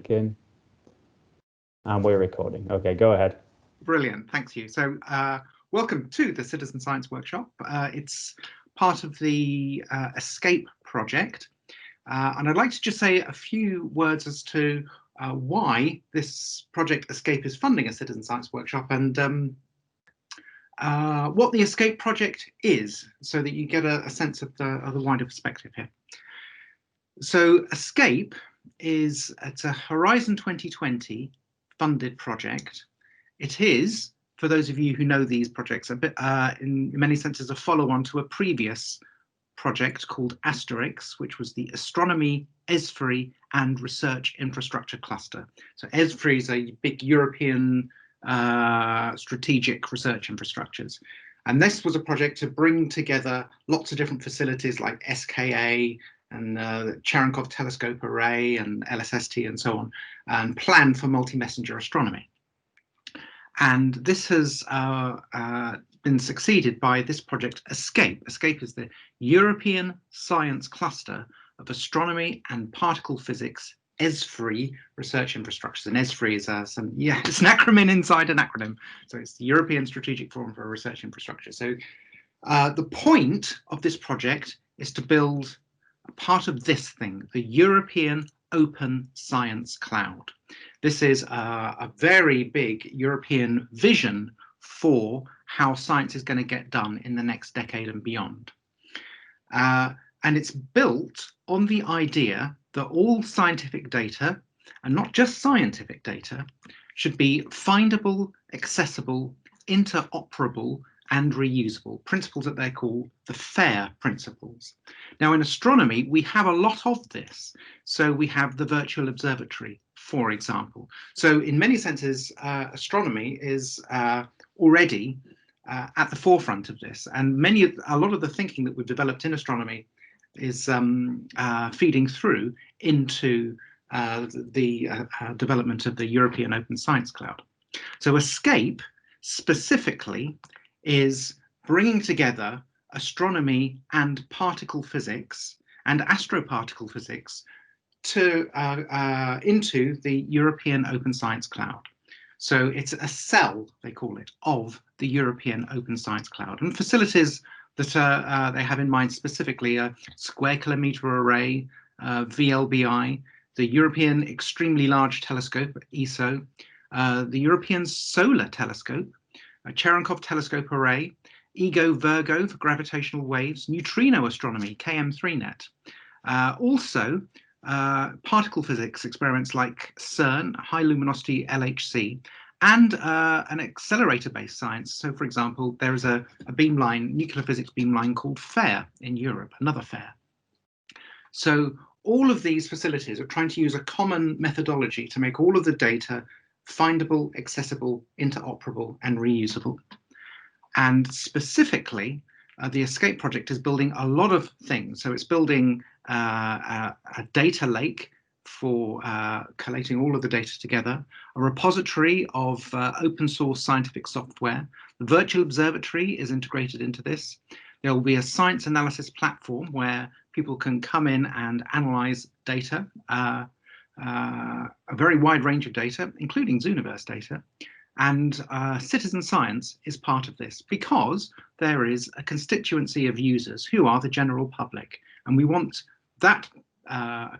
mic in. And we're recording. Okay, go ahead. Brilliant, thanks you. So welcome to the Citizen Science Workshop. It's part of the ESCAPE project. And I'd like to just say a few words as to why this project ESCAPE is funding a Citizen Science Workshop and what the ESCAPE project is, so that you get a sense of the wider perspective here. So ESCAPE it's a Horizon 2020 funded project. It is, for those of you who know these projects, a bit in many senses a follow-on to a previous project called Asterix, which was the Astronomy, ESFRI and Research Infrastructure Cluster. So ESFRI is a big European strategic research infrastructures. And this was a project to bring together lots of different facilities like SKA and the Cherenkov Telescope Array and LSST and so on, and plan for multi-messenger astronomy. And this has been succeeded by this project ESCAPE. ESCAPE is the European Science Cluster of Astronomy and Particle Physics ESFRI Research Infrastructures. And ESFRI is it's an acronym inside an acronym. So it's the European Strategic Forum for Research Infrastructure. So the point of this project is to build a part of this thing, the European Open Science Cloud. This is a very big European vision for how science is going to get done in the next decade and beyond. And it's built on the idea that all scientific data, and not just scientific data, should be findable, accessible, interoperable, and reusable, principles that they call the FAIR principles. Now in astronomy, we have a lot of this. So we have the virtual observatory, for example. So in many senses, astronomy is already at the forefront of this. And a lot of the thinking that we've developed in astronomy is feeding through into the development of the European Open Science Cloud. So ESCAPE specifically is bringing together astronomy and particle physics and astroparticle physics into the European Open Science Cloud. So it's a cell, they call it, of the European Open Science Cloud. And facilities that they have in mind specifically are Square Kilometre Array, VLBI, the European Extremely Large Telescope, ESO, the European Solar Telescope, Cherenkov Telescope Array, EGO Virgo for gravitational waves, neutrino astronomy, KM3net. Also, particle physics experiments like CERN, high luminosity LHC, and an accelerator-based science. So, for example, there is a beamline, nuclear physics beamline called FAIR in Europe, another FAIR. So all of these facilities are trying to use a common methodology to make all of the data findable, accessible, interoperable, and reusable. And specifically, the ESCAPE project is building a lot of things. So it's building a data lake for collating all of the data together, a repository of open source scientific software. The virtual observatory is integrated into this. There will be a science analysis platform where people can come in and analyze data, a very wide range of data, including Zooniverse data. And citizen science is part of this because there is a constituency of users who are the general public. And we want that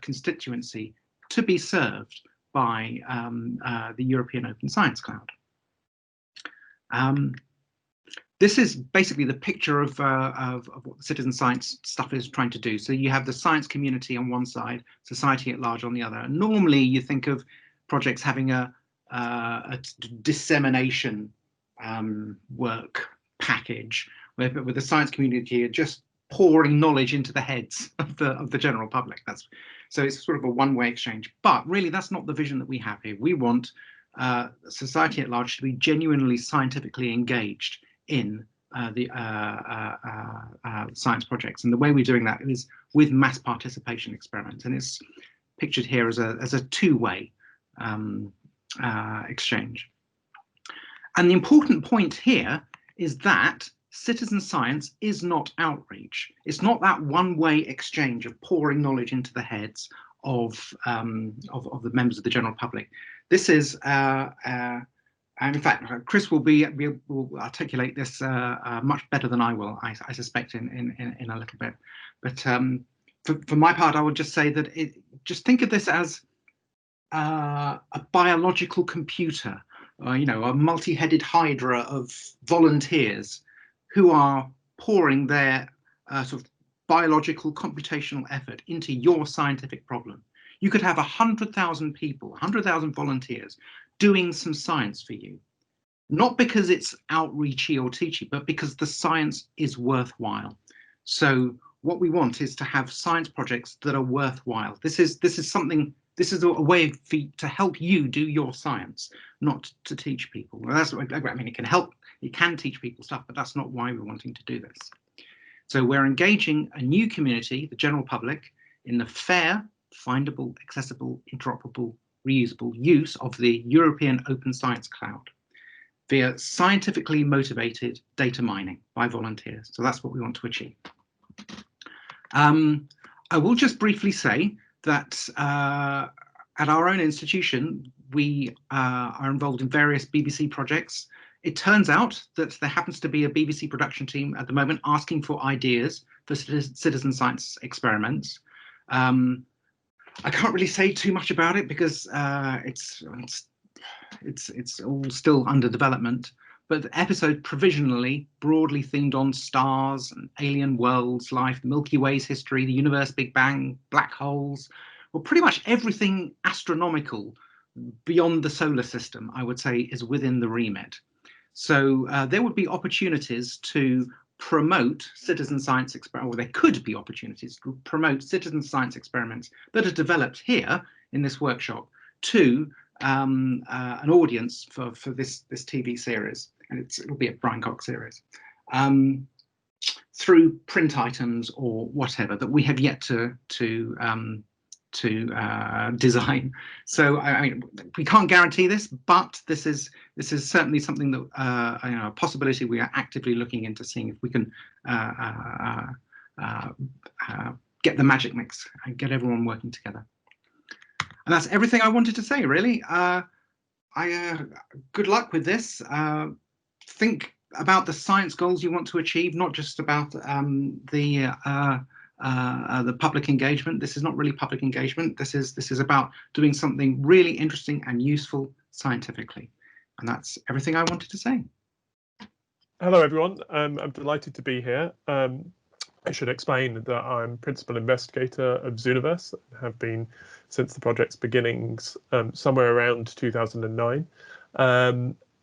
constituency to be served by the European Open Science Cloud. This is basically the picture of what the citizen science stuff is trying to do. So you have the science community on one side, society at large on the other. And normally you think of projects having a dissemination work package where the science community are just pouring knowledge into the heads of the general public. So it's sort of a one-way exchange. But really, that's not the vision that we have here. We want society at large to be genuinely scientifically engaged in the science projects. And the way we're doing that is with mass participation experiments. And it's pictured here as a two-way exchange. And the important point here is that citizen science is not outreach. It's not that one-way exchange of pouring knowledge into the heads of the members of the general public. This is, and in fact, Chris will articulate this much better than I will, I suspect, in a little bit. But for my part, I would just say that just think of this as a biological computer, you know, a multi-headed hydra of volunteers who are pouring their sort of biological computational effort into your scientific problem. You could have 100,000 people, 100,000 volunteers doing some science for you, not because it's outreachy or teachy, but because the science is worthwhile. So what we want is to have science projects that are worthwhile. This is a way to help you do your science, not to teach people. Well, that's what, I mean, it can teach people stuff, but that's not why we're wanting to do this. So we're engaging a new community, the general public, in the fair, findable, accessible, interoperable, reusable use of the European Open Science Cloud via scientifically motivated data mining by volunteers. So that's what we want to achieve. I will just briefly say that at our own institution, we are involved in various BBC projects. It turns out that there happens to be a BBC production team at the moment asking for ideas for citizen science experiments. I can't really say too much about it because it's all still under development. But the episode provisionally broadly themed on stars and alien worlds, life, Milky Way's history, the universe, Big Bang, black holes, well, pretty much everything astronomical beyond the solar system, I would say, is within the remit. So there would be opportunities to promote citizen science experiments, or there could be opportunities to promote citizen science experiments that are developed here in this workshop to an audience for this TV series, and it'll be a Brian Cox series, through print items or whatever that we have yet to design. So I mean, we can't guarantee this, but this is certainly something that you know, a possibility we are actively looking into, seeing if we can get the magic mix and get everyone working together. And that's everything I wanted to say, really. Good luck with this. Think about the science goals you want to achieve, not just about the public engagement. This is not really public engagement. This is about doing something really interesting and useful scientifically. And that's everything I wanted to say. Hello, everyone. I'm delighted to be here. I should explain that I'm principal investigator of Zooniverse, have been since the project's beginnings, somewhere around 2009.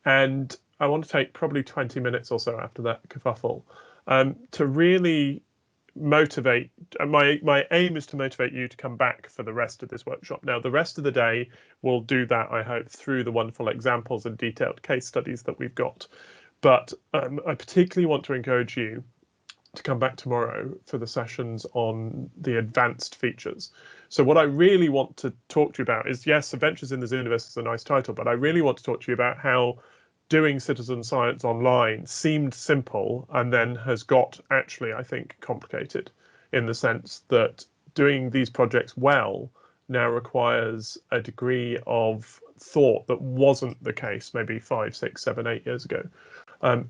And I want to take probably 20 minutes or so after that kerfuffle to really motivate. My aim is to motivate you to come back for the rest of this workshop. Now, the rest of the day we'll do that, I hope, through the wonderful examples and detailed case studies that we've got. But I particularly want to encourage you to come back tomorrow for the sessions on the advanced features. So what I really want to talk to you about is, yes, Adventures in the Zooniverse is a nice title, but I really want to talk to you about how doing citizen science online seemed simple and then has got actually, I think, complicated, in the sense that doing these projects well now requires a degree of thought that wasn't the case maybe 5, 6, 7, 8 years ago.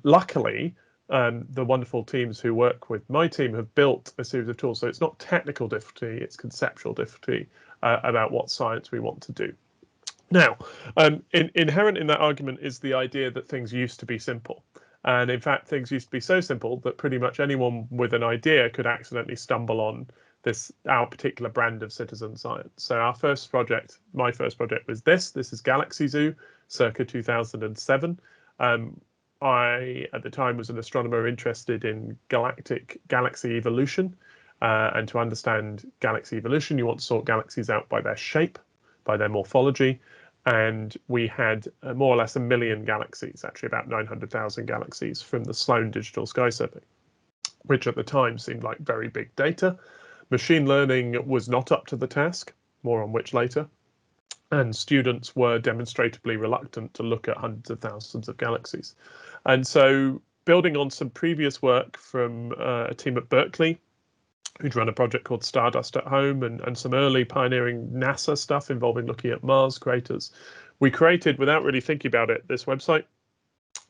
Luckily, the wonderful teams who work with my team have built a series of tools. So it's not technical difficulty, it's conceptual difficulty about what science we want to do. Now, inherent in that argument is the idea that things used to be simple. And in fact, things used to be so simple that pretty much anyone with an idea could accidentally stumble on our particular brand of citizen science. So our first project, my first project, was this. This is Galaxy Zoo, circa 2007. I, at the time, was an astronomer interested in galaxy evolution. And to understand galaxy evolution, you want to sort galaxies out by their shape, by their morphology. And we had more or less 1 million galaxies, actually about 900,000 galaxies from the Sloan Digital Sky Survey, which at the time seemed like very big data. Machine learning was not up to the task, more on which later. And students were demonstrably reluctant to look at hundreds of thousands of galaxies. And so, building on some previous work from a team at Berkeley, who'd run a project called Stardust at Home, and some early pioneering NASA stuff involving looking at Mars craters. We created, without really thinking about it, this website.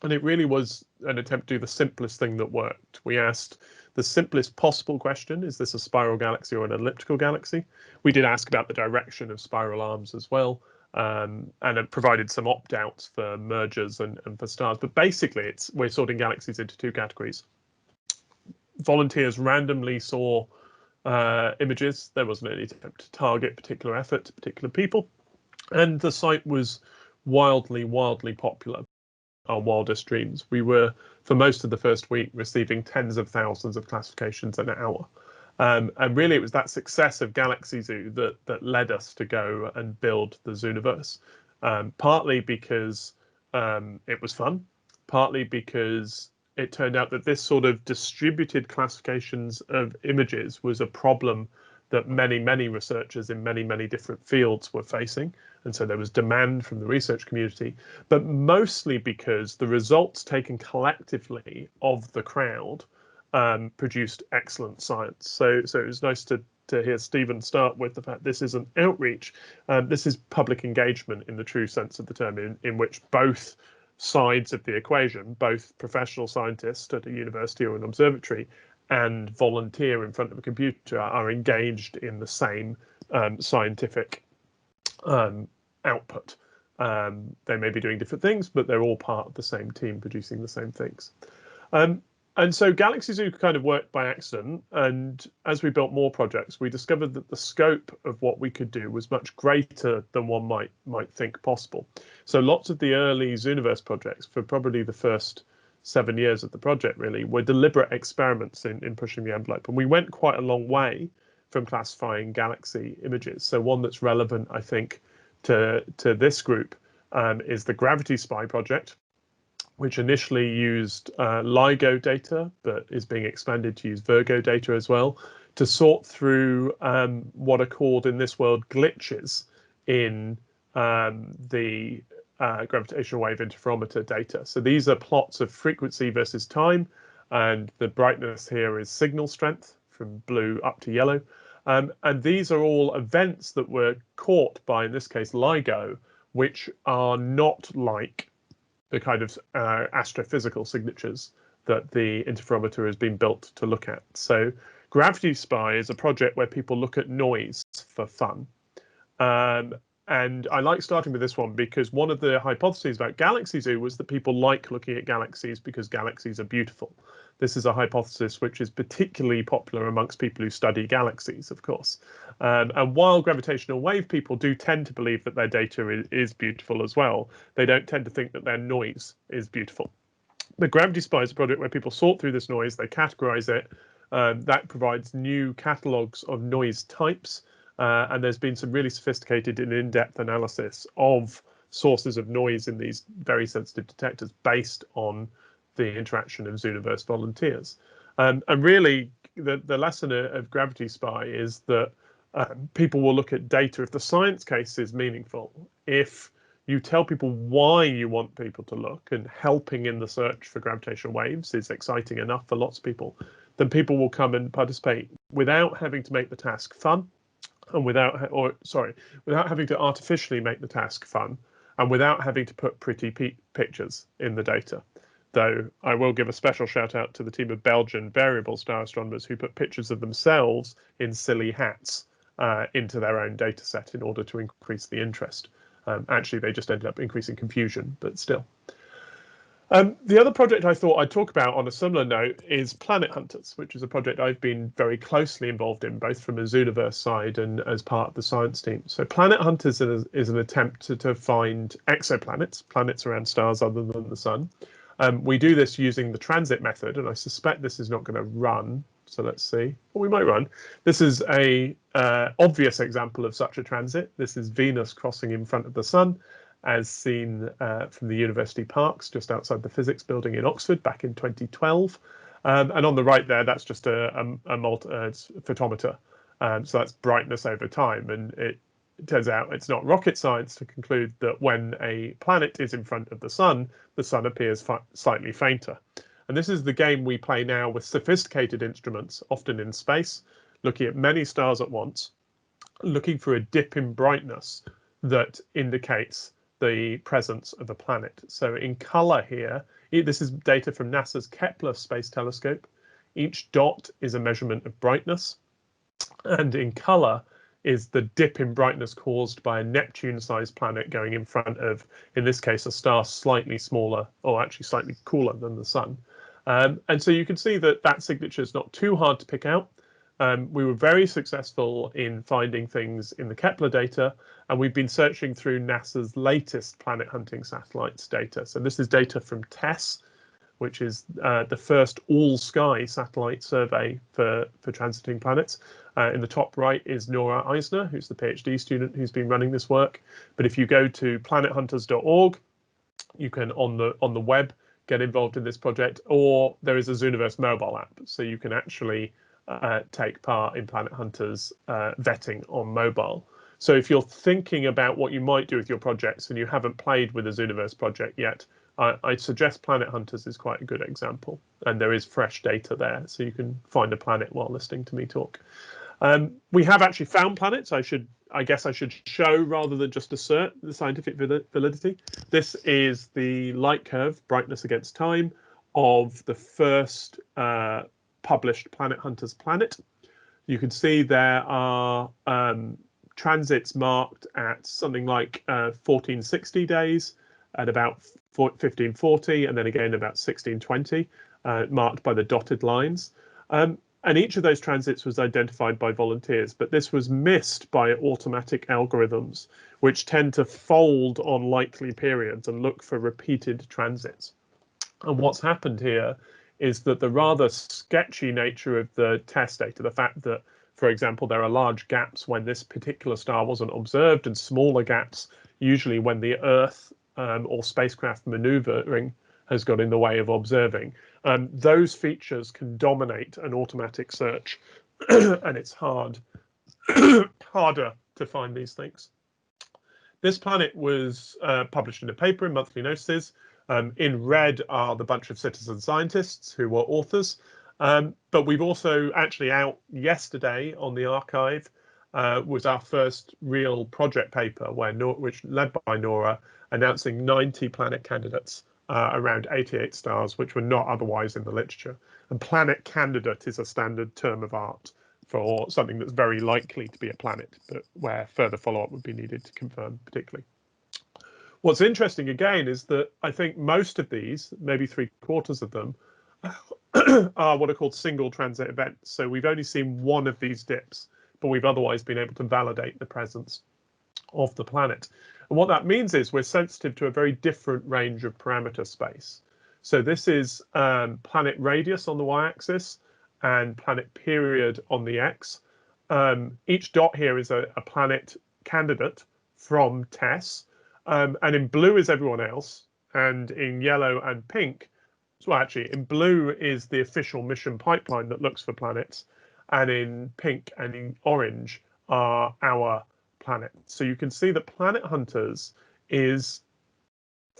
And it really was an attempt to do the simplest thing that worked. We asked the simplest possible question: is this a spiral galaxy or an elliptical galaxy? We did ask about the direction of spiral arms as well, and it provided some opt-outs for mergers and for stars. But basically, we're sorting galaxies into two categories. Volunteers randomly saw images. There wasn't any attempt to target particular effort to particular people. And the site was wildly popular. Our wildest dreams. We were, for most of the first week, receiving tens of thousands of classifications an hour. And really, it was that success of Galaxy Zoo that led us to go and build the Zooniverse. Partly because it was fun, partly because it turned out that this sort of distributed classifications of images was a problem that many researchers in many different fields were facing. And so there was demand from the research community, but mostly because the results taken collectively of the crowd produced excellent science. So it was nice to hear Stephen start with the fact this is an outreach. This is public engagement in the true sense of the term, in which both sides of the equation, both professional scientists at a university or an observatory and volunteer in front of a computer, are engaged in the same scientific output. They may be doing different things, but they're all part of the same team producing the same things. And so Galaxy Zoo kind of worked by accident. And as we built more projects, we discovered that the scope of what we could do was much greater than one might think possible. So lots of the early Zooniverse projects, for probably the first 7 years of the project, really, were deliberate experiments in pushing the envelope. And we went quite a long way from classifying galaxy images. So one that's relevant, I think, to this group is the Gravity Spy project, which initially used LIGO data, but is being expanded to use Virgo data as well, to sort through what are called in this world glitches in the gravitational-wave interferometer data. So these are plots of frequency versus time, and the brightness here is signal strength from blue up to yellow. And these are all events that were caught by, in this case, LIGO, which are not like the kind of astrophysical signatures that the interferometer has been built to look at. So Gravity Spy is a project where people look at noise for fun. And I like starting with this one because one of the hypotheses about Galaxy Zoo was that people like looking at galaxies because galaxies are beautiful. This is a hypothesis which is particularly popular amongst people who study galaxies, of course. And while gravitational-wave people do tend to believe that their data is beautiful as well, they don't tend to think that their noise is beautiful. The Gravity Spy is a project where people sort through this noise, they categorize it. That provides new catalogs of noise types. And there's been some really sophisticated and in-depth analysis of sources of noise in these very sensitive detectors based on the interaction of Zooniverse volunteers. And really, the lesson of Gravity Spy is that people will look at data if the science case is meaningful. If you tell people why you want people to look, and helping in the search for gravitational waves is exciting enough for lots of people, then people will come and participate without having to make the task fun. And without having to artificially make the task fun, and without having to put pretty pictures in the data. Though I will give a special shout out to the team of Belgian variable star astronomers who put pictures of themselves in silly hats into their own data set in order to increase the interest. Actually, they just ended up increasing confusion, but still. The other project I thought I'd talk about on a similar note is Planet Hunters, which is a project I've been very closely involved in, both from a Zooniverse side and as part of the science team. So Planet Hunters is an attempt to find exoplanets, planets around stars other than the sun. We do this using the transit method, and I suspect this is not going to run. So let's see. Well, we might run. This is a obvious example of such a transit. This is Venus crossing in front of the sun, as seen from the university parks just outside the physics building in Oxford back in 2012. And on the right there, that's just a photometer. So that's brightness over time. And it turns out it's not rocket science to conclude that when a planet is in front of the sun appears slightly fainter. And this is the game we play now with sophisticated instruments, often in space, looking at many stars at once, looking for a dip in brightness that indicates the presence of a planet. So in color here, this is data from NASA's Kepler Space Telescope. Each dot is a measurement of brightness, and in color is the dip in brightness caused by a Neptune-sized planet going in front of, in this case, a star slightly smaller, or actually slightly cooler than the sun. And so you can see that that signature is not too hard to pick out. We were very successful in finding things in the Kepler data, and we've been searching through NASA's latest planet hunting satellites data. So this is data from TESS, which is the first all-sky satellite survey for transiting planets. In the top right is Nora Eisner, who's the PhD student who's been running this work. But if you go to planethunters.org, you can, on the web, get involved in this project, or there is a Zooniverse mobile app, so you can actually take part in Planet Hunters vetting on mobile. So if you're thinking about what you might do with your projects and you haven't played with a Zooniverse project yet, I'd suggest Planet Hunters is quite a good example, and there is fresh data there, so you can find a planet while listening to me talk. We have actually found planets. I guess I should show rather than just assert the scientific validity. This is the light curve, brightness against time, of the first published Planet Hunters planet. You can see there are transits marked at something like 1460 days, at about 1540, and then again about 1620, marked by the dotted lines. And each of those transits was identified by volunteers, but this was missed by automatic algorithms, which tend to fold on likely periods and look for repeated transits. And what's happened here is that the rather sketchy nature of the test data, the fact that, for example, there are large gaps when this particular star wasn't observed and smaller gaps usually when the Earth or spacecraft maneuvering has got in the way of observing. Those features can dominate an automatic search, and it's harder to find these things. This planet was published in a paper in Monthly Notices. In red are the bunch of citizen scientists who were authors, but we've also actually out yesterday on the archive was our first real project paper, which led by Nora, announcing 90 planet candidates around 88 stars, which were not otherwise in the literature. And planet candidate is a standard term of art for something that's very likely to be a planet, but where further follow-up would be needed to confirm particularly. What's interesting again is that I think most of these, maybe 3/4 of them, are what are called single transit events. So we've only seen one of these dips, but we've otherwise been able to validate the presence of the planet. And what that means is we're sensitive to a very different range of parameter space. So this is planet radius on the y-axis and planet period on the x. Each dot here is a planet candidate from TESS, and in blue is everyone else, and in yellow and pink, so actually in blue is the official mission pipeline that looks for planets, and in pink and in orange are our planet. So you can see that Planet Hunters is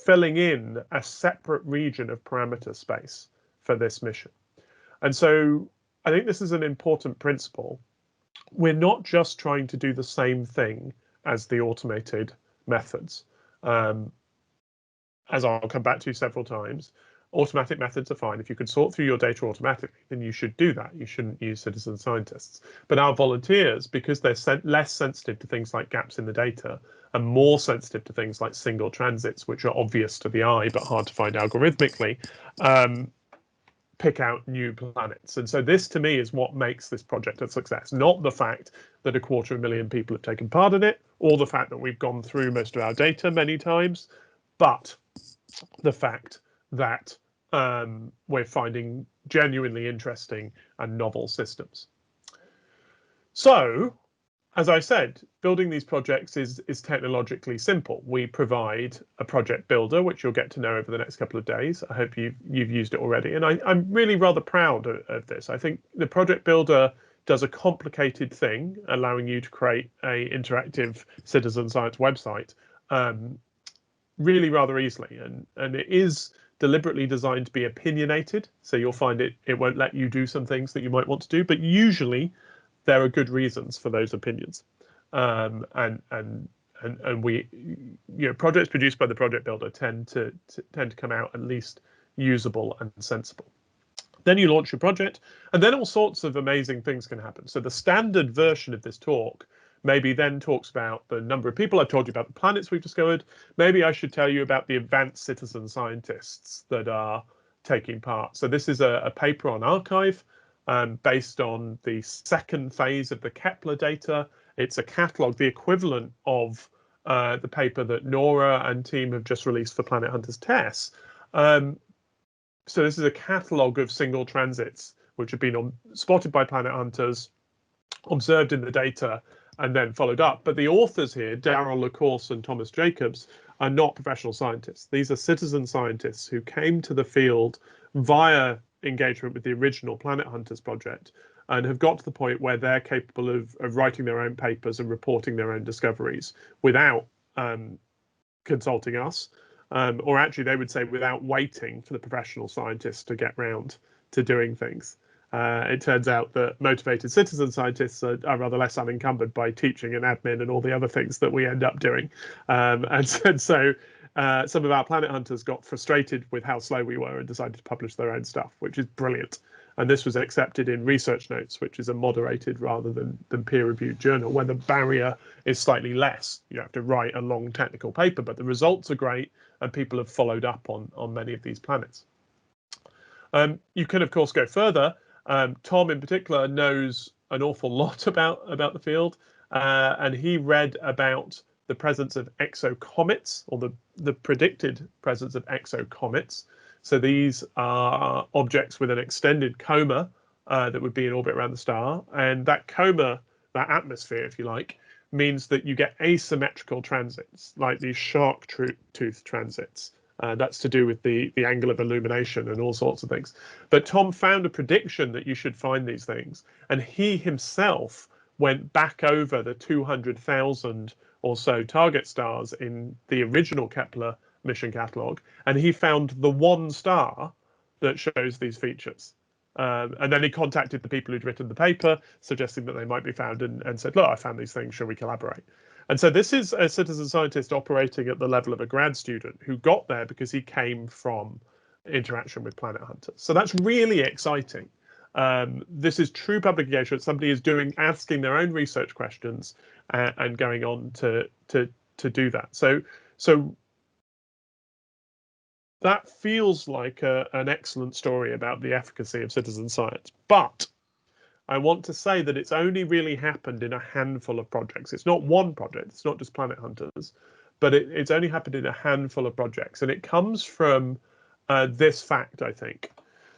filling in a separate region of parameter space for this mission. And so I think this is an important principle. We're not just trying to do the same thing as the automated methods. As I'll come back to several times, automatic methods are fine. If you can sort through your data automatically, then you should do that. You shouldn't use citizen scientists. But our volunteers, because they're less sensitive to things like gaps in the data and more sensitive to things like single transits, which are obvious to the eye but hard to find algorithmically, pick out new planets. And so this, to me, is what makes this project a success, not the fact that 250,000 people have taken part in it, or the fact that we've gone through most of our data many times, but the fact that we're finding genuinely interesting and novel systems. So, as I said, building these projects is technologically simple. We provide a project builder, which you'll get to know over the next couple of days. I hope you've used it already. And I'm really rather proud of this. I think the project builder does a complicated thing, allowing you to create an interactive citizen science website really rather easily. And it is deliberately designed to be opinionated. So you'll find it won't let you do some things that you might want to do. But usually there are good reasons for those opinions. And we, projects produced by the project builder tend to come out at least usable and sensible. Then you launch your project, and then all sorts of amazing things can happen. So the standard version of this talk maybe then talks about the number of people. I've told you about the planets we've discovered. Maybe I should tell you about the advanced citizen scientists that are taking part. So this is a paper on arXiv based on the second phase of the Kepler data. It's a catalogue, the equivalent of the paper that Nora and team have just released for Planet Hunters TESS. So this is a catalogue of single transits which have been spotted by Planet Hunters, observed in the data, and then followed up. But the authors here, Darrell LaCourse and Thomas Jacobs, are not professional scientists. These are citizen scientists who came to the field via engagement with the original Planet Hunters project and have got to the point where they're capable of writing their own papers and reporting their own discoveries without consulting us. Or actually, they would say without waiting for the professional scientists to get round to doing things. It turns out that motivated citizen scientists are rather less unencumbered by teaching and admin and all the other things that we end up doing. And so some of our Planet Hunters got frustrated with how slow we were and decided to publish their own stuff, which is brilliant. And this was accepted in Research Notes, which is a moderated rather than peer-reviewed journal, where the barrier is slightly less. You have to write a long technical paper, but the results are great, and people have followed up on many of these planets. You can, of course, go further. Tom, in particular, knows an awful lot about the field, and he read about the presence of exocomets, or the predicted presence of exocomets. So these are objects with an extended coma that would be in orbit around the star. And that coma, that atmosphere, if you like, means that you get asymmetrical transits, like these shark tooth transits. That's to do with the angle of illumination and all sorts of things. But Tom found a prediction that you should find these things. And he himself went back over the 200,000 or so target stars in the original Kepler mission catalogue, and he found the one star that shows these features. And then he contacted the people who'd written the paper, suggesting that they might be found, and said, look, I found these things, shall we collaborate? And so this is a citizen scientist operating at the level of a grad student who got there because he came from interaction with Planet Hunters. So that's really exciting. This is true public engagement. Somebody is asking their own research questions and going on to do that. So that feels like an excellent story about the efficacy of citizen science. But I want to say that it's only really happened in a handful of projects. It's not one project. It's not just Planet Hunters, but it's only happened in a handful of projects. And it comes from this fact, I think,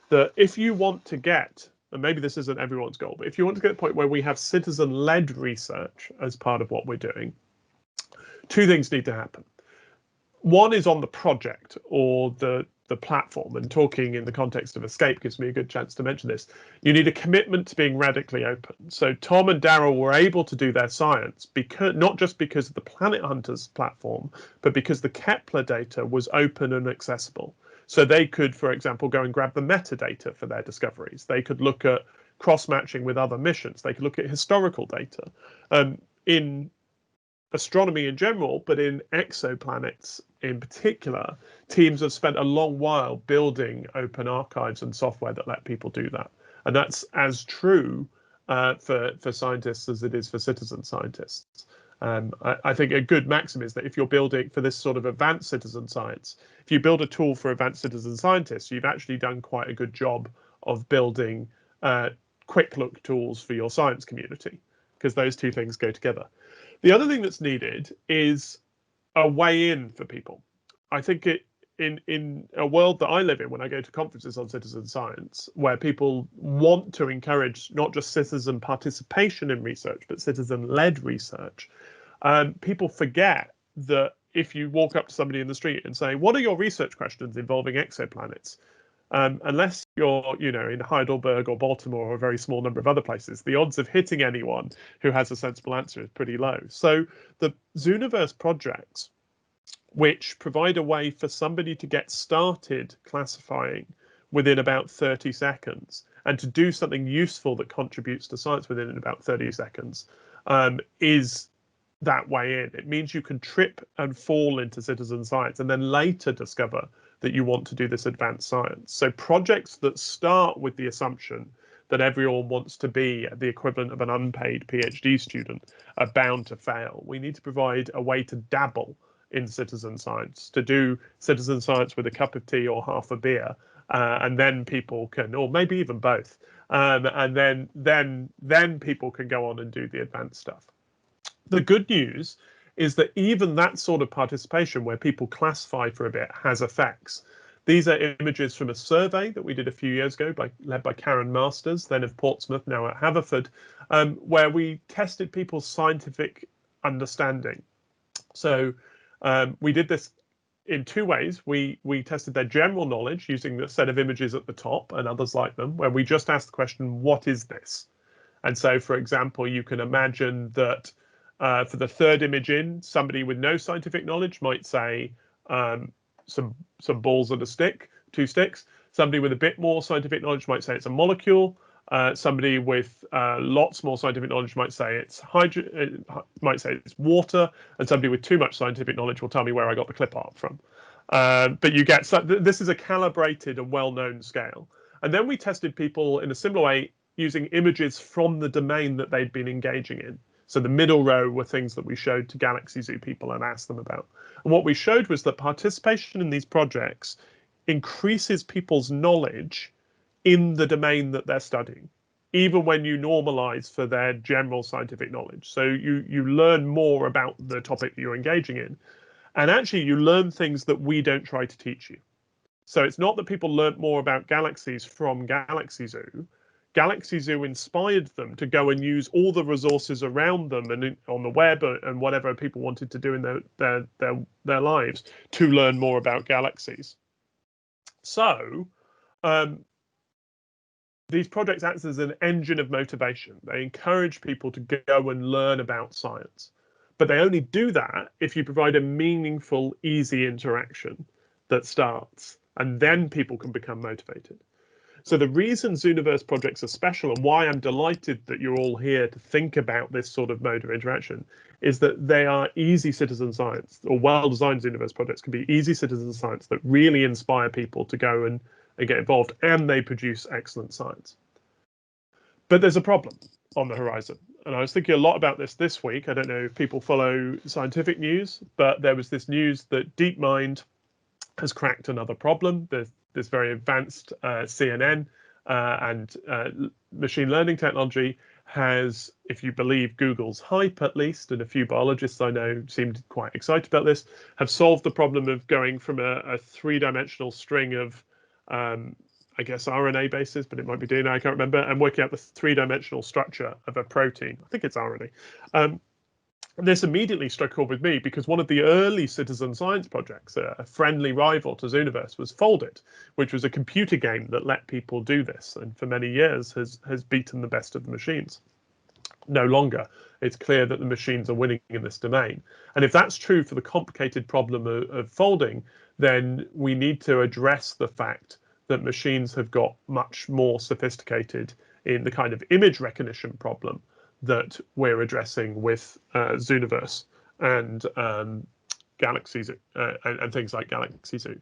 that if you want to get, and maybe this isn't everyone's goal, but if you want to get to the point where we have citizen-led research as part of what we're doing, two things need to happen. One is on the project or the platform, and talking in the context of Escape gives me a good chance to mention this. You need a commitment to being radically open. So Tom and Darrell were able to do their science because not just because of the Planet Hunters platform, but because the Kepler data was open and accessible. So they could, for example, go and grab the metadata for their discoveries. They could look at cross-matching with other missions. They could look at historical data. In astronomy in general, but in exoplanets in particular, teams have spent a long while building open archives and software that let people do that. And that's as true for scientists as it is for citizen scientists. I think a good maxim is that if you're building for this sort of advanced citizen science, if you build a tool for advanced citizen scientists, you've actually done quite a good job of building quick look tools for your science community, because those two things go together. The other thing that's needed is a way in for people. I think in a world that I live in, when I go to conferences on citizen science, where people want to encourage not just citizen participation in research, but citizen-led research, people forget that if you walk up to somebody in the street and say, what are your research questions involving exoplanets? Unless you're, in Heidelberg or Baltimore or a very small number of other places, the odds of hitting anyone who has a sensible answer is pretty low. So the Zooniverse projects, which provide a way for somebody to get started classifying within about 30 seconds and to do something useful that contributes to science within about 30 seconds is that way in. It means you can trip and fall into citizen science and then later discover that you want to do this advanced science. So projects that start with the assumption that everyone wants to be the equivalent of an unpaid PhD student are bound to fail. We need to provide a way to dabble in citizen science, to do citizen science with a cup of tea or half a beer, and then people can, or maybe even both, and then people can go on and do the advanced stuff. The good news is that even that sort of participation where people classify for a bit has effects. These are images from a survey that we did a few years ago, led by Karen Masters, then of Portsmouth, now at Haverford, where we tested people's scientific understanding. So we did this in two ways. We tested their general knowledge using the set of images at the top and others like them, where we just asked the question, what is this? And so, for example, you can imagine that for the third image in, somebody with no scientific knowledge might say some balls and a stick, two sticks. Somebody with a bit more scientific knowledge might say it's a molecule. Somebody with lots more scientific knowledge might say it's water, and somebody with too much scientific knowledge will tell me where I got the clip art from. But you get, so this is a calibrated and well-known scale. And then we tested people in a similar way using images from the domain that they'd been engaging in. So the middle row were things that we showed to Galaxy Zoo people and asked them about. And what we showed was that participation in these projects increases people's knowledge in the domain that they're studying, even when you normalize for their general scientific knowledge. So you learn more about the topic that you're engaging in. And actually, you learn things that we don't try to teach you. So it's not that people learned more about galaxies from Galaxy Zoo. Galaxy Zoo inspired them to go and use all the resources around them and on the web and whatever people wanted to do in their lives to learn more about galaxies. So these projects act as an engine of motivation. They encourage people to go and learn about science. But they only do that if you provide a meaningful, easy interaction that starts, and then people can become motivated. So the reason Zooniverse projects are special and why I'm delighted that you're all here to think about this sort of mode of interaction is that they are easy citizen science, or well-designed Zooniverse projects can be easy citizen science that really inspire people to go and get involved, and they produce excellent science. But there's a problem on the horizon. And I was thinking a lot about this week. I don't know if people follow scientific news, but there was this news that DeepMind has cracked another problem. There's this very advanced CNN and machine learning technology has, if you believe Google's hype at least, and a few biologists I know seemed quite excited about this, have solved the problem of going from a three-dimensional string of, I guess, RNA bases, but it might be DNA, I can't remember, and working out the three-dimensional structure of a protein. I think it's RNA. This immediately struck a chord with me because one of the early citizen science projects, a friendly rival to Zooniverse, was Foldit, which was a computer game that let people do this and for many years has beaten the best of the machines. No longer. It's clear that the machines are winning in this domain. And if that's true for the complicated problem of folding, then we need to address the fact that machines have got much more sophisticated in the kind of image recognition problem that we're addressing with Zooniverse and Galaxy Zoo and things like Galaxy Zoo.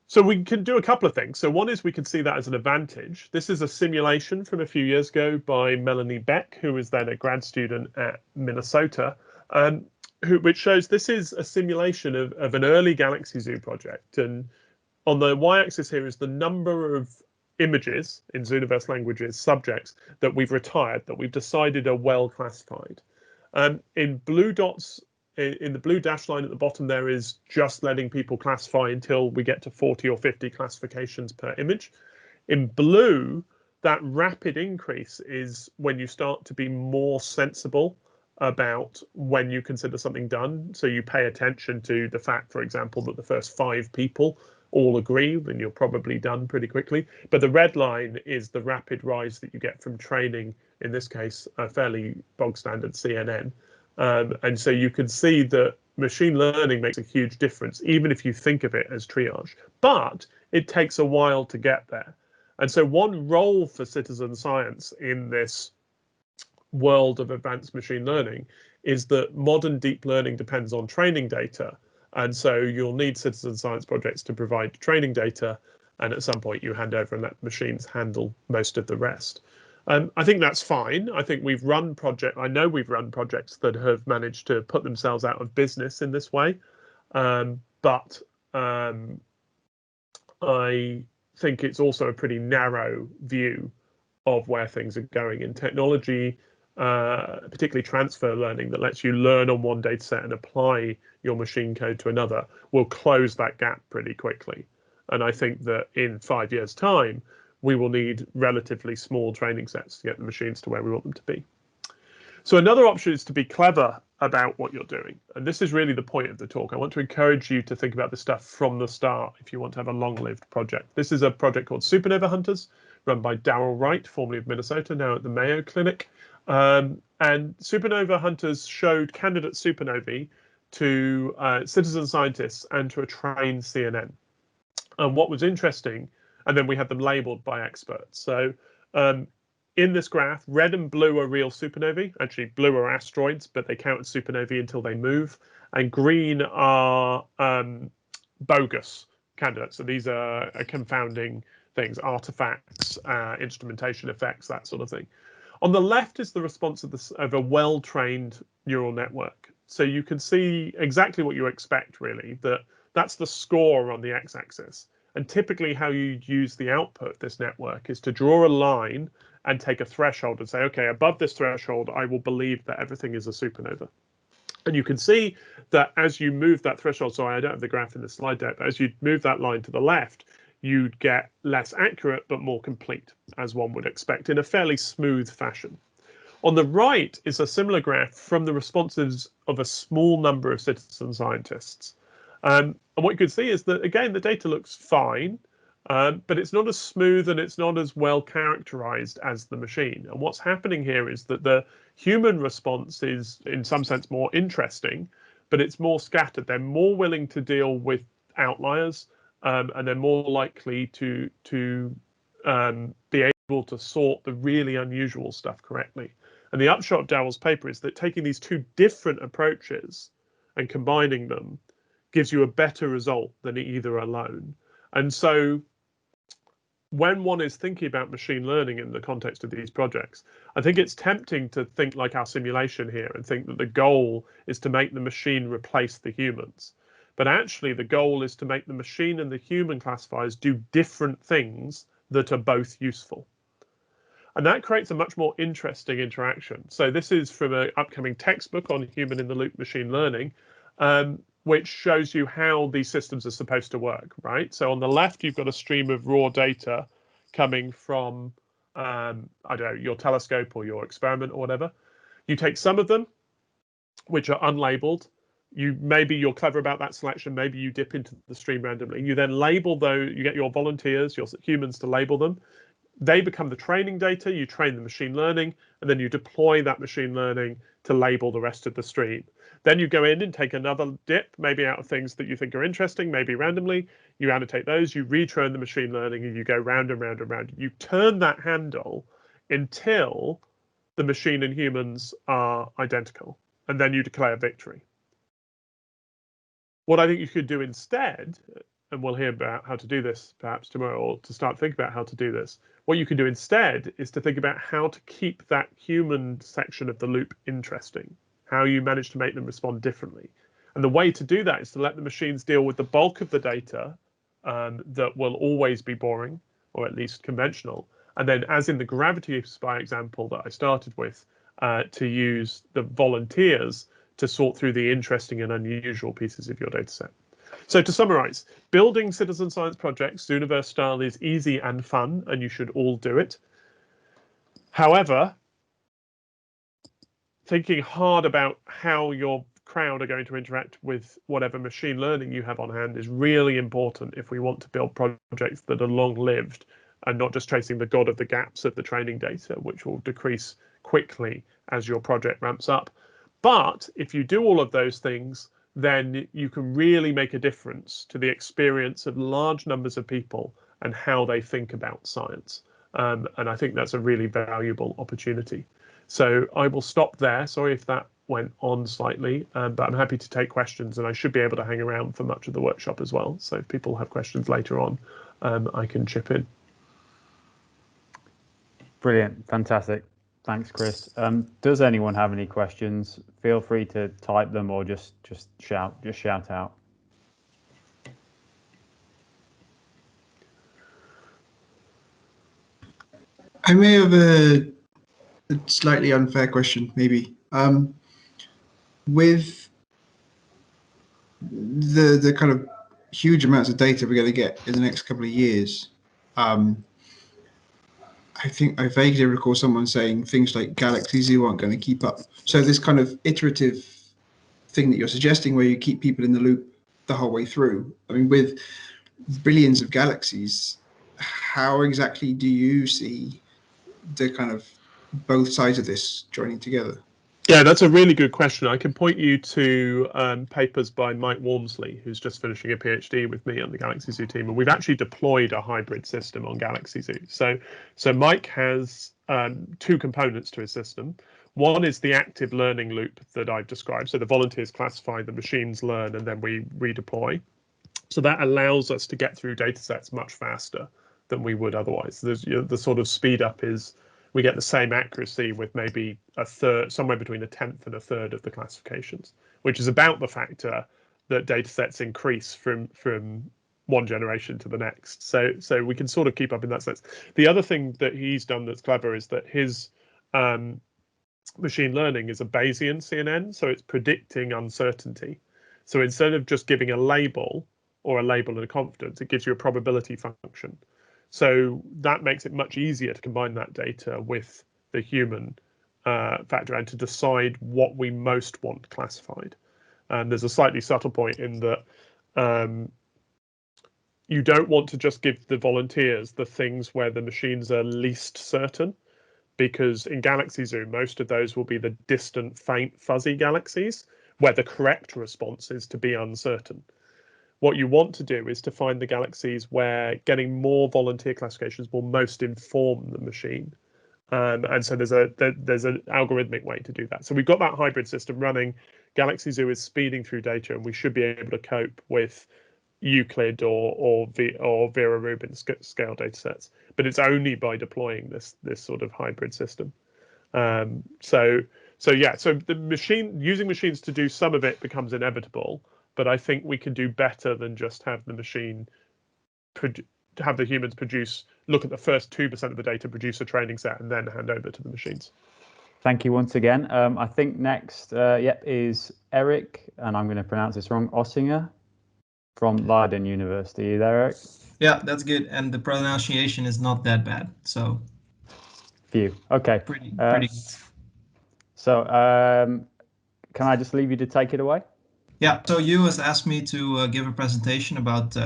So we can do a couple of things. So one is we can see that as an advantage. This is a simulation from a few years ago by Melanie Beck, who was then a grad student at Minnesota, which shows this is a simulation of an early Galaxy Zoo project. And on the y-axis here is the number of images in Zooniverse languages, subjects that we've retired, that we've decided are well classified. In blue dots, in the blue dash line at the bottom, there is just letting people classify until we get to 40 or 50 classifications per image. In blue, that rapid increase is when you start to be more sensible about when you consider something done. So you pay attention to the fact, for example, that the first 5 people all agree, then you're probably done pretty quickly. But the red line is the rapid rise that you get from training, in this case, a fairly bog standard CNN. And so you can see that machine learning makes a huge difference, even if you think of it as triage. But it takes a while to get there. And so one role for citizen science in this world of advanced machine learning is that modern deep learning depends on training data. And so you'll need citizen science projects to provide training data. And at some point you hand over and let machines handle most of the rest. I think that's fine. I think I know we've run projects that have managed to put themselves out of business in this way. But I think it's also a pretty narrow view of where things are going in technology, particularly transfer learning that lets you learn on one data set and apply your machine code to another will close that gap pretty quickly. And I think that in 5 years' time, we will need relatively small training sets to get the machines to where we want them to be. So another option is to be clever about what you're doing. And this is really the point of the talk. I want to encourage you to think about this stuff from the start if you want to have a long-lived project. This is a project called Supernova Hunters, run by Darrell Wright, formerly of Minnesota, now at the Mayo Clinic. And Supernova Hunters showed candidate supernovae to citizen scientists and to a trained CNN. And what was interesting, and then we had them labeled by experts. So in this graph, red and blue are real supernovae. Actually, blue are asteroids, but they count as supernovae until they move. And green are bogus candidates. So these are confounding things, artifacts, instrumentation effects, that sort of thing. On the left is the response of a well-trained neural network. So you can see exactly what you expect, really, that's the score on the x-axis. And typically how you use the output of this network is to draw a line and take a threshold and say, okay, above this threshold, I will believe that everything is a supernova. And you can see that as you move that threshold, sorry, I don't have the graph in the slide deck, but as you move that line to the left, you'd get less accurate, but more complete, as one would expect, in a fairly smooth fashion. On the right is a similar graph from the responses of a small number of citizen scientists. And what you can see is that, again, the data looks fine, but it's not as smooth and it's not as well characterized as the machine. And what's happening here is that the human response is, in some sense, more interesting, but it's more scattered. They're more willing to deal with outliers, and they're more likely to be able to sort the really unusual stuff correctly. And the upshot of Darrell's paper is that taking these two different approaches and combining them gives you a better result than either alone. And so when one is thinking about machine learning in the context of these projects, I think it's tempting to think like our simulation here and think that the goal is to make the machine replace the humans. But actually, the goal is to make the machine and the human classifiers do different things that are both useful. And that creates a much more interesting interaction. So this is from an upcoming textbook on human-in-the-loop machine learning, which shows you how these systems are supposed to work, right? So on the left, you've got a stream of raw data coming from, I don't know, your telescope or your experiment or whatever. You take some of them, which are unlabeled. Maybe you're clever about that selection. Maybe you dip into the stream randomly. You then label those. You get your volunteers, your humans, to label them. They become the training data. You train the machine learning, and then you deploy that machine learning to label the rest of the stream. Then you go in and take another dip, maybe out of things that you think are interesting, maybe randomly. You annotate those, you retrain the machine learning, and you go round and round and round. You turn that handle until the machine and humans are identical, and then you declare victory. What I think you could do instead, and we'll hear about how to do this perhaps tomorrow, or to start thinking about how to do this, what you can do instead is to think about how to keep that human section of the loop interesting, how you manage to make them respond differently. And the way to do that is to let the machines deal with the bulk of the data that will always be boring, or at least conventional. And then, as in the gravity spy example that I started with, to use the volunteers to sort through the interesting and unusual pieces of your data set. So to summarize, building citizen science projects, Zooniverse style, is easy and fun, and you should all do it. However, thinking hard about how your crowd are going to interact with whatever machine learning you have on hand is really important if we want to build projects that are long-lived and not just tracing the god of the gaps of the training data, which will decrease quickly as your project ramps up. But if you do all of those things, then you can really make a difference to the experience of large numbers of people and how they think about science. And I think that's a really valuable opportunity. So I will stop there. Sorry if that went on slightly, but I'm happy to take questions, and I should be able to hang around for much of the workshop as well. So if people have questions later on, I can chip in. Brilliant, fantastic. Thanks, Chris. Does anyone have any questions? Feel free to type them or just shout out. I may have a slightly unfair question, maybe. With the kind of huge amounts of data we're going to get in the next couple of years, I think I vaguely recall someone saying things like Galaxy Zoo aren't going to keep up. So this kind of iterative thing that you're suggesting, where you keep people in the loop the whole way through. I mean, with billions of galaxies, how exactly do you see the kind of both sides of this joining together? Yeah, that's a really good question. I can point you to papers by Mike Walmsley, who's just finishing a PhD with me on the Galaxy Zoo team, and we've actually deployed a hybrid system on Galaxy Zoo. So Mike has two components to his system. One is the active learning loop that I've described. So the volunteers classify, the machines learn, and then we redeploy. So that allows us to get through data sets much faster than we would otherwise. The sort of speed up is we get the same accuracy with maybe a third, somewhere between a tenth and a third of the classifications, which is about the factor that data sets increase from one generation to the next. So we can sort of keep up in that sense. The other thing that he's done that's clever is that his machine learning is a Bayesian CNN, so it's predicting uncertainty. So instead of just giving a label or a label and a confidence, it gives you a probability function. So that makes it much easier to combine that data with the human factor and to decide what we most want classified. And there's a slightly subtle point in that you don't want to just give the volunteers the things where the machines are least certain, because in Galaxy Zoo, most of those will be the distant, faint, fuzzy galaxies where the correct response is to be uncertain. What you want to do is to find the galaxies where getting more volunteer classifications will most inform the machine. And so there's an algorithmic way to do that. So we've got that hybrid system running. Galaxy Zoo is speeding through data, and we should be able to cope with Euclid or Vera Rubin scale data sets. But it's only by deploying this sort of hybrid system. So the using machines to do some of it becomes inevitable. But I think we can do better than just have the machine have the humans look at the first 2% of the data, produce a training set, and then hand over to the machines. Thank you once again. I think next, is Erik, and I'm going to pronounce this wrong, Osinga from Leiden University. Are you there, Erik? Yeah, that's good. And the pronunciation is not that bad. So. Phew. Okay. Pretty good. So can I just leave you to take it away? Yeah, so Hugh has asked me to give a presentation about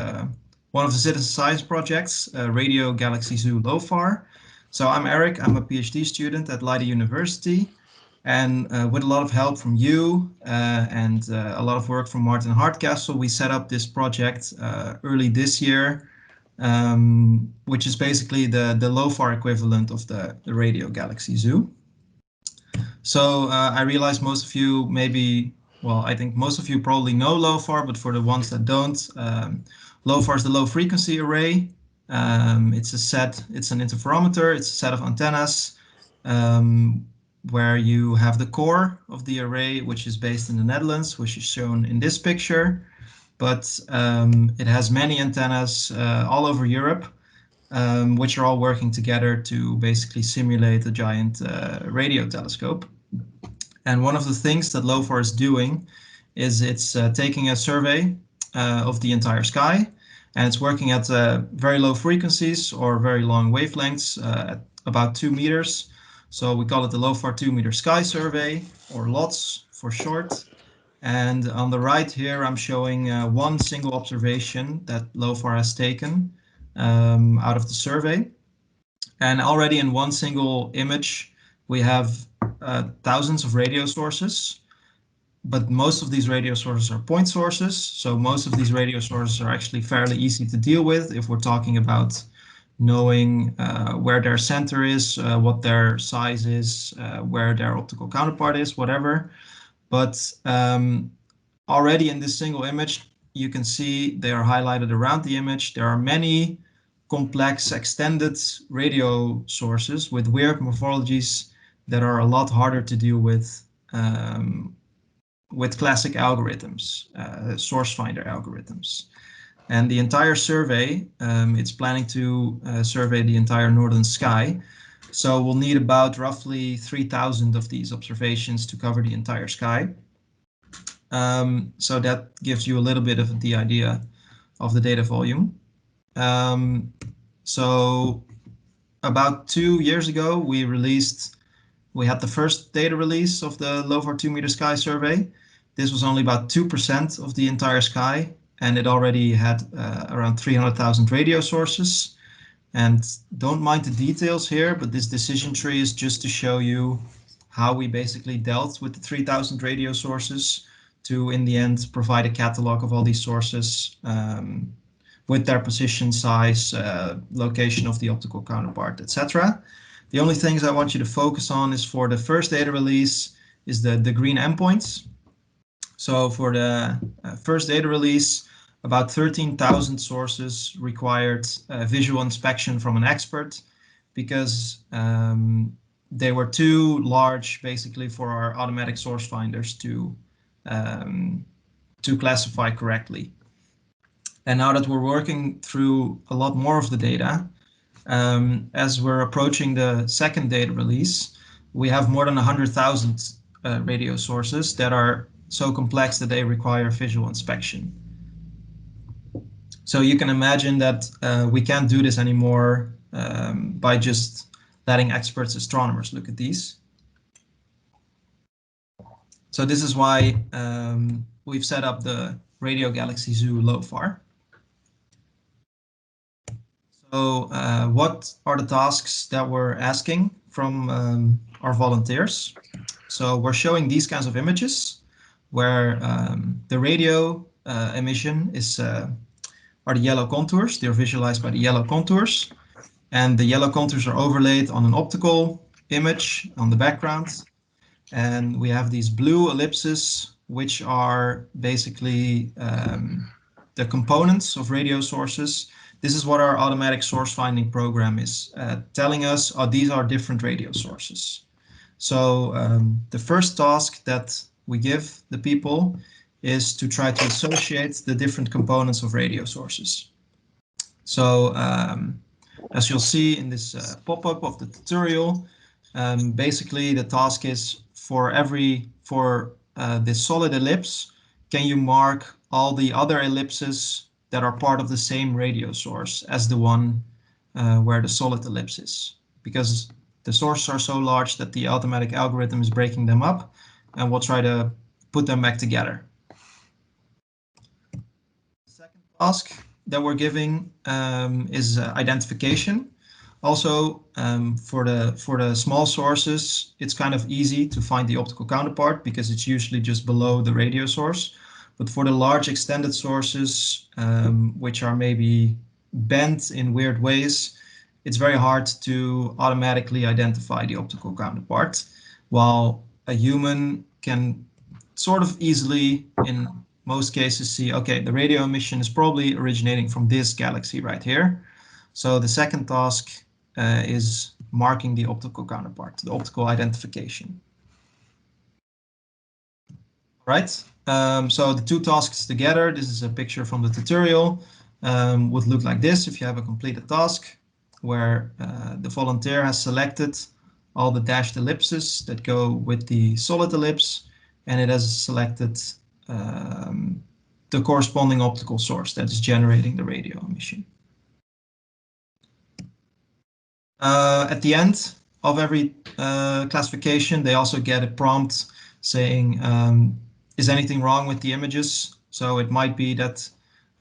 one of the citizen science projects, Radio Galaxy Zoo LOFAR. So I'm Erik, I'm a PhD student at Leiden University, and with a lot of help from you and a lot of work from Martin Hardcastle, we set up this project early this year, which is basically the LOFAR equivalent of the Radio Galaxy Zoo. So I realize most of you I think most of you probably know LOFAR, but for the ones that don't, LOFAR is the low frequency array. It's an interferometer, it's a set of antennas where you have the core of the array, which is based in the Netherlands, which is shown in this picture. But it has many antennas all over Europe, which are all working together to basically simulate a giant radio telescope. And one of the things that LOFAR is doing is it's taking a survey of the entire sky, and it's working at very low frequencies or very long wavelengths at about 2 meters. So we call it the LOFAR 2-meter sky survey, or LOTS for short. And on the right here, I'm showing one single observation that LOFAR has taken out of the survey. And already in one single image, we have thousands of radio sources. but most of these radio sources are point sources. So most of these radio sources are actually fairly easy to deal with if we're talking about knowing where their center is, what their size is, where their optical counterpart is, whatever. But already in this single image, you can see they are highlighted around the image. There are many complex extended radio sources with weird morphologies that are a lot harder to deal with classic algorithms, source finder algorithms. And the entire survey, it's planning to survey the entire northern sky. So we'll need about roughly 3,000 of these observations to cover the entire sky. So that gives you a little bit of the idea of the data volume. So about 2 years ago, we had the first data release of the LOFAR 2-meter sky survey. This was only about 2% of the entire sky, and it already had around 300,000 radio sources. And don't mind the details here, but this decision tree is just to show you how we basically dealt with the 3,000 radio sources to, in the end, provide a catalog of all these sources with their position, size, location of the optical counterpart, etc. The only things I want you to focus on is for the first data release is the green endpoints. So for the first data release, about 13,000 sources required visual inspection from an expert because they were too large basically for our automatic source finders to classify correctly. And now that we're working through a lot more of the data, as we're approaching the second data release, we have more than 100,000 radio sources that are so complex that they require visual inspection. So you can imagine that we can't do this anymore by just letting experts astronomers look at these. So this is why we've set up the Radio Galaxy Zoo LOFAR. So what are the tasks that we're asking from our volunteers? So we're showing these kinds of images where the radio emission is are the yellow contours. They're visualized by the yellow contours, and the yellow contours are overlaid on an optical image on the background. And we have these blue ellipses, which are basically the components of radio sources. This is what our automatic source finding program is telling us. Oh, these are different radio sources. So the first task that we give the people is to try to associate the different components of radio sources. So as you'll see in this pop-up of the tutorial, basically the task is for this solid ellipse, can you mark all the other ellipses that are part of the same radio source as the one where the solid ellipse is? Because the sources are so large that the automatic algorithm is breaking them up, and we'll try to put them back together. The second task that we're giving is identification. Also, for the small sources, it's kind of easy to find the optical counterpart because it's usually just below the radio source. But for the large extended sources, which are maybe bent in weird ways, it's very hard to automatically identify the optical counterpart, while a human can sort of easily, in most cases, see, okay, the radio emission is probably originating from this galaxy right here. So the second task is marking the optical counterpart, the optical identification. Right. So the two tasks together, this is a picture from the tutorial, would look like this if you have a completed task where the volunteer has selected all the dashed ellipses that go with the solid ellipse, and it has selected the corresponding optical source that is generating the radio emission. At the end of every classification, they also get a prompt saying, is anything wrong with the images? So it might be that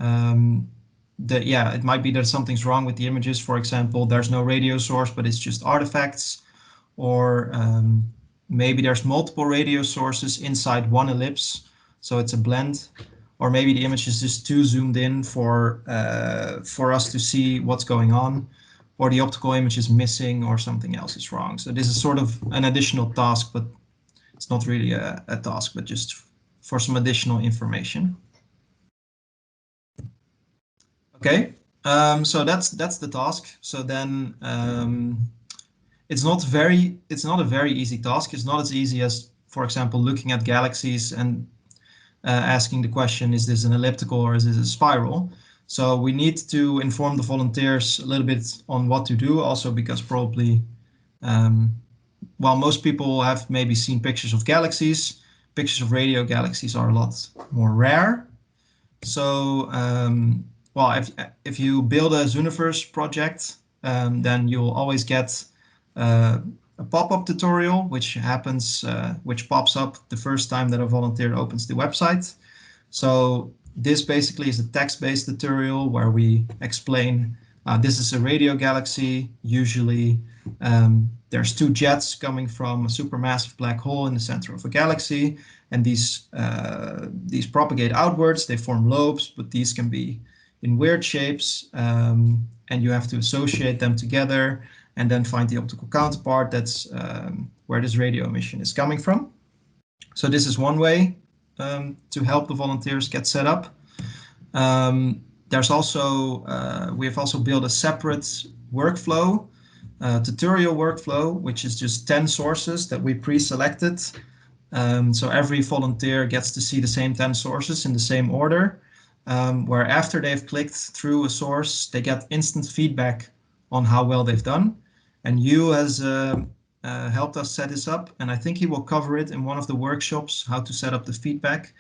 it might be that something's wrong with the images. For example, there's no radio source, but it's just artifacts, or maybe there's multiple radio sources inside one ellipse, so it's a blend, or maybe the image is just too zoomed in for us to see what's going on, or the optical image is missing, or something else is wrong. So this is sort of an additional task, but it's not really a task, but just for some additional information. Okay, so that's the task. So then it's not a very easy task. It's not as easy as, for example, looking at galaxies and asking the question, is this an elliptical or is this a spiral? So we need to inform the volunteers a little bit on what to do, also because probably, while most people have maybe seen pictures of galaxies, pictures of radio galaxies are a lot more rare. So, well, if you build a Zooniverse project, then you'll always get a pop-up tutorial, which pops up the first time that a volunteer opens the website. So this basically is a text-based tutorial where we explain this is a radio galaxy. Usually there's two jets coming from a supermassive black hole in the center of a galaxy, and these propagate outwards. They form lobes, but these can be in weird shapes, and you have to associate them together and then find the optical counterpart. That's where this radio emission is coming from. So this is one way to help the volunteers get set up. There's also, we have also built a separate workflow, tutorial workflow, which is just 10 sources that we pre-selected. So every volunteer gets to see the same 10 sources in the same order, where after they've clicked through a source, they get instant feedback on how well they've done. And Hugh has helped us set this up, and I think he will cover it in one of the workshops, how to set up the feedback.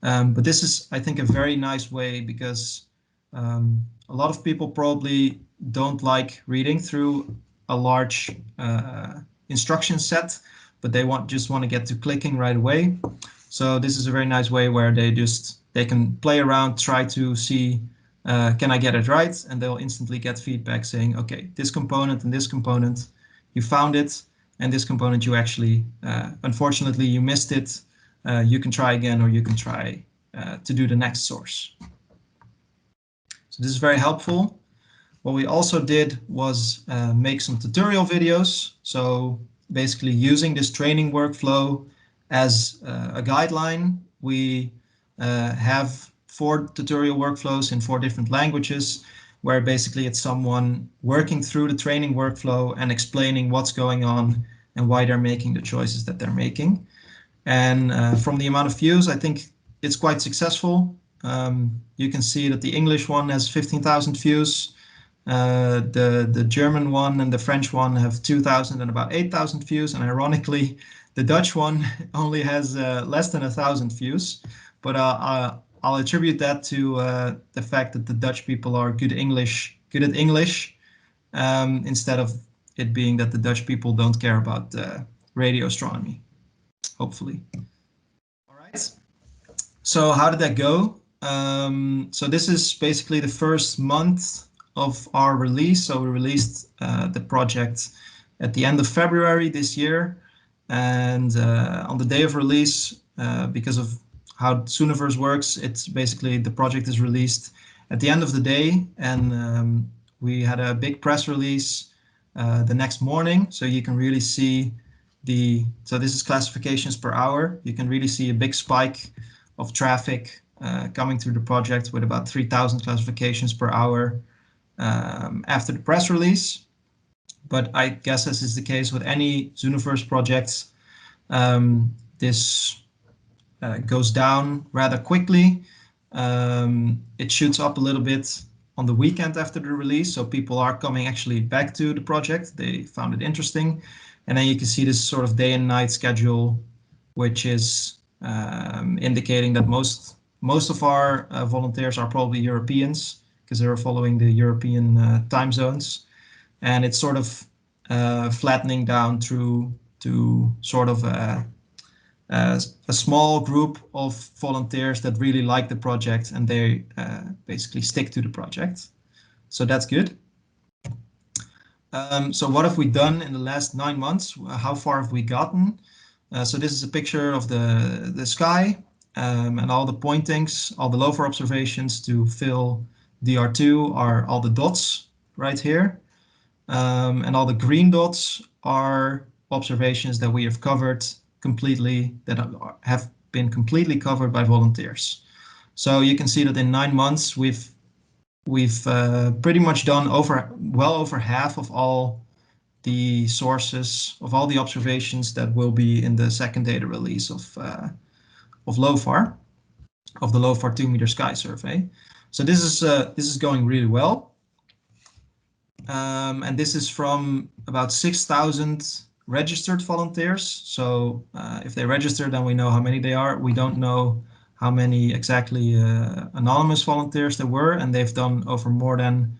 But this is, I think, a very nice way, because a lot of people probably don't like reading through a large instruction set, but they just want to get to clicking right away. So this is a very nice way where they can play around, try to see, can I get it right? And they'll instantly get feedback saying, okay, this component and this component, you found it, and this component you actually, unfortunately, you missed it. You can try again, or you can try to do the next source. So this is very helpful. What we also did was make some tutorial videos. So basically using this training workflow as a guideline, we have 4 tutorial workflows in 4 different languages, where basically it's someone working through the training workflow and explaining what's going on and why they're making the choices that they're making. And from the amount of views, I think it's quite successful. You can see that the English one has 15,000 views. The German one and the French one have 2,000 and about 8,000 views. And ironically, the Dutch one only has less than 1,000 views. But I'll attribute that to the fact that the Dutch people are good at English, instead of it being that the Dutch people don't care about radio astronomy, hopefully. All right. So how did that go? So this is basically the first month of our release. So we released the project at the end of February this year. And on the day of release, because of how Zooniverse works, it's basically the project is released at the end of the day. And we had a big press release the next morning. So you can really see so this is classifications per hour. You can really see a big spike of traffic coming through the project with about 3,000 classifications per hour after the press release. But I guess as is the case with any Zooniverse projects, this goes down rather quickly. It shoots up a little bit on the weekend after the release, so people are coming actually back to the project. They found it interesting. And then you can see this sort of day and night schedule, which is indicating that most of our volunteers are probably Europeans, because they're following the European time zones. And it's sort of flattening down to sort of a small group of volunteers that really like the project, and they basically stick to the project. So that's good. So what have we done in the last 9 months? How far have we gotten? So this is a picture of the sky and all the pointings, all the LOFAR observations to fill DR2 are all the dots right here. And all the green dots are observations that we have covered completely, that have been completely covered by volunteers. So you can see that in 9 months, we've pretty much done well over half of all the sources of all the observations that will be in the second data release of LOFAR, of the LOFAR 2-meter sky survey. So this is going really well. And this is from about 6,000 registered volunteers. So if they register, then we know how many they are. We don't know how many exactly anonymous volunteers there were, and they've done over more than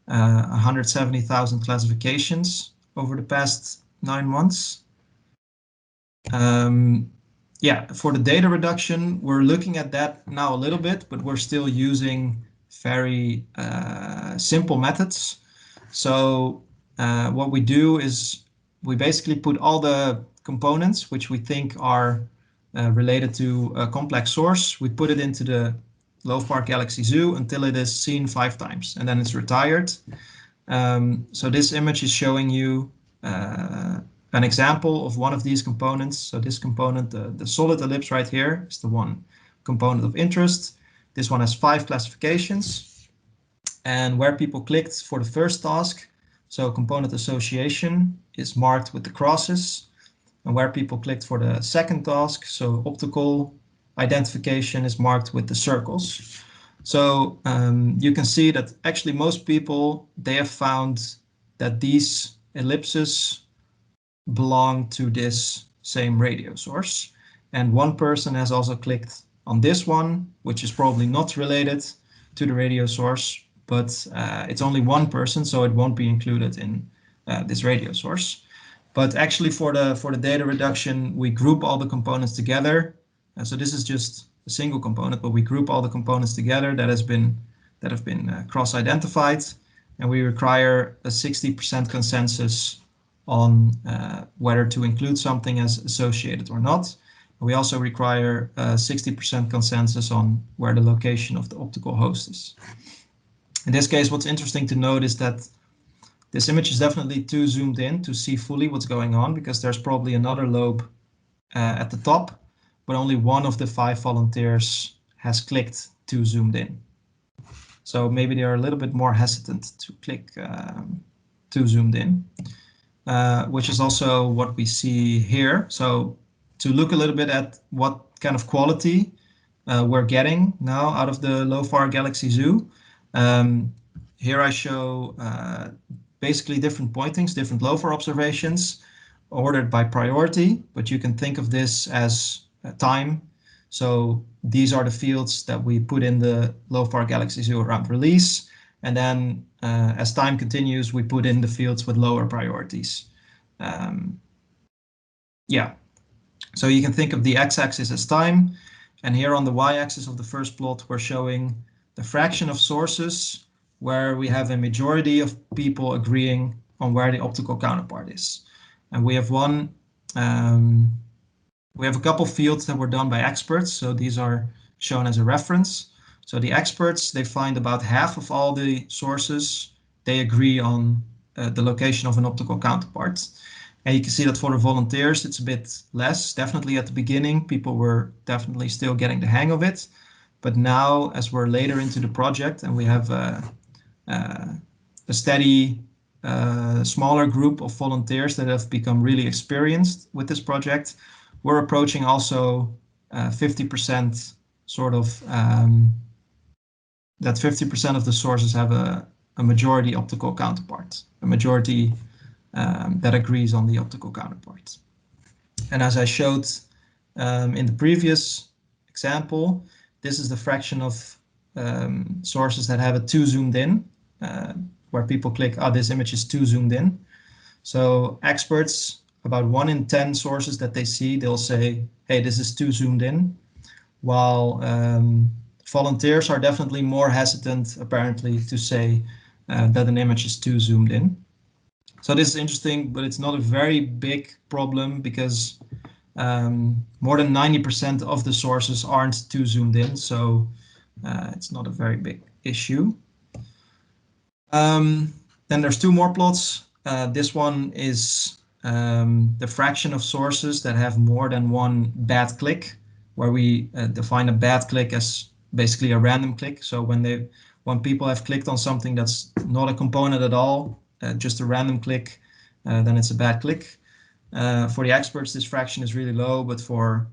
170,000 classifications over the past 9 months. Yeah, for the data reduction, we're looking at that now a little bit, but we're still using very simple methods. So what we do is we basically put all the components which we think are related to a complex source. We put it into the LOFAR Galaxy Zoo until it is seen 5 times, and then it's retired. So this image is showing you an example of one of these components. So this component, the solid ellipse right here, is the one component of interest. This one has 5 classifications. And where people clicked for the first task, so component association is marked with the crosses. And where people clicked for the second task, so optical identification, is marked with the circles. So you can see that actually most people, they have found that these ellipses belong to this same radio source. And one person has also clicked on this one, which is probably not related to the radio source, but it's only one person, so it won't be included in this radio source. But actually for the data reduction, we group all the components together. So this is just a single component, but we group all the components together that have been cross-identified, and we require a 60% consensus on whether to include something as associated or not. We also require a 60% consensus on where the location of the optical host is. In this case, what's interesting to note is that this image is definitely too zoomed in to see fully what's going on, because there's probably another lobe at the top, but only one of the 5 volunteers has clicked too zoomed in. So maybe they are a little bit more hesitant to click too zoomed in, which is also what we see here. So to look a little bit at what kind of quality we're getting now out of the LOFAR Galaxy Zoo. Here I show basically different pointings, different LOFAR observations ordered by priority, but you can think of this as time. So these are the fields that we put in the LOFAR Galaxy Zoo around release. And then as time continues, we put in the fields with lower priorities. Yeah, so you can think of the x-axis as time. And here on the y-axis of the first plot, we're showing the fraction of sources where we have a majority of people agreeing on where the optical counterpart is. And we have a couple fields that were done by experts, so these are shown as a reference. So the experts, they find about half of all the sources, they agree on the location of an optical counterpart. And you can see that for the volunteers, it's a bit less. Definitely at the beginning, people were definitely still getting the hang of it. But now, as we're later into the project and we have a steady, smaller group of volunteers that have become really experienced with this project, we're approaching also 50% sort of, that 50% of the sources have a majority optical counterpart, a majority that agrees on the optical counterpart. And as I showed in the previous example, this is the fraction of sources that have it too zoomed in, where people click, oh, this image is too zoomed in. So experts, about 1 in 10 sources that they see, they'll say, hey, this is too zoomed in. While volunteers are definitely more hesitant, apparently, to say that an image is too zoomed in. So this is interesting, but it's not a very big problem, because more than 90% of the sources aren't too zoomed in, so it's not a very big issue. Then there's two more plots. This one is the fraction of sources that have more than one bad click, where we define a bad click as basically a random click. So when people have clicked on something that's not a component at all, just a random click, then it's a bad click. For the experts, this fraction is really low, but for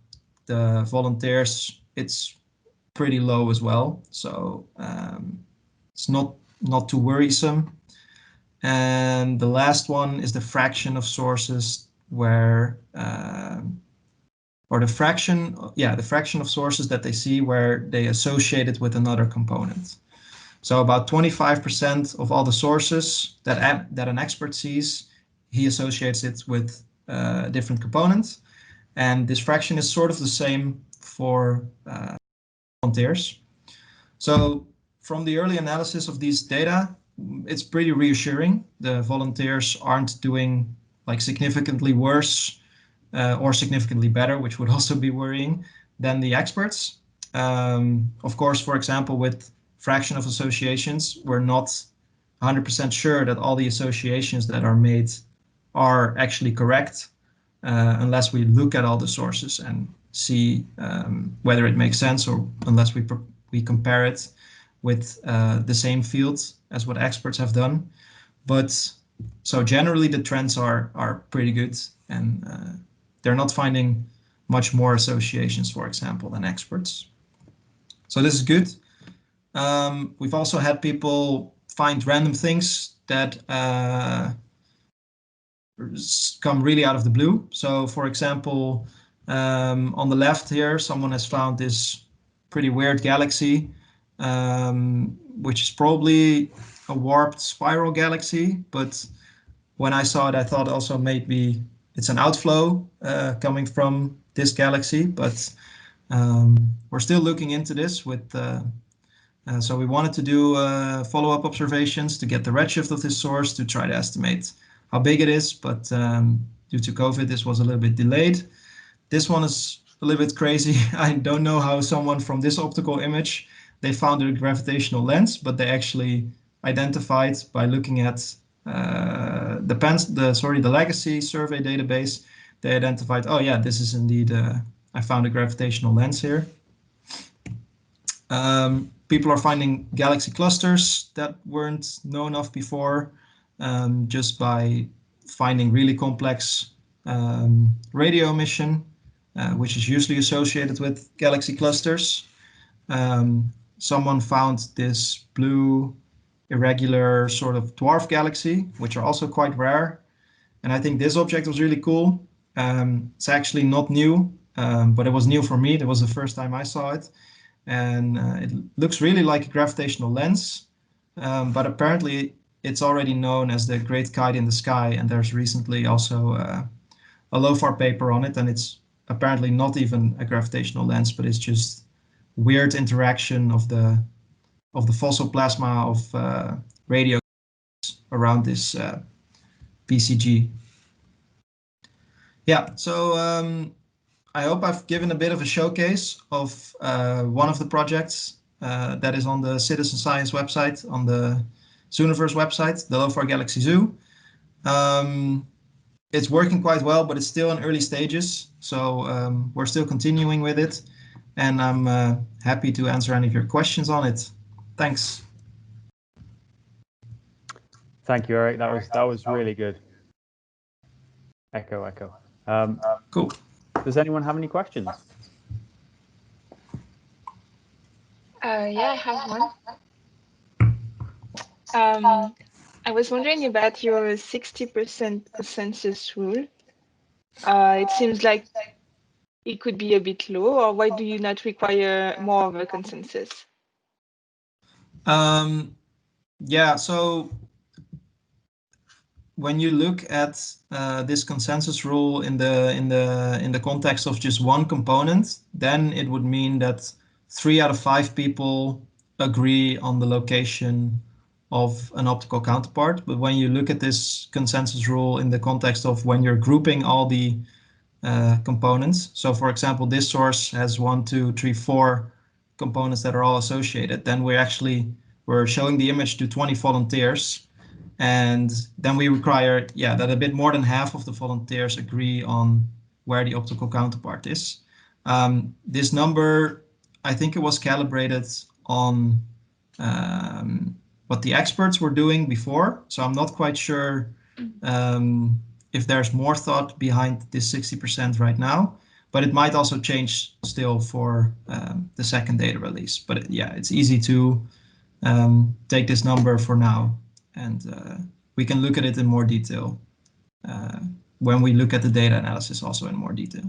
the volunteers, it's pretty low as well. So it's not too worrisome. And the last one is the fraction of sources where, or the fraction of sources that they see where they associate it with another component. So about 25% of all the sources that an expert sees, he associates it with a different component. And this fraction is sort of the same for volunteers. So from the early analysis of these data, it's pretty reassuring. The volunteers aren't doing like significantly worse or significantly better, which would also be worrying, than the experts. Of course, for example, with fraction of associations, we're not 100% sure that all the associations that are made are actually correct, unless we look at all the sources and see whether it makes sense, or unless we compare it with the same field as what experts have done. But so generally the trends are pretty good, and they're not finding much more associations, for example, than experts. So this is good. We've also had people find random things that come really out of the blue. So for example, on the left here, someone has found this pretty weird galaxy, which is probably a warped spiral galaxy. But when I saw it, I thought also maybe it's an outflow coming from this galaxy. But we're still looking into this with so we wanted to do follow-up observations to get the redshift of this source to try to estimate how big it is, but due to COVID, this was a little bit delayed. This one is a little bit crazy. I don't know how someone from this optical image, they found a gravitational lens, but they actually identified by looking at the legacy survey database. They identified, oh yeah, this is indeed, I found a gravitational lens here. People are finding galaxy clusters that weren't known of before, just by finding really complex radio emission, which is usually associated with galaxy clusters. Someone found this blue irregular sort of dwarf galaxy, which are also quite rare. And I think this object was really cool. It's actually not new, but it was new for me. That was the first time I saw it. And it looks really like a gravitational lens, but apparently it's already known as the Great Kite in the Sky, and there's recently also a LOFAR paper on it, and it's apparently not even a gravitational lens, but it's just weird interaction of the fossil plasma of radio around this PCG. Yeah, so I hope I've given a bit of a showcase of one of the projects that is on the citizen science website, on the Zooniverse website, the LOFAR Galaxy Zoo. It's working quite well, but it's still in early stages. So we're still continuing with it, and I'm happy to answer any of your questions on it. Thanks. Thank you, Erik. That was really good. Echo. Cool. Does anyone have any questions? Yeah, I have one. I was wondering about your 60% consensus rule. It seems like it could be a bit low, or why do you not require more of a consensus? Yeah, so when you look at this consensus rule in the context of just one component, then it would mean that 3 out of 5 people agree on the location of an optical counterpart. But when you look at this consensus rule in the context of when you're grouping all the components. So for example, this source has 1, 2, 3, 4 components that are all associated. Then we're showing the image to 20 volunteers. And then we require, that a bit more than half of the volunteers agree on where the optical counterpart is. This number, I think it was calibrated on what the experts were doing before. So I'm not quite sure if there's more thought behind this 60% right now, but it might also change still for the second data release. But it's easy to take this number for now, and we can look at it in more detail when we look at the data analysis also in more detail.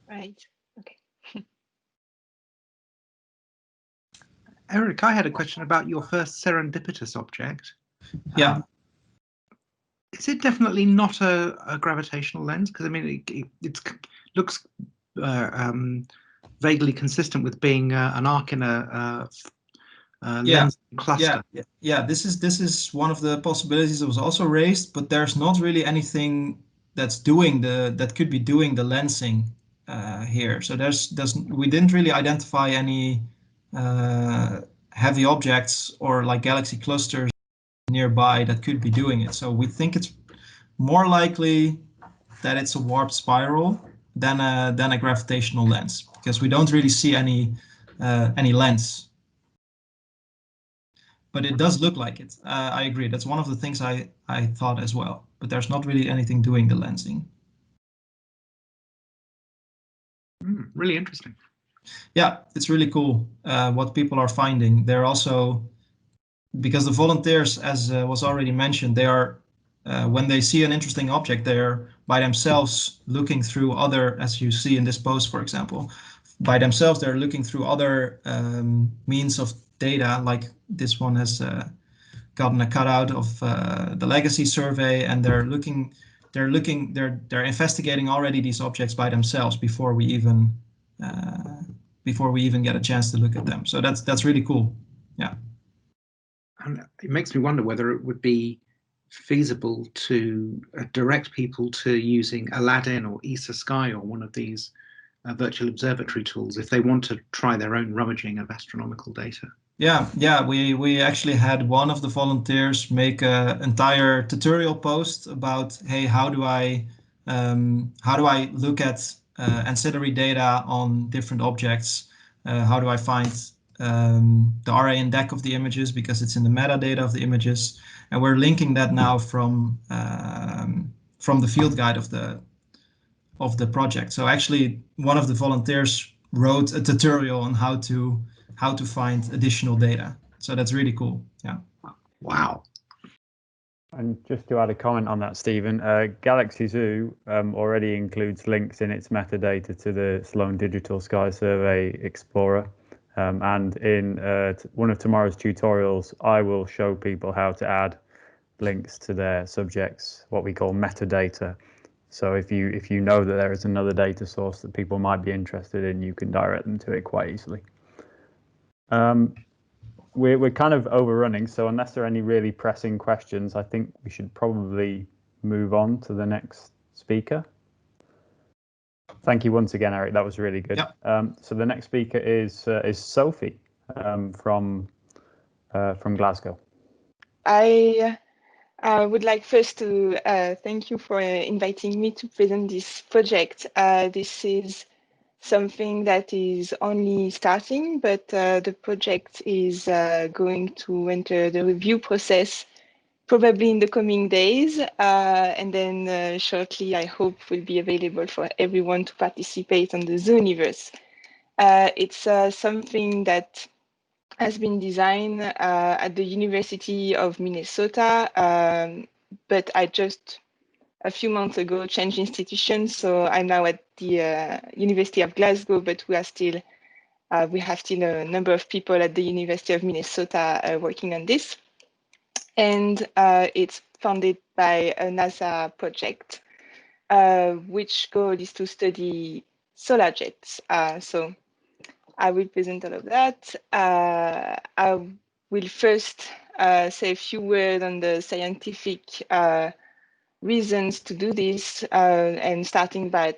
Right. Okay. Erik, I had a question about your first serendipitous object. Yeah. Is it definitely not a gravitational lens? Because I mean, it looks vaguely consistent with being an arc in a lens cluster. Yeah. This is one of the possibilities that was also raised, but there's not really anything that's that could be doing the lensing here. So we didn't really identify any heavy objects or like galaxy clusters nearby that could be doing it. So we think it's more likely that it's a warped spiral than a gravitational lens, because we don't really see any lens. But it does look like it. I agree. That's one of the things I thought as well. But there's not really anything doing the lensing. Really interesting. Yeah, it's really cool what people are finding. They're also, because the volunteers, as was already mentioned, they are, when they see an interesting object, they're by themselves looking through other, as you see in this post, for example, by themselves, they're looking through other means of data, like this one has gotten a cutout of the legacy survey, and they're investigating already these objects by themselves before we even get a chance to look at them. So that's really cool. Yeah. And it makes me wonder whether it would be feasible to direct people to using Aladdin or ESA Sky or one of these virtual observatory tools if they want to try their own rummaging of astronomical data. Yeah. We actually had one of the volunteers make an entire tutorial post about, hey, how do I look at ancillary data on different objects? How do I find the RA index of the images, because it's in the metadata of the images, and we're linking that now from the field guide of the project. So actually, one of the volunteers wrote a tutorial on how to find additional data. So that's really cool. Yeah. Wow. And just to add a comment on that, Stephen, Galaxy Zoo already includes links in its metadata to the Sloan Digital Sky Survey Explorer. And in one of tomorrow's tutorials, I will show people how to add links to their subjects, what we call metadata. So if you know that there is another data source that people might be interested in, you can direct them to it quite easily. We're kind of overrunning, so unless there are any really pressing questions, I think we should probably move on to the next speaker. Thank you once again, Erik. That was really good. Yep. So the next speaker is Sophie from Glasgow. I would like first to thank you for inviting me to present this project. This is something that is only starting, but the project is going to enter the review process probably in the coming days, and then shortly I hope will be available for everyone to participate on the Zooniverse. It's something that has been designed at the University of Minnesota, but I just a few months ago changed institutions, so I'm now at the University of Glasgow, but we have still a number of people at the University of Minnesota working on this, and it's funded by a NASA project, which goal is to study solar jets. So I will present all of that. I will first say a few words on the scientific reasons to do this, and starting by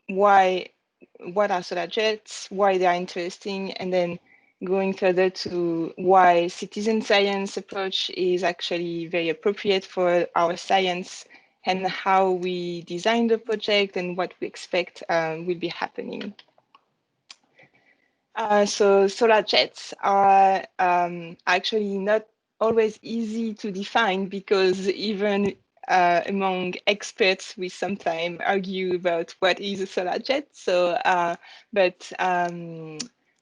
what are solar jets, why they are interesting, and then going further to why citizen science approach is actually very appropriate for our science, and how we design the project and what we expect will be happening. So solar jets are actually not always easy to define, because even among experts, we sometimes argue about what is a solar jet. So, but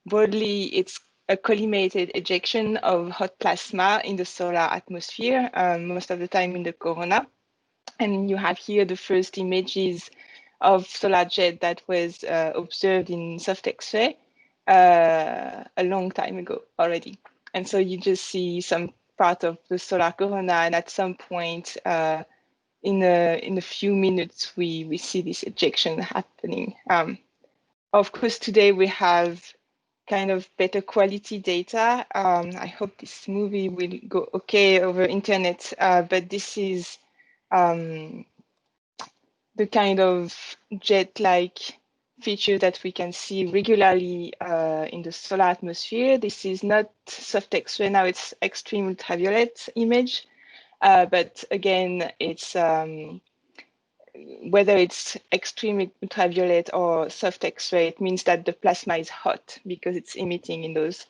broadly, it's a collimated ejection of hot plasma in the solar atmosphere, most of the time in the corona. And you have here the first images of solar jet that was observed in soft X-ray a long time ago already. And so you just see some part of the solar corona, and at some point in a few minutes, we see this ejection happening. Of course, today we have kind of better quality data. I hope this movie will go okay over internet, but this is the kind of jet-like feature that we can see regularly in the solar atmosphere. This is not soft X-ray now, it's extreme ultraviolet image. But again, it's whether it's extreme ultraviolet or soft X-ray, it means that the plasma is hot because it's emitting in those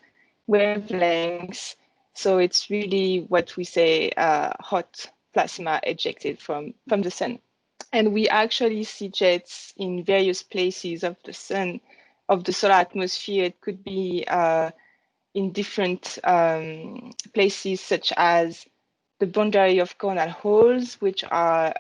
wavelengths. So it's really what we say hot plasma ejected from the sun. And we actually see jets in various places of the sun, of the solar atmosphere. It could be in different places, such as the boundary of coronal holes, which are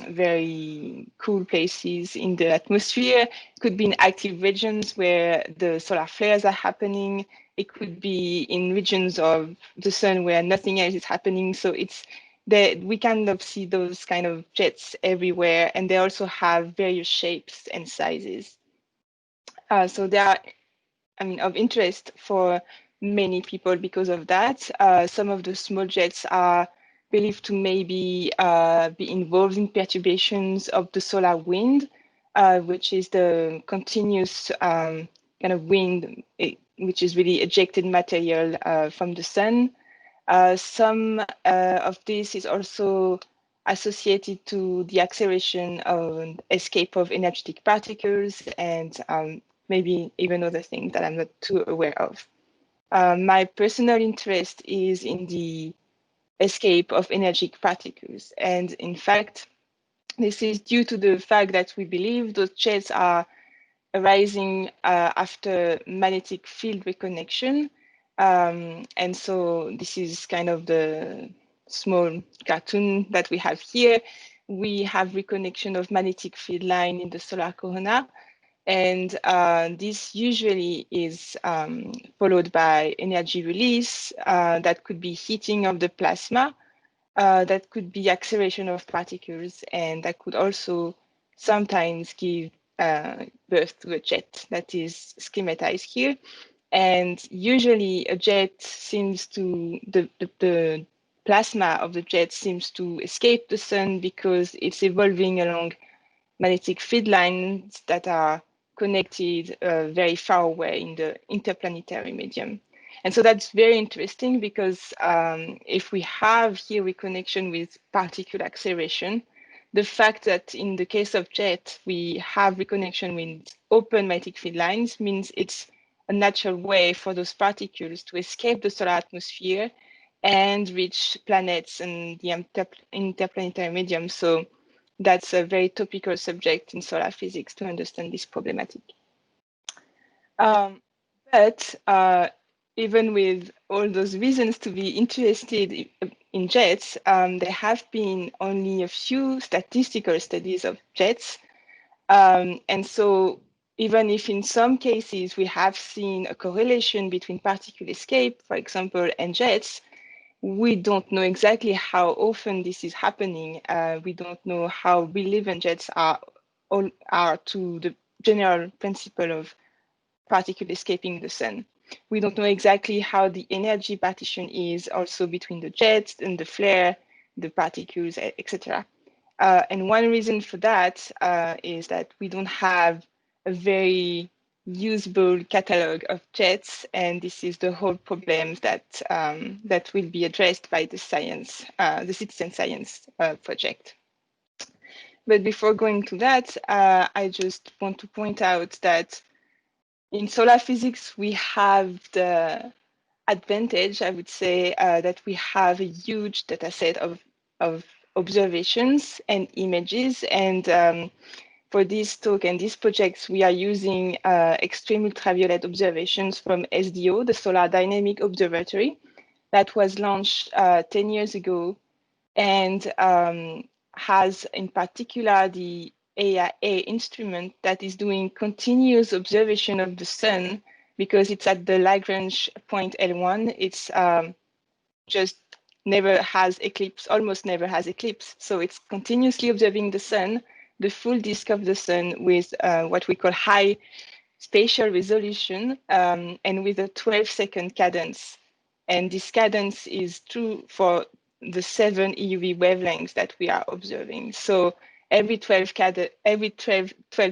very cool places in the atmosphere. It could be in active regions where the solar flares are happening. It could be in regions of the sun where nothing else is happening. So it's that we kind of see those kind of jets everywhere, and they also have various shapes and sizes. So they are, I mean, of interest for many people because of that. Some of the small jets are believed to maybe be involved in perturbations of the solar wind, which is the continuous kind of wind, which is really ejected material from the sun. Some of this is also associated to the acceleration of escape of energetic particles, and maybe even other things that I'm not too aware of. My personal interest is in the escape of energetic particles. And in fact, this is due to the fact that we believe those jets are arising after magnetic field reconnection. And so this is kind of the small cartoon that we have here. We have reconnection of magnetic field line in the solar corona. And this usually is followed by energy release that could be heating of the plasma, that could be acceleration of particles, and that could also sometimes give birth to a jet that is schematized here. And usually a jet seems to, the plasma of the jet seems to escape the sun because it's evolving along magnetic field lines that are connected very far away in the interplanetary medium. And so that's very interesting because if we have here reconnection with particle acceleration, the fact that in the case of jet, we have reconnection with open magnetic field lines means it's a natural way for those particles to escape the solar atmosphere and reach planets and the interplanetary medium. So that's a very topical subject in solar physics to understand this problematic. But even with all those reasons to be interested in jets, there have been only a few statistical studies of jets. And so even if in some cases we have seen a correlation between particle escape, for example, and jets, we don't know exactly how often this is happening. We don't know how relevant jets are to the general principle of particle escaping the sun. We don't know exactly how the energy partition is also between the jets and the flare, the particles, etc. And one reason for that is that we don't have a very usable catalog of jets, and this is the whole problem that that will be addressed by the citizen science project. But before going to that, I just want to point out that in solar physics, we have the advantage, I would say, that we have a huge data set of observations and images. And for this talk and these projects, we are using extreme ultraviolet observations from SDO, the Solar Dynamic Observatory, that was launched 10 years ago, and has in particular the AIA instrument that is doing continuous observation of the sun, because it's at the Lagrange point L1. It's just never has eclipse, almost never has eclipse. So it's continuously observing the sun, the full disk of the sun, with what we call high spatial resolution, and with a 12-second cadence. And this cadence is true for the 7 EUV wavelengths that we are observing. So every 12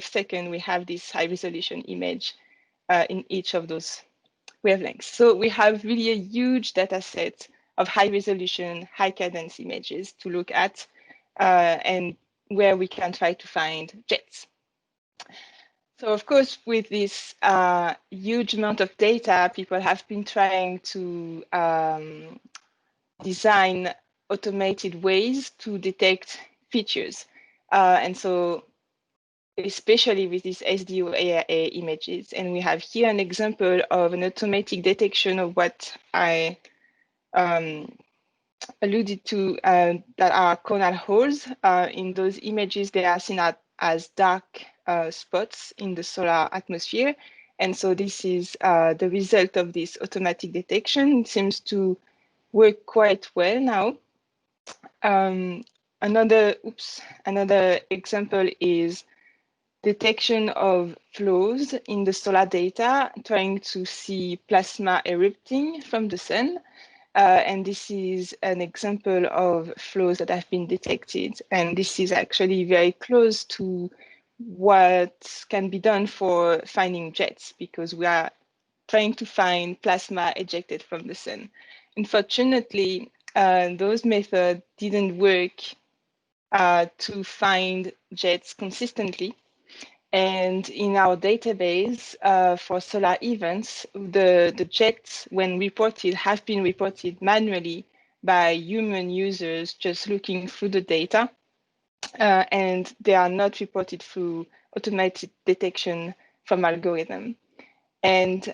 seconds, we have this high resolution image in each of those wavelengths. So we have really a huge data set of high resolution, high cadence images to look at, and where we can try to find jets. So of course, with this huge amount of data, people have been trying to design automated ways to detect features. And so especially with these SDO AIA images. And we have here an example of an automatic detection of what I alluded to, that are coronal holes. In those images, they are seen as dark spots in the solar atmosphere. And so this is the result of this automatic detection. It seems to work quite well now. Another example is detection of flows in the solar data, trying to see plasma erupting from the sun. And this is an example of flows that have been detected. And this is actually very close to what can be done for finding jets, because we are trying to find plasma ejected from the sun. Unfortunately, those methods didn't work to find jets consistently. And in our database for solar events, the jets, when reported, have been reported manually by human users just looking through the data. And they are not reported through automated detection from algorithm. And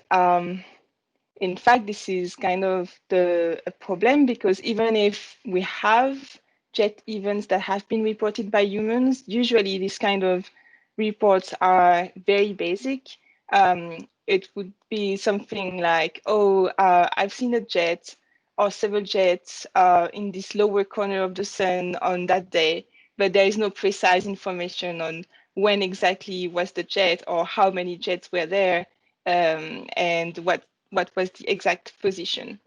in fact, this is kind of a problem, because even if we have jet events that have been reported by humans, usually this kind of reports are very basic. It would be something like, oh, I've seen a jet or several jets in this lower corner of the sun on that day, but there is no precise information on when exactly was the jet or how many jets were there, and what was the exact position.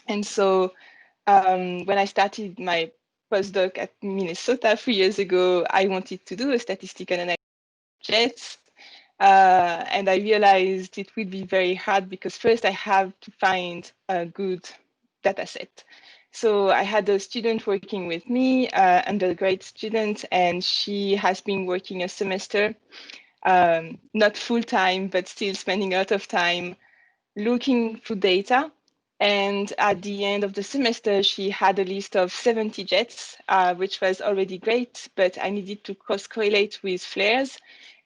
And so when I started my postdoc at Minnesota 3 years ago, I wanted to do a statistical analysis of jets. And I realized it would be very hard, because first I have to find a good data set. So I had a student working with me, undergrad student, and she has been working a semester, not full time, but still spending a lot of time looking through data. And at the end of the semester, she had a list of 70 jets, which was already great, but I needed to cross-correlate with flares.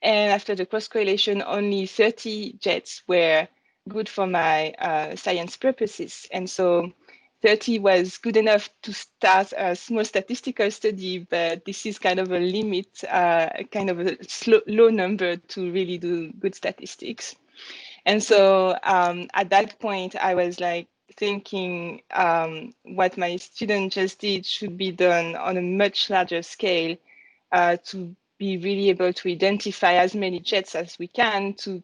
And after the cross-correlation, only 30 jets were good for my science purposes. And so 30 was good enough to start a small statistical study, but this is kind of a limit, kind of a low number to really do good statistics. And so at that point, I was like thinking what my student just did should be done on a much larger scale, to be really able to identify as many jets as we can to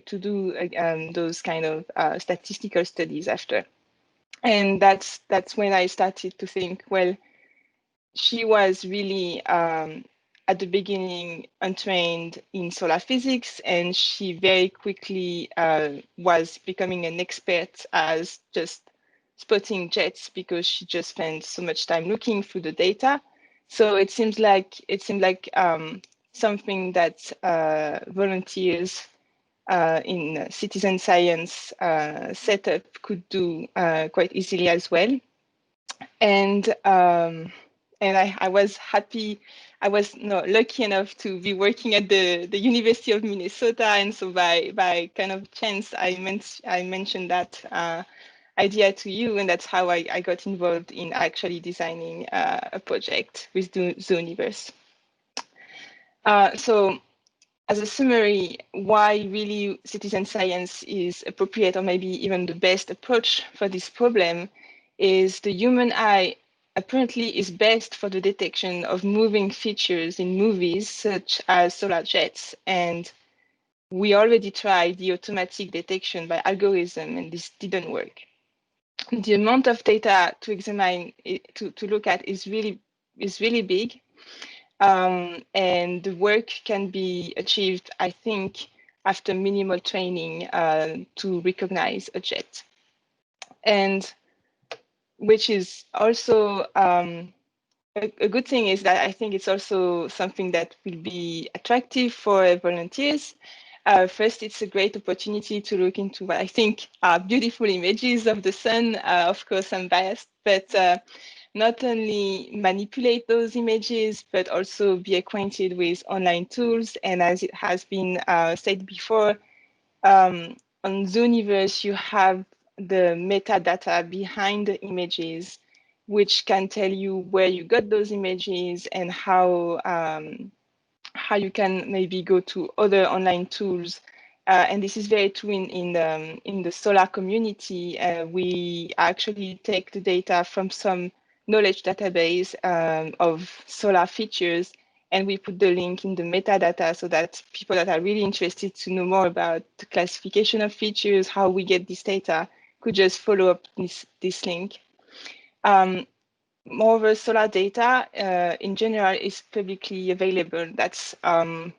do those kind of statistical studies after. And that's when I started to think, well, she was really at the beginning untrained in solar physics, and she very quickly was becoming an expert as just spotting jets because she just spent so much time looking through the data. So it seemed like something that volunteers in citizen science setup could do quite easily as well. And I was happy. I was lucky enough to be working at the University of Minnesota, and so by kind of chance, I mentioned that idea to you, and that's how I got involved in actually designing a project with Zooniverse. So as a summary, why really citizen science is appropriate, or maybe even the best approach for this problem, is the human eye apparently is best for the detection of moving features in movies, such as solar jets. And we already tried the automatic detection by algorithm, and this didn't work. The amount of data to examine, to look at, is really big. And the work can be achieved, I think, after minimal training to recognize a jet. And which is also a good thing is that I think it's also something that will be attractive for volunteers. First, it's a great opportunity to look into what I think are beautiful images of the sun. Of course, I'm biased, but not only manipulate those images, but also be acquainted with online tools. And as it has been said before, on Zooniverse, you have the metadata behind the images, which can tell you where you got those images and how you can maybe go to other online tools. And this is very true in the solar community. We actually take the data from some knowledge database of solar features, and we put the link in the metadata so that people that are really interested to know more about the classification of features, how we get this data, could just follow up this link. Moreover, solar data in general is publicly available. That's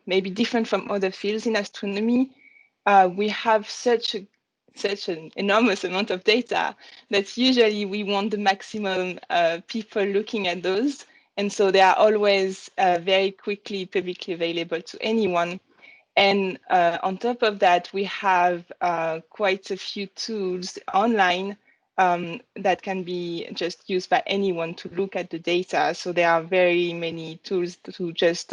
maybe different from other fields in astronomy. We have such an enormous amount of data that usually we want the maximum people looking at those. And so they are always very quickly publicly available to anyone. And on top of that, we have quite a few tools online that can be just used by anyone to look at the data. So there are very many tools to just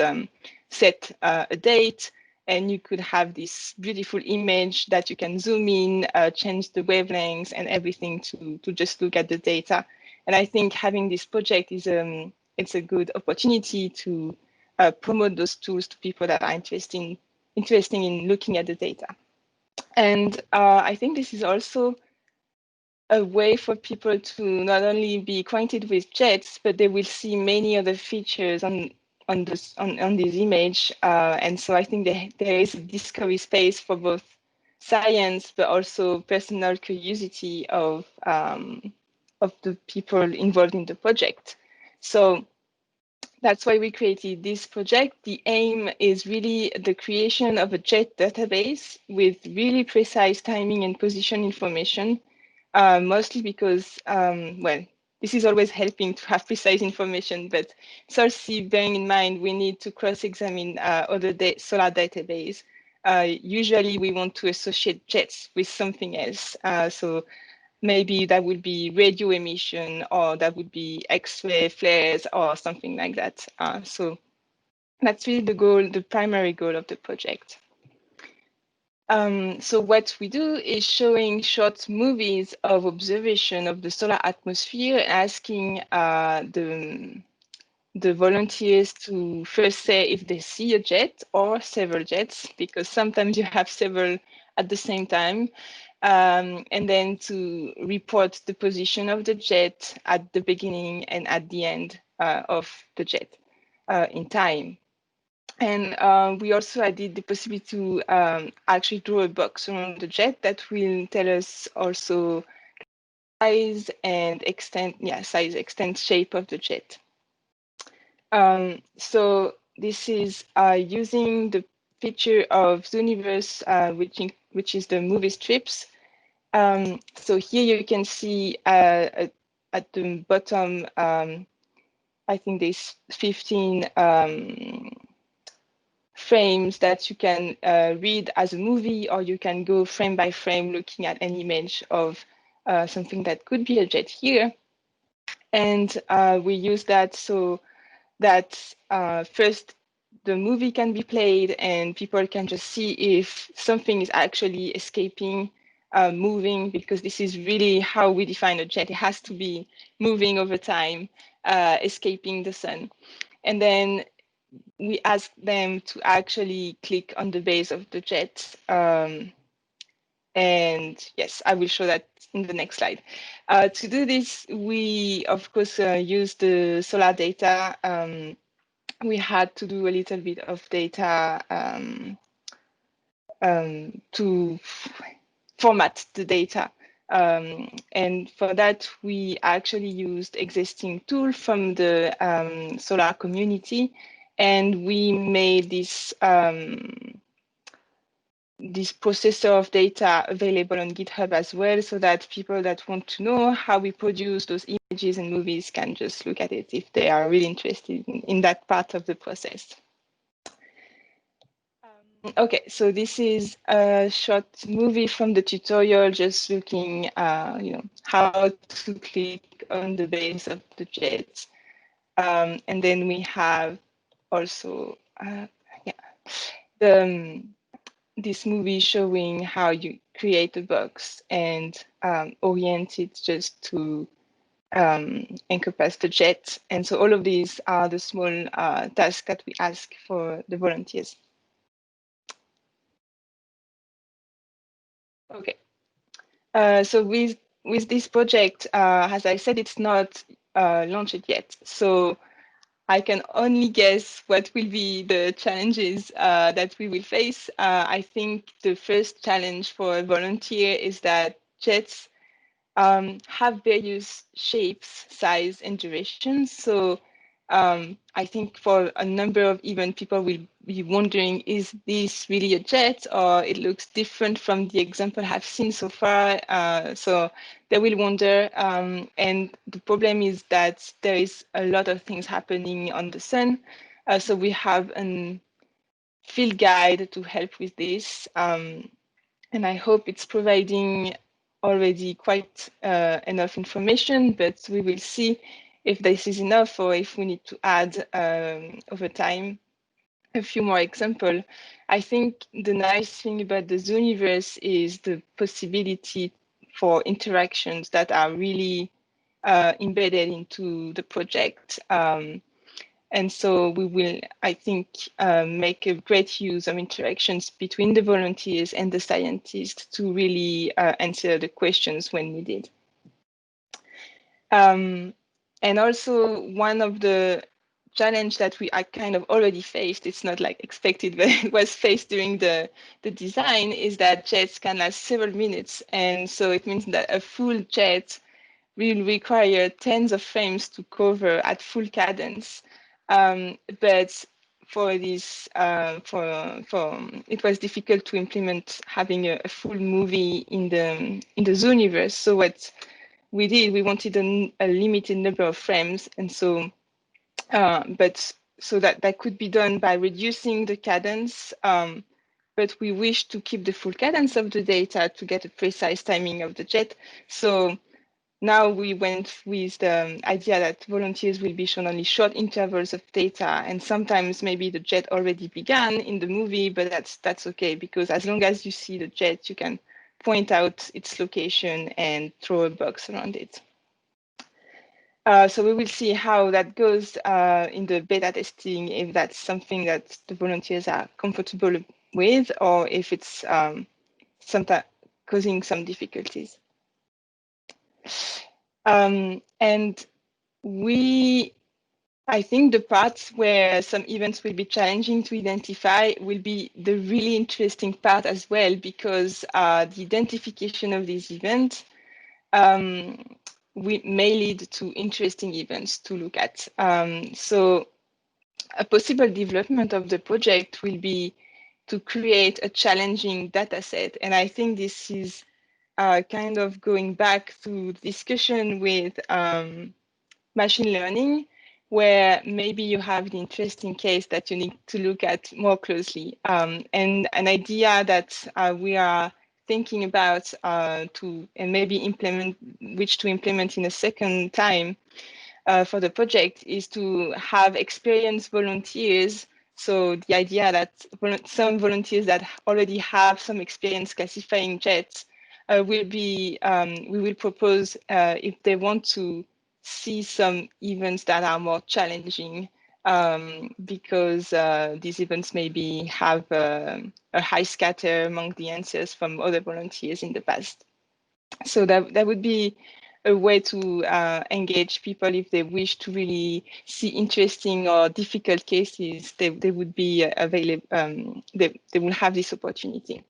set a date, and you could have this beautiful image that you can zoom in, change the wavelengths and everything to just look at the data. And I think having this project is it's a good opportunity to promote those tools to people that are interested in looking at the data. And I think this is also a way for people to not only be acquainted with jets, but they will see many other features on this image. And so I think there is a discovery space for both science, but also personal curiosity of the people involved in the project. So that's why we created this project. The aim is really the creation of a jet database with really precise timing and position information, mostly because, well, this is always helping to have precise information, but it's also bearing in mind we need to cross-examine other solar database. Usually we want to associate jets with something else. So maybe that would be radio emission, or that would be X-ray flares or something like that. So that's really the goal, the primary goal of the project. So what we do is showing short movies of observation of the solar atmosphere, asking the volunteers to first say if they see a jet or several jets, because sometimes you have several at the same time. And then to report the position of the jet at the beginning and at the end of the jet in time. And we also added the possibility to actually draw a box around the jet that will tell us also size and extent, shape of the jet. So this is using the feature of Zooniverse, which is the movie strips. So here you can see at the bottom, I think there's 15 frames that you can read as a movie, or you can go frame by frame looking at an image of something that could be a jet here. And we use that so that first the movie can be played and people can just see if something is actually escaping, moving, because this is really how we define a jet. It has to be moving over time, escaping the sun. And then we ask them to actually click on the base of the jet. And yes, I will show that in the next slide. To do this, we, of course, use the solar data. We had to do a little bit of data to format the data. And for that, we actually used existing tool from the solar community, and we made this this processor of data available on GitHub as well, so that people that want to know how we produce those images and movies can just look at it if they are really interested in that part of the process. Okay, so this is a short movie from the tutorial, just looking, you know, how to click on the base of the jet. And then we have also, this movie showing how you create a box and orient it just to encompass the jet. And so all of these are the small tasks that we ask for the volunteers. Okay. So with this project, as I said, it's not launched yet. So I can only guess what will be the challenges that we will face. I think the first challenge for a volunteer is that jets have various shapes, size, and durations. So I think for a number of events, people will be wondering, is this really a jet, or it looks different from the example I've seen so far? So they will wonder. And the problem is that there is a lot of things happening on the sun. So we have a field guide to help with this. And I hope it's providing already quite enough information, but we will see if this is enough or if we need to add over time a few more examples. I think the nice thing about the Zooniverse is the possibility for interactions that are really embedded into the project. And so we will, I think, make a great use of interactions between the volunteers and the scientists to really answer the questions when needed. And also one of the challenge that I kind of already faced, it's not like expected, but it was faced during the design, is that jets can last several minutes. And so it means that a full jet will require tens of frames to cover at full cadence. But for this, it was difficult to implement having a full movie in the Zooniverse. So what we did, we wanted a limited number of frames, and so, but so that could be done by reducing the cadence. But we wish to keep the full cadence of the data to get a precise timing of the jet. So now we went with the idea that volunteers will be shown only short intervals of data, and sometimes maybe the jet already began in the movie, but that's okay, because as long as you see the jet, you can point out its location and throw a box around it. So we will see how that goes in the beta testing, if that's something that the volunteers are comfortable with, or if it's sometimes causing some difficulties. And I think the parts where some events will be challenging to identify will be the really interesting part as well, because the identification of these events may lead to interesting events to look at. So a possible development of the project will be to create a challenging data set. And I think this is kind of going back to discussion with machine learning, where maybe you have an interesting case that you need to look at more closely. And an idea that we are thinking about and maybe which to implement in a second time for the project is to have experienced volunteers. So the idea that some volunteers that already have some experience classifying jets we will propose if they want to see some events that are more challenging because these events maybe have a high scatter among the answers from other volunteers in the past. So that would be a way to engage people if they wish to really see interesting or difficult cases. They would be available. They will have this opportunity.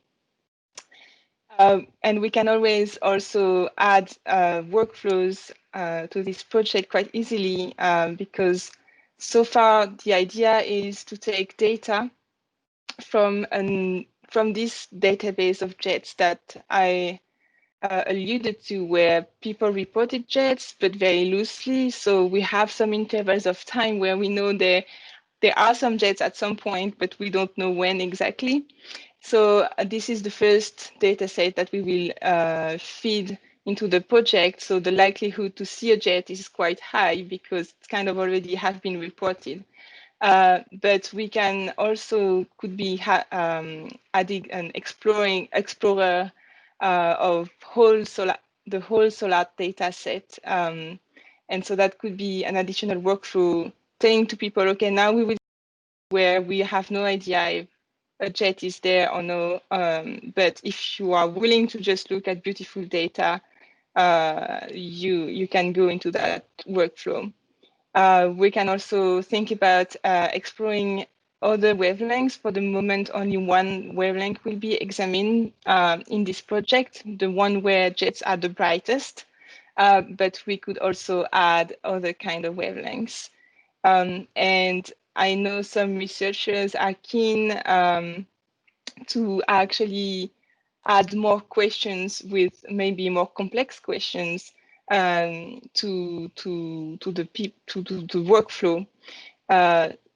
And we can always also add workflows to this project quite easily because so far the idea is to take data from this database of jets that I alluded to, where people reported jets, but very loosely. So we have some intervals of time where we know there are some jets at some point, but we don't know when exactly. So this is the first data set that we will feed into the project. So the likelihood to see a jet is quite high because it's kind of already have been reported. But we can also could be adding an explorer of the whole solar data set. And so that could be an additional workflow saying to people, okay, now we will where we have no idea if a jet is there or no. But if you are willing to just look at beautiful data, you can go into that workflow. We can also think about exploring other wavelengths. For the moment, only one wavelength will be examined in this project, the one where jets are the brightest. But we could also add other kind of wavelengths. And I know some researchers are keen to actually add more questions with maybe more complex questions to the workflow.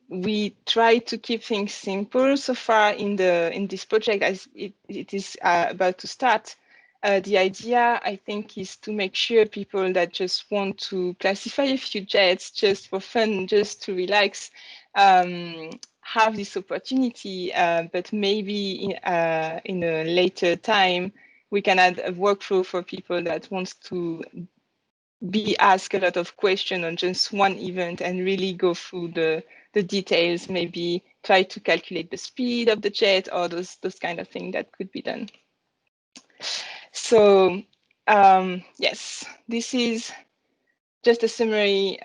We try to keep things simple so far in this project as it is about to start. The idea, I think, is to make sure people that just want to classify a few jets just for fun, just to relax, have this opportunity. But maybe in a later time, we can add a workflow for people that wants to be asked a lot of questions on just one event and really go through the details, maybe try to calculate the speed of the jet or those kind of things that could be done. So yes, this is just a summary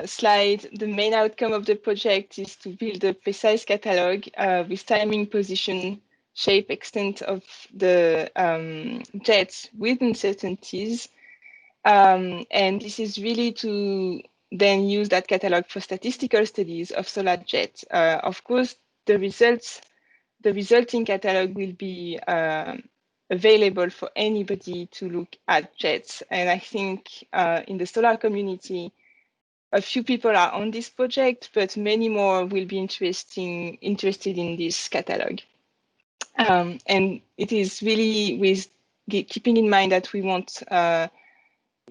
slide. The main outcome of the project is to build a precise catalog with timing, position, shape, extent of the jets with uncertainties. And this is really to then use that catalog for statistical studies of solar jets. Of course, the resulting catalog will be available for anybody to look at jets. And I think in the solar community, a few people are on this project, but many more will be interested in this catalog. And it is really with keeping in mind that we want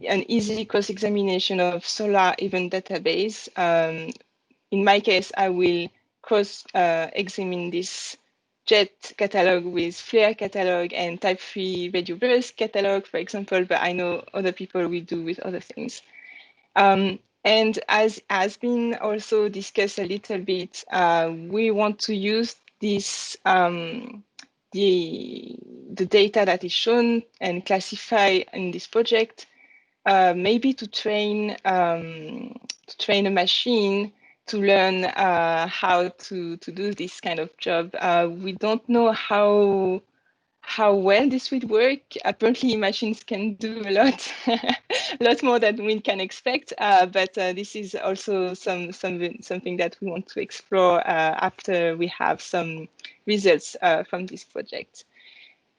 an easy cross-examination of solar event database. In my case, I will cross-examine this jet catalog with flare catalog and type 3 radio burst catalog, for example, but I know other people will do with other things. And as has been also discussed a little bit, we want to use this the data that is shown and classify in this project, maybe to train a machine to learn how to do this kind of job. We don't know how how well this would work. Apparently, machines can do a lot, a lot more than we can expect. But this is also something that we want to explore after we have some results from this project.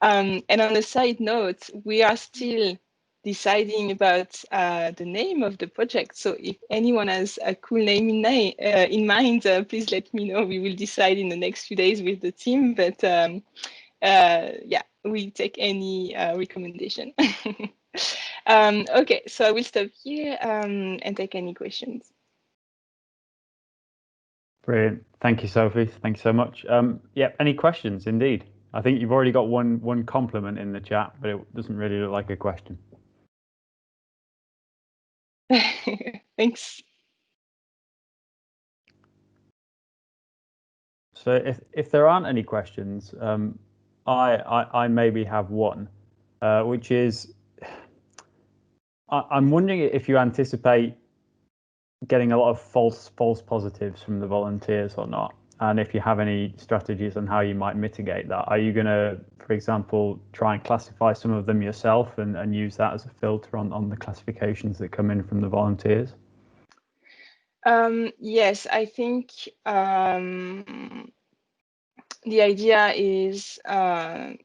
And on a side note, we are still deciding about the name of the project. So if anyone has a cool name in mind, please let me know. We will decide in the next few days with the team. But yeah, we'll take any recommendation. Okay, so I will stop here and take any questions. Brilliant. Thank you, Sophie. Thank you so much. Yeah, any questions? Indeed. I think you've already got one compliment in the chat, but it doesn't really look like a question. Thanks. So if there aren't any questions, I maybe have one, which is I'm wondering if you anticipate getting a lot of false positives from the volunteers or not, and if you have any strategies on how you might mitigate that. Are you going to, for example, try and classify some of them yourself and use that as a filter on the classifications that come in from the volunteers? Yes, I think the idea is to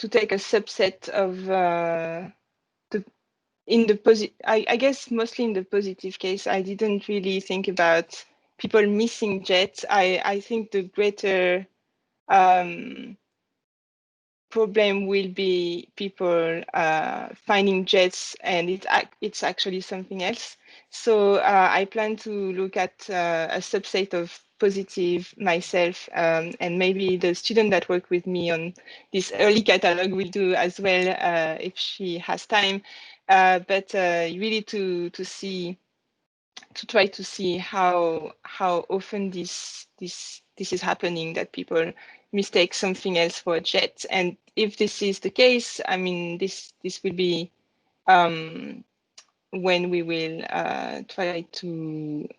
take a subset of I guess mostly in the positive case. I didn't really think about people missing jets. I think the greater problem will be people finding jets and it's actually something else. So I plan to look at a subset of positive myself, and maybe the student that worked with me on this early catalog will do as well if she has time. But really to try to see how often this is happening, that people mistake something else for a jet. And if this is the case, I mean, this will be when we will try to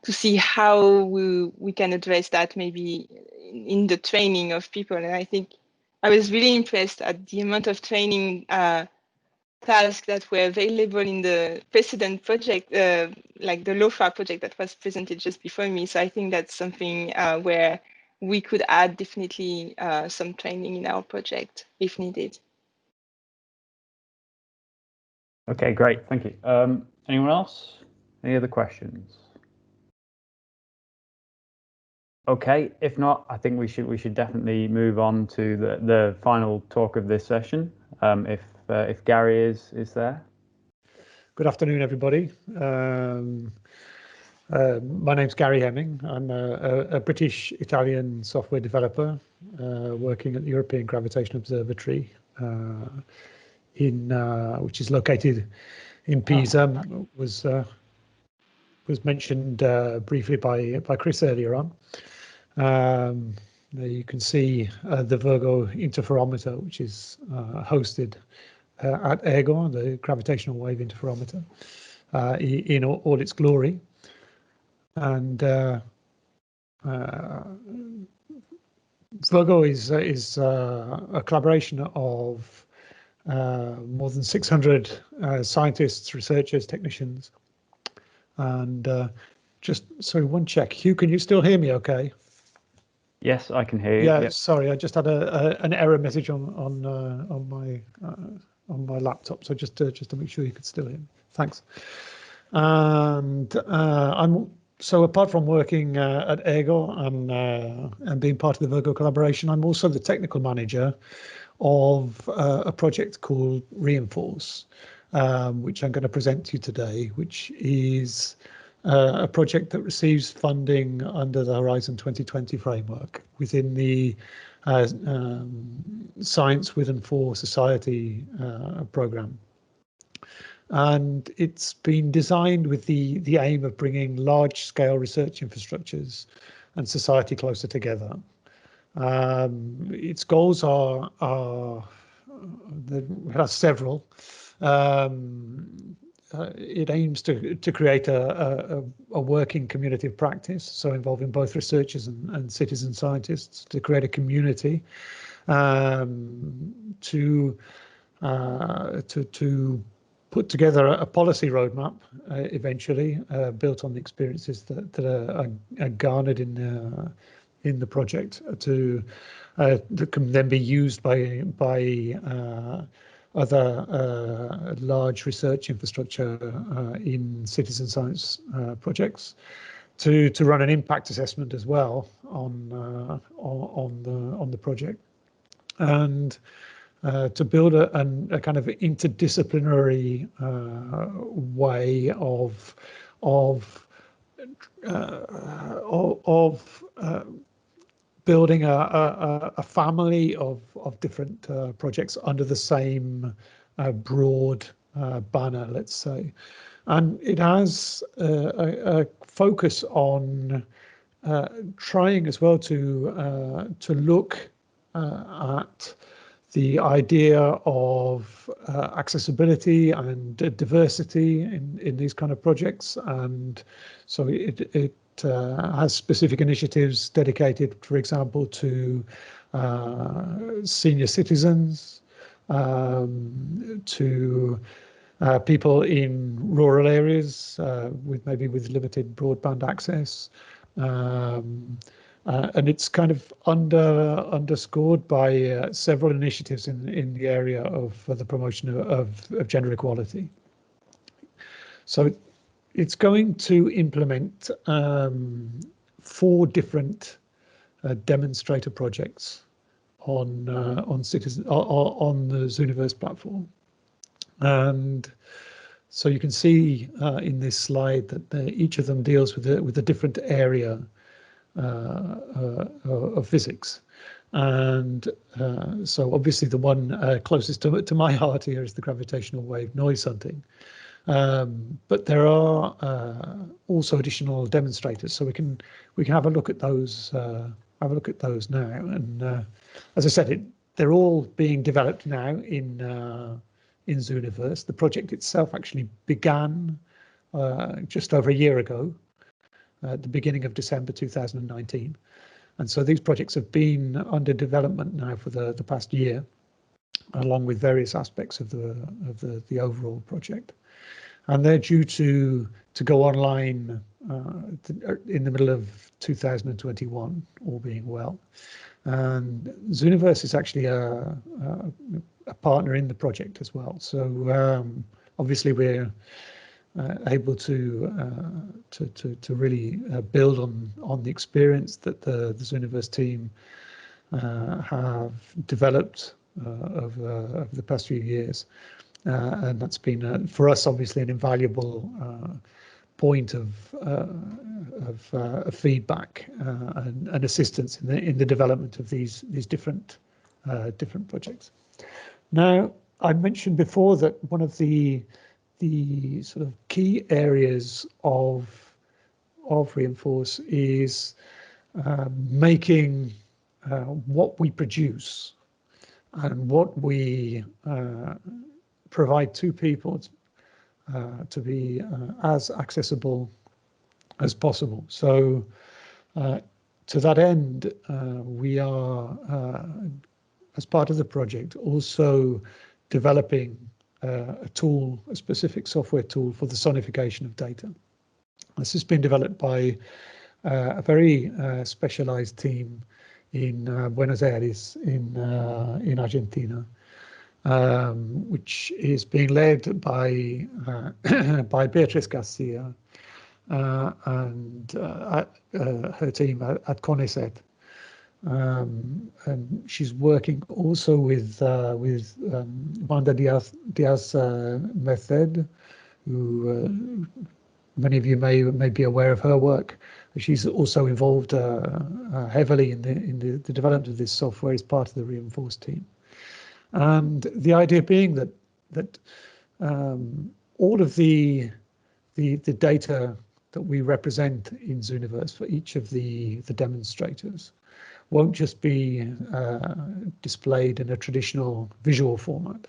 see how we can address that, maybe in the training of people. And I think I was really impressed at the amount of training tasks that were available in the precedent project, like the LOFAR project that was presented just before me. So I think that's something where we could add definitely some training in our project if needed. Okay, great. Thank you. Anyone else? Any other questions? Okay, if not, I think we should definitely move on to the final talk of this session. If Gary is there. Good afternoon, everybody. My name's Gary Hemming. I'm a British-Italian software developer working at the European Gravitational Observatory, which is located in Pisa. Was mentioned briefly by Chris earlier on. There you can see the Virgo interferometer, which is hosted at ERGO, the Gravitational-Wave interferometer, in all its glory. And Virgo is a collaboration of more than 600 scientists, researchers, technicians. And just sorry, one check. Hugh, can you still hear me? Okay. Yes, I can hear you. Yeah, Yep. sorry, I just had an error message on my laptop, so just to make sure you could still hear me. Thanks. And so apart from working at ERGO and being part of the Virgo collaboration, I'm also the technical manager of a project called Reinforce, which I'm going to present to you today, which is a project that receives funding under the Horizon 2020 framework within the Science with and for Society program. And it's been designed with the aim of bringing large-scale research infrastructures and society closer together. Its goals are it has several. It aims to create a working community of practice, so involving both researchers and citizen scientists, to create a community to put together a policy roadmap eventually, built on the experiences that are garnered in the project, that can then be used by other large research infrastructure in citizen science projects, to run an impact assessment as well on the project, and to build a kind of interdisciplinary way of building a family of different projects under the same broad banner, let's say. And it has a focus on trying as well to look at the idea of accessibility and diversity in these kind of projects. And so it has specific initiatives dedicated, for example, to senior citizens, to people in rural areas with limited broadband access, and it's kind of underscored by several initiatives in the area of the promotion of gender equality. So it's going to implement 4 different demonstrator projects on the Zooniverse platform. And so you can see in this slide that each of them deals with a different area of physics. And so obviously the one closest to my heart here is the gravitational wave noise hunting. But there are also additional demonstrators, so we can have a look at those. Have a look at those now. And as I said, they're all being developed now in Zooniverse. The project itself actually began just over a year ago, at the beginning of December 2019. And so these projects have been under development now for the past year, along with various aspects of the overall project. And they're due to go online in the middle of 2021, all being well. And Zooniverse is actually a partner in the project as well. So obviously we're able to really build on the experience that the Zooniverse team have developed over the past few years, and that's been for us obviously an invaluable point of feedback and assistance in the development of these different projects. Now, I mentioned before that one of the sort of key areas of Reinforce is making what we produce and what we provide to people to be as accessible as possible. So to that end, we are, as part of the project, also developing a tool, a specific software tool for the sonification of data. This has been developed by a very specialized team in Buenos Aires in Argentina, which is being led by Beatriz Garcia and her team at CONICET. And she's working also with Wanda Diaz Merced, who many of you may be aware of her work. She's also involved heavily in the development of this software as part of the Reinforce team. And the idea being that all of the data that we represent in Zooniverse for each of the demonstrators won't just be displayed in a traditional visual format,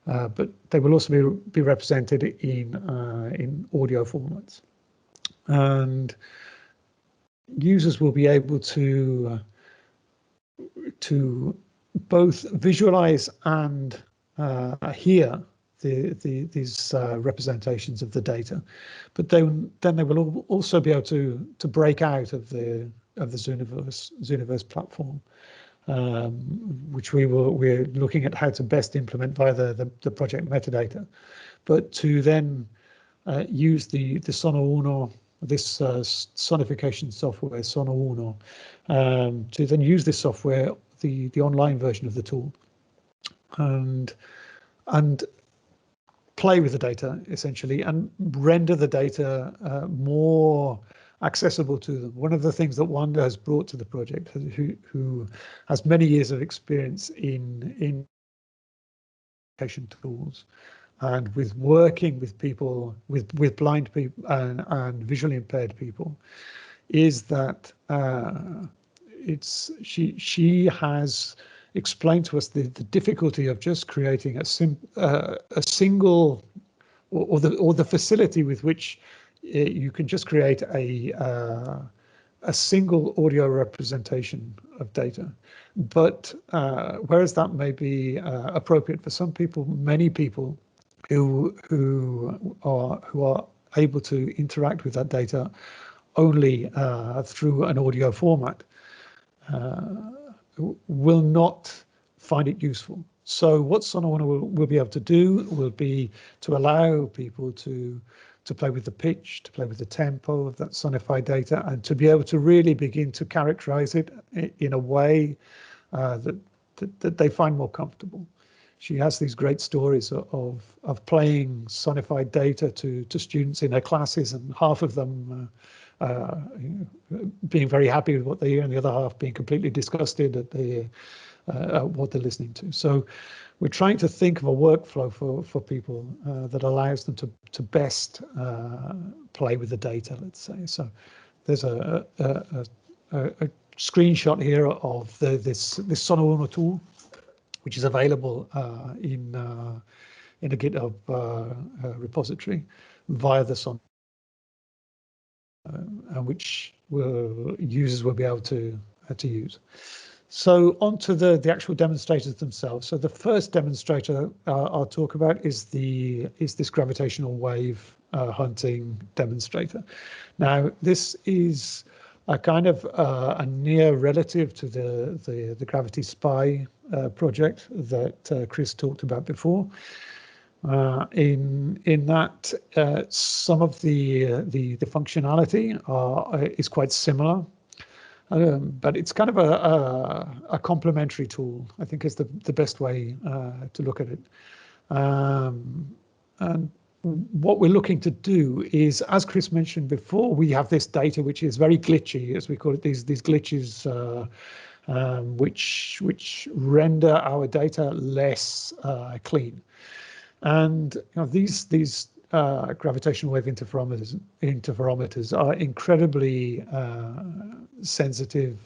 but they will also be represented in audio formats. And users will be able to both visualize and hear these representations of the data, but then they will also be able to break out of the Zooniverse platform, which we're looking at how to best implement via the project metadata, but to then use the Sono Uno, this sonification software, Sono Uno, to then use this software, the online version of the tool, and play with the data essentially, and render the data more accessible to them. One of the things that Wanda has brought to the project, who has many years of experience in education tools, and with working with people, with blind people and visually impaired people, is that she has explained to us the difficulty of just creating a single, or the facility with which you can just create a single audio representation of data. But whereas that may be appropriate for some people, many people who are able to interact with that data only through an audio format will not find it useful. So what Sono Uno will be able to do will be to allow people to play with the pitch, to play with the tempo of that sonified data, and to be able to really begin to characterize it in a way that they find more comfortable. She has these great stories of playing sonified data to students in her classes, and half of them being very happy with what they hear, and the other half being completely disgusted at what they're listening to. So we're trying to think of a workflow for people that allows them to best play with the data, let's say. So there's a screenshot here of this Sono Uno tool, which is available in a GitHub repository via the Sono, and which users will be able to use. So on to the actual demonstrators themselves. So the first demonstrator I'll talk about is this gravitational wave hunting demonstrator. Now this is a kind of a near relative to the Gravity Spy project that Chris talked about before. In that some of the functionality is quite similar. But it's kind of a complementary tool, I think, is the best way to look at it. And what we're looking to do is, as Chris mentioned before, we have this data which is very glitchy, as we call it, these glitches which render our data less clean. And these gravitational wave interferometers are incredibly sensitive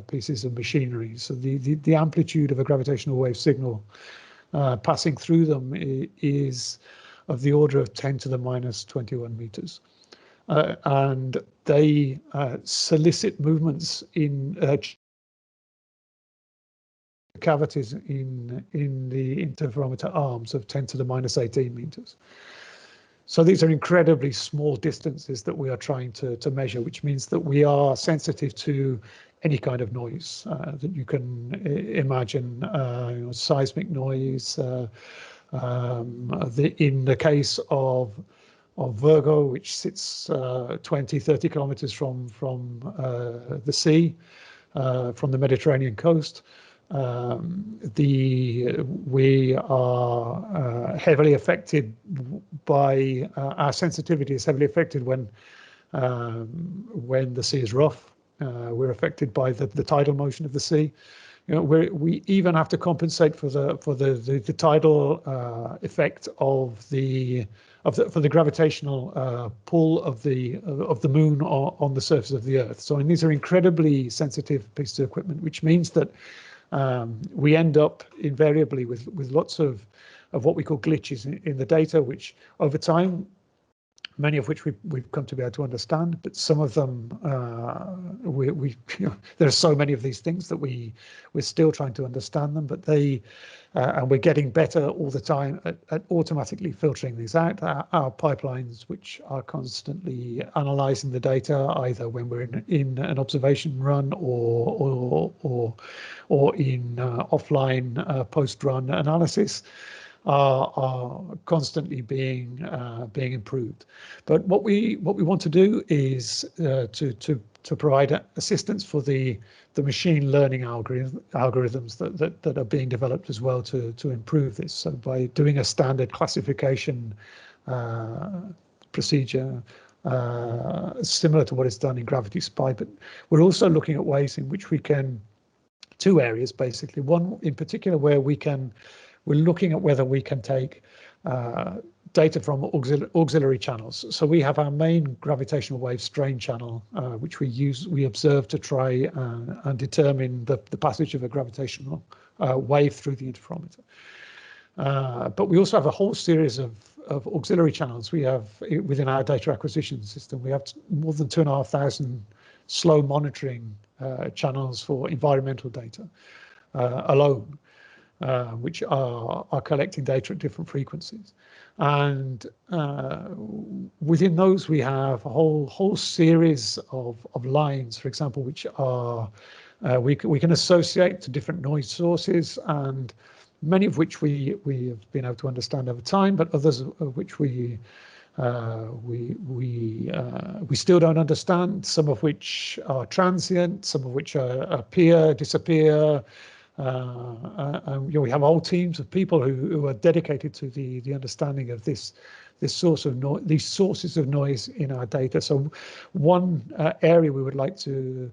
pieces of machinery. So the amplitude of a gravitational wave signal passing through them is of the order of 10 to the minus 21 meters. And they solicit movements in cavities in the interferometer arms of 10 to the minus 18 meters. So these are incredibly small distances that we are trying to measure, which means that we are sensitive to any kind of noise that you can imagine, seismic noise. In the case of Virgo, which sits 20, 30 kilometers from the sea, from the Mediterranean coast, we are heavily affected by our sensitivity is heavily affected when the sea is rough. We're affected by the tidal motion of the sea. We even have to compensate for the tidal effect of the gravitational pull of the moon on the surface of the Earth. So these are incredibly sensitive pieces of equipment, which means that we end up invariably with lots of what we call glitches in the data, which over time many of which we've come to be able to understand, but some of them there are so many of these things that we're still trying to understand them, but and we're getting better all the time at automatically filtering these out. Our pipelines, which are constantly analyzing the data, either when we're in an observation run or in offline post-run analysis, are constantly being improved. But what we want to do is to provide assistance for the machine learning algorithms that are being developed as well to improve this. So by doing a standard classification procedure similar to what is done in Gravity Spy, but we're also looking at ways in which we can, two areas basically. One in particular where we're looking at whether we can take data from auxiliary channels. So we have our main gravitational wave strain channel, which we observe to try and determine the passage of a gravitational wave through the interferometer. But we also have a whole series of auxiliary channels. We have, within our data acquisition system, we have more than 2,500 slow monitoring channels for environmental data alone. Which are collecting data at different frequencies, and within those we have a whole series of lines, for example, which are we can associate to different noise sources, and many of which we have been able to understand over time, but others of which we still don't understand. Some of which are transient, some of which appear, disappear. We have whole teams of people who are dedicated to the understanding of these sources of noise in our data. So one area we would like to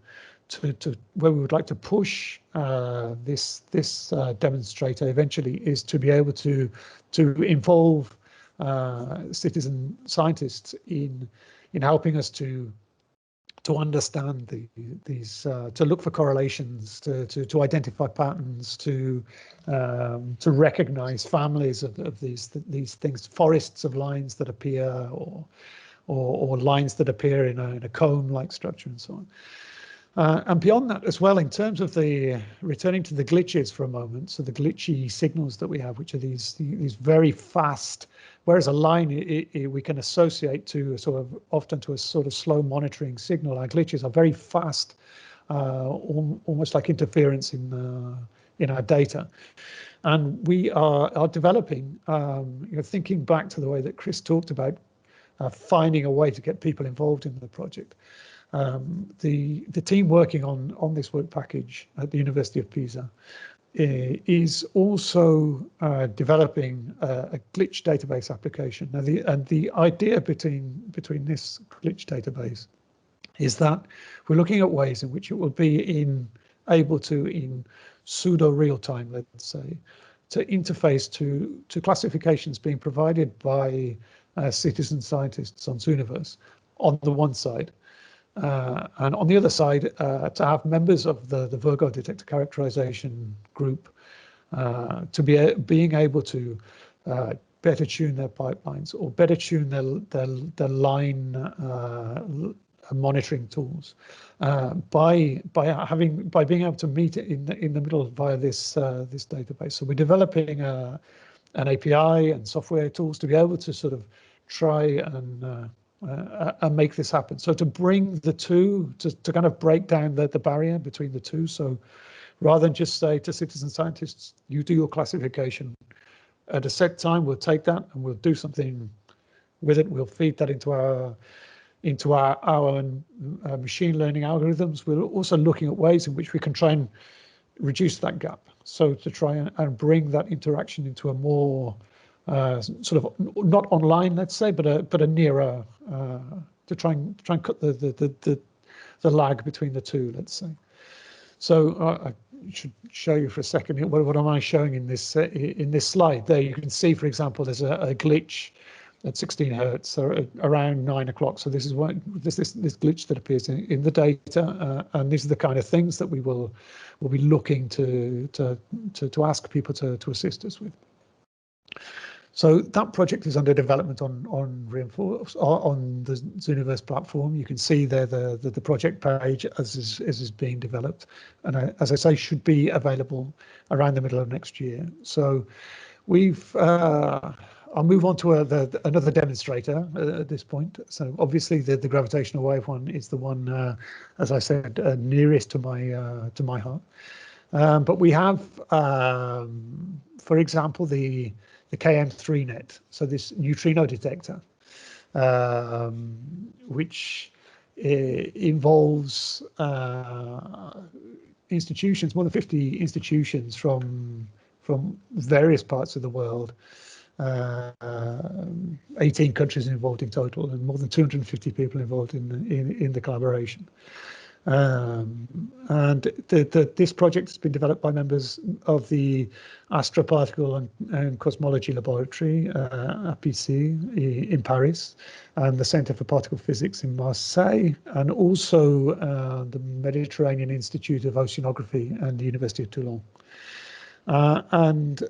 where we would like to push this demonstrator eventually is to be able to involve citizen scientists in helping us to understand these, to look for correlations, to identify patterns, to recognize families of these things, forests of lines that appear, or lines that appear in a cone-like structure, and so on. And beyond that as well, in terms of returning to the glitches for a moment, so the glitchy signals that we have, which are these very fast, whereas a line we can associate to often to a sort of slow monitoring signal, our glitches are very fast, almost like interference in our data. And we are developing, thinking back to the way that Chris talked about finding a way to get people involved in the project. The team working on this work package at the University of Pisa is also developing a glitch database application. Now, the idea between this glitch database is that we're looking at ways in which it will be able to, in pseudo real time, let's say, to interface to classifications being provided by citizen scientists on Zooniverse on the one side. And on the other side, to have members of the Virgo detector characterization group to being able to better tune their pipelines or better tune their line monitoring tools by being able to meet in the middle via this database. So we're developing an API and software tools to be able to sort of try and make this happen. So to bring the two, to kind of break down the barrier between the two. So rather than just say to citizen scientists, you do your classification at a set time, we'll take that and we'll do something with it. We'll feed that into our machine learning algorithms. We're also looking at ways in which we can try and reduce that gap. So to try and bring that interaction into a more sort of not online, let's say, but a nearer, to try and cut the lag between the two, let's say. So I should show you for a second. What am I showing in this slide? There you can see, for example, there's a glitch at 16 hertz, so around 9 o'clock. So this is this glitch that appears in the data, and these are the kind of things that we'll be looking to ask people to assist us with. So that project is under development on the Zooniverse platform. You can see there the project page as is being developed, and as I say, should be available around the middle of next year. So I'll move on to another demonstrator at this point. So obviously the gravitational wave one is the one, as I said, nearest to my heart. But we have, for example, the KM3 net, so this neutrino detector, which involves institutions, more than 50 institutions from various parts of the world, 18 countries involved in total, and more than 250 people involved in the collaboration. And this project has been developed by members of the Astroparticle and Cosmology Laboratory, APC, in Paris, and the Center for Particle Physics in Marseille, and also the Mediterranean Institute of Oceanography and the University of Toulon. And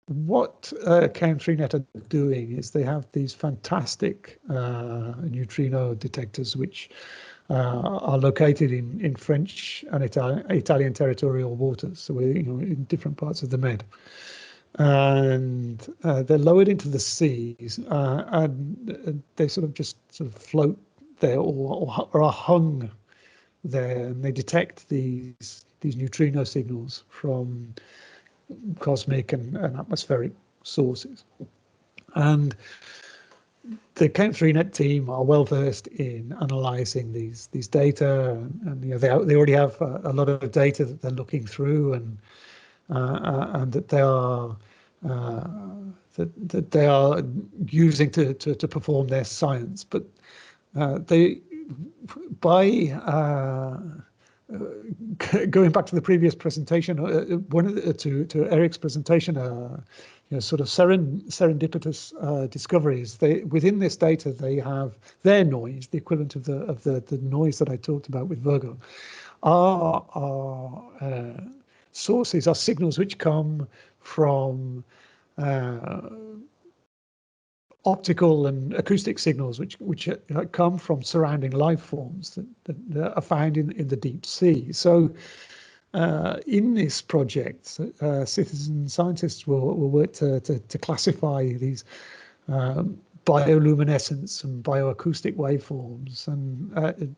what KM3net are doing is they have these fantastic neutrino detectors, which are located in French and Italian territorial waters, so we're in different parts of the Med, and they're lowered into the seas, and they sort of float there or are hung there, and they detect these neutrino signals from cosmic and atmospheric sources. And the KM3net team are well versed in analysing these data, and they already have a lot of data that they're looking through, and that they are using to perform their science. But going back to the previous presentation, to Erik's presentation, sort of serendipitous discoveries. Within this data, they have their noise, the equivalent of the noise that I talked about with Virgo, are sources, are signals which come from optical and acoustic signals, which come from surrounding life forms that are found in the deep sea. So in this project, citizen scientists will work to classify these bioluminescence and bioacoustic waveforms, and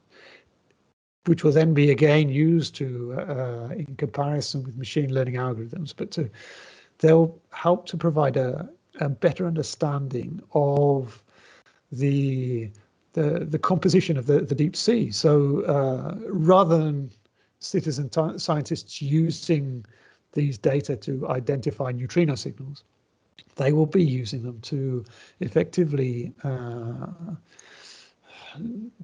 which will then be again used in comparison with machine learning algorithms, but they'll help to provide a better understanding of the composition of the deep sea. So rather than citizen scientists using these data to identify neutrino signals, they will be using them to effectively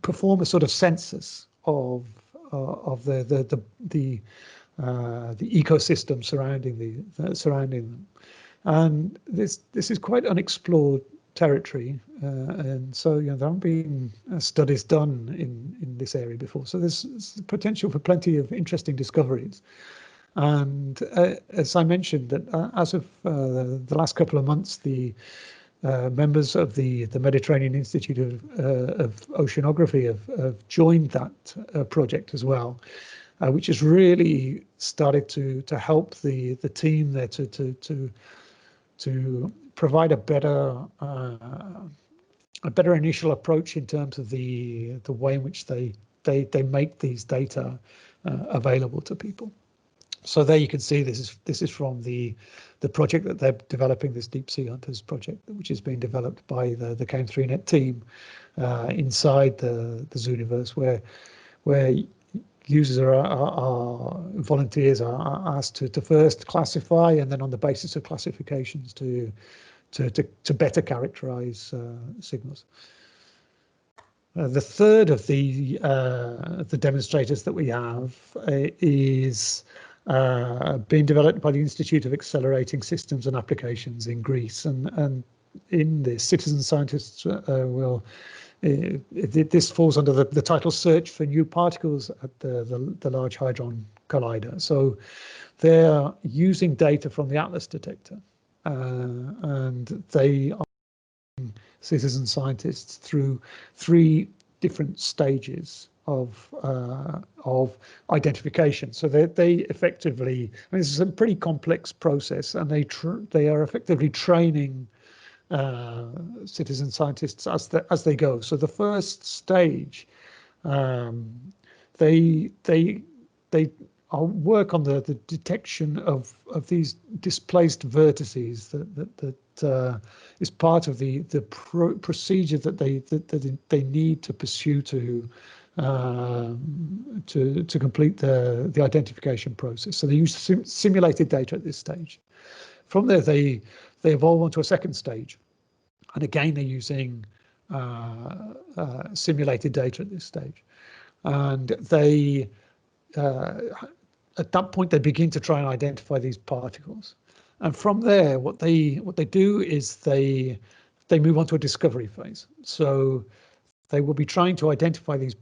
perform a sort of census of the ecosystem surrounding them. And this is quite unexplored territory, and so there haven't been studies done in this area before. So there's potential for plenty of interesting discoveries. And as I mentioned, that as of the last couple of months, the members of the Mediterranean Institute of Oceanography have joined that project as well, which has really started to help the team there to provide a better initial approach in terms of the way in which they make these data available to people. So there you can see this is from the project that they're developing, this Deep Sea Hunters project, which is being developed by the KM3net team inside the Zooniverse, where users volunteers are asked to first classify, and then on the basis of classifications to better characterize signals. The third of the demonstrators that we have is being developed by the Institute of Accelerating Systems and Applications in Greece, and in this, citizen scientists will. This falls under the title Search for New Particles at the Large Hadron Collider. So they're using data from the ATLAS detector and they are citizen scientists through 3 different stages of identification. So they effectively, I mean, this is a pretty complex process, and they are effectively training citizen scientists as they go. So the first stage, they work on the detection of these displaced vertices that is part of the procedure that they need to pursue to complete the identification process. So they use simulated data at this stage. From there, they evolve onto a second stage, and again they're using simulated data at this stage, and they at that point they begin to try and identify these particles. And from there, what they do is they move on to a discovery phase. So they will be trying to identify these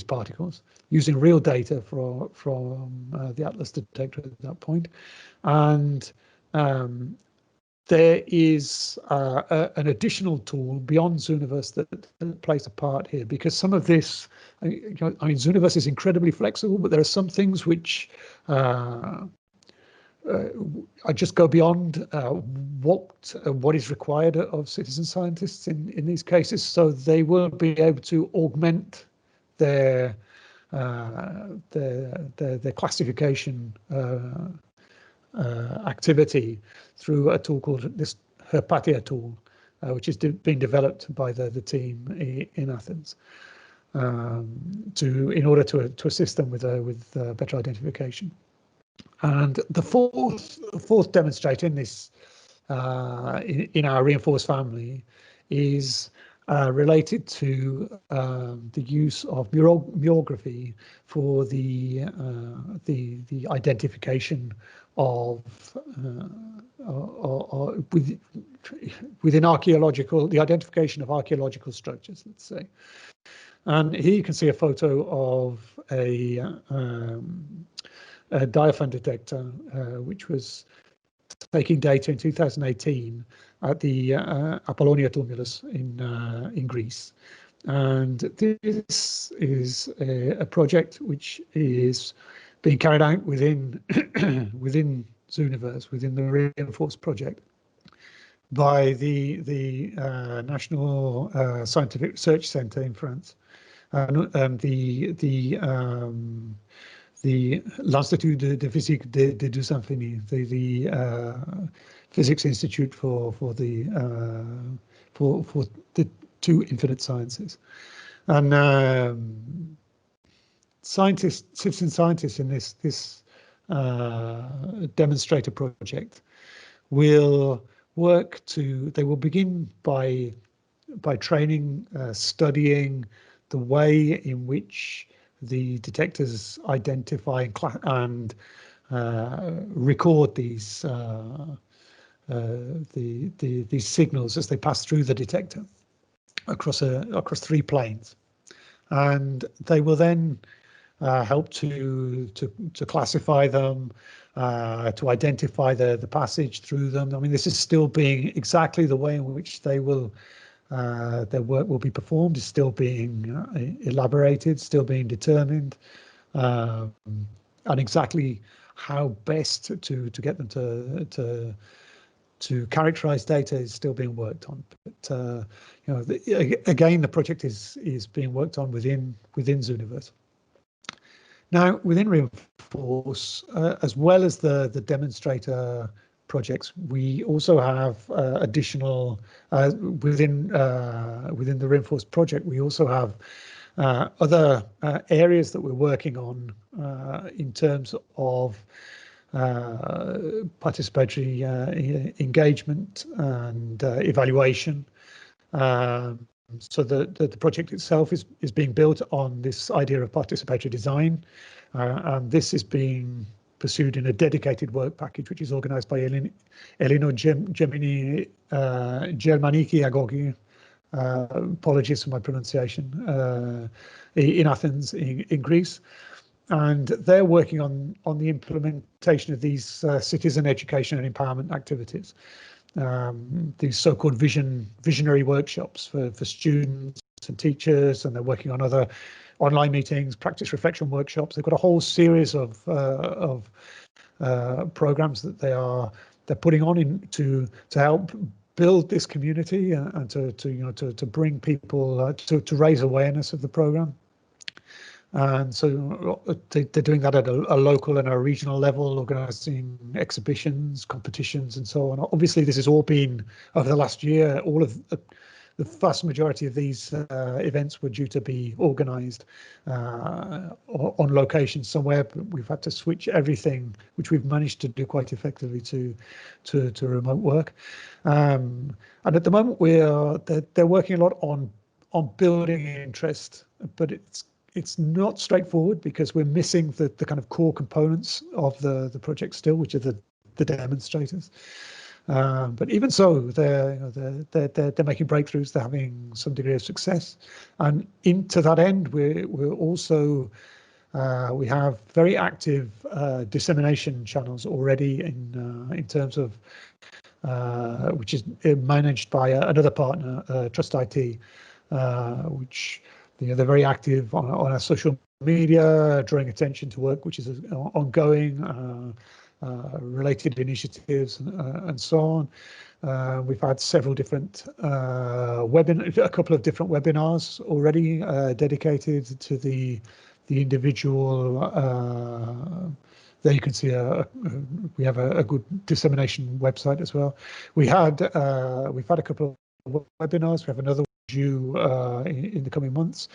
particles using real data from the Atlas detector at that point. And there is an additional tool beyond Zooniverse that plays a part here, because some of this, I mean, Zooniverse is incredibly flexible, but there are some things which I just go beyond what is required of citizen scientists in these cases. So they will be able to augment their classification activity through a tool called this Herpatia tool, which is being developed by the team in Athens, in order to assist them with better identification. And the fourth demonstrator in this in our reinforced family is related to the use of murography for the identification of within archaeological, the identification of archaeological structures, let's say. And here you can see a photo of a diaphane detector, which was taking data in 2018 at the Apollonia tumulus in Greece. And this is a project which is being carried out within Zooniverse, within the Reinforced project, by the National Scientific Research Centre in France, and the l'Institut de Physique des Deux Infinis, the Physics Institute for the two infinite sciences. And citizen scientists in this demonstrator project will they will begin by training, studying the way in which the detectors identify and record these these signals as they pass through the detector across 3 planes, and they will then help to classify them, to identify the passage through them. I mean, this is still being exactly the way in which they will their work will be performed is still being elaborated, still being determined, and exactly how best to get them to characterize data is still being worked on. But you know, again, the project is being worked on within Zooniverse. Now, within Reinforce, as well as the demonstrator projects, we also have additional within the Reinforce project. We also have other areas that we're working on in terms of participatory engagement and evaluation. So the project itself is being built on this idea of participatory design, and this is being pursued in a dedicated work package, which is organized by Elino Germaniki Agogi, apologies for my pronunciation, in Athens, in Greece. and they're working on the implementation of these citizen education and empowerment activities. These so-called visionary workshops for students and teachers, and they're working on other online meetings, practice reflection workshops. They've got a whole series of programs that they're putting on to help build this community and to bring people to raise awareness of the program. And so they're doing that at a local and a regional level, organising exhibitions, competitions, and so on. Obviously, this has all been over the last year. All of the vast majority of these events were due to be organised on location somewhere, but we've had to switch everything, which we've managed to do quite effectively, to remote work. And at the moment, they're working a lot on building interest, but it's not straightforward because we're missing the kind of core components of the project still, which are the demonstrators. But even so, they're making breakthroughs. They're having some degree of success, and into that end, we're also we have very active dissemination channels already in terms of which is managed by another partner, Trust IT, which they're very active on our social media, drawing attention to work which is ongoing. Related initiatives and so on. We've had several different a couple of different webinars already dedicated to the individual. There you can see we have a good dissemination website as well. We've had a couple of webinars. We have another one due in the coming months.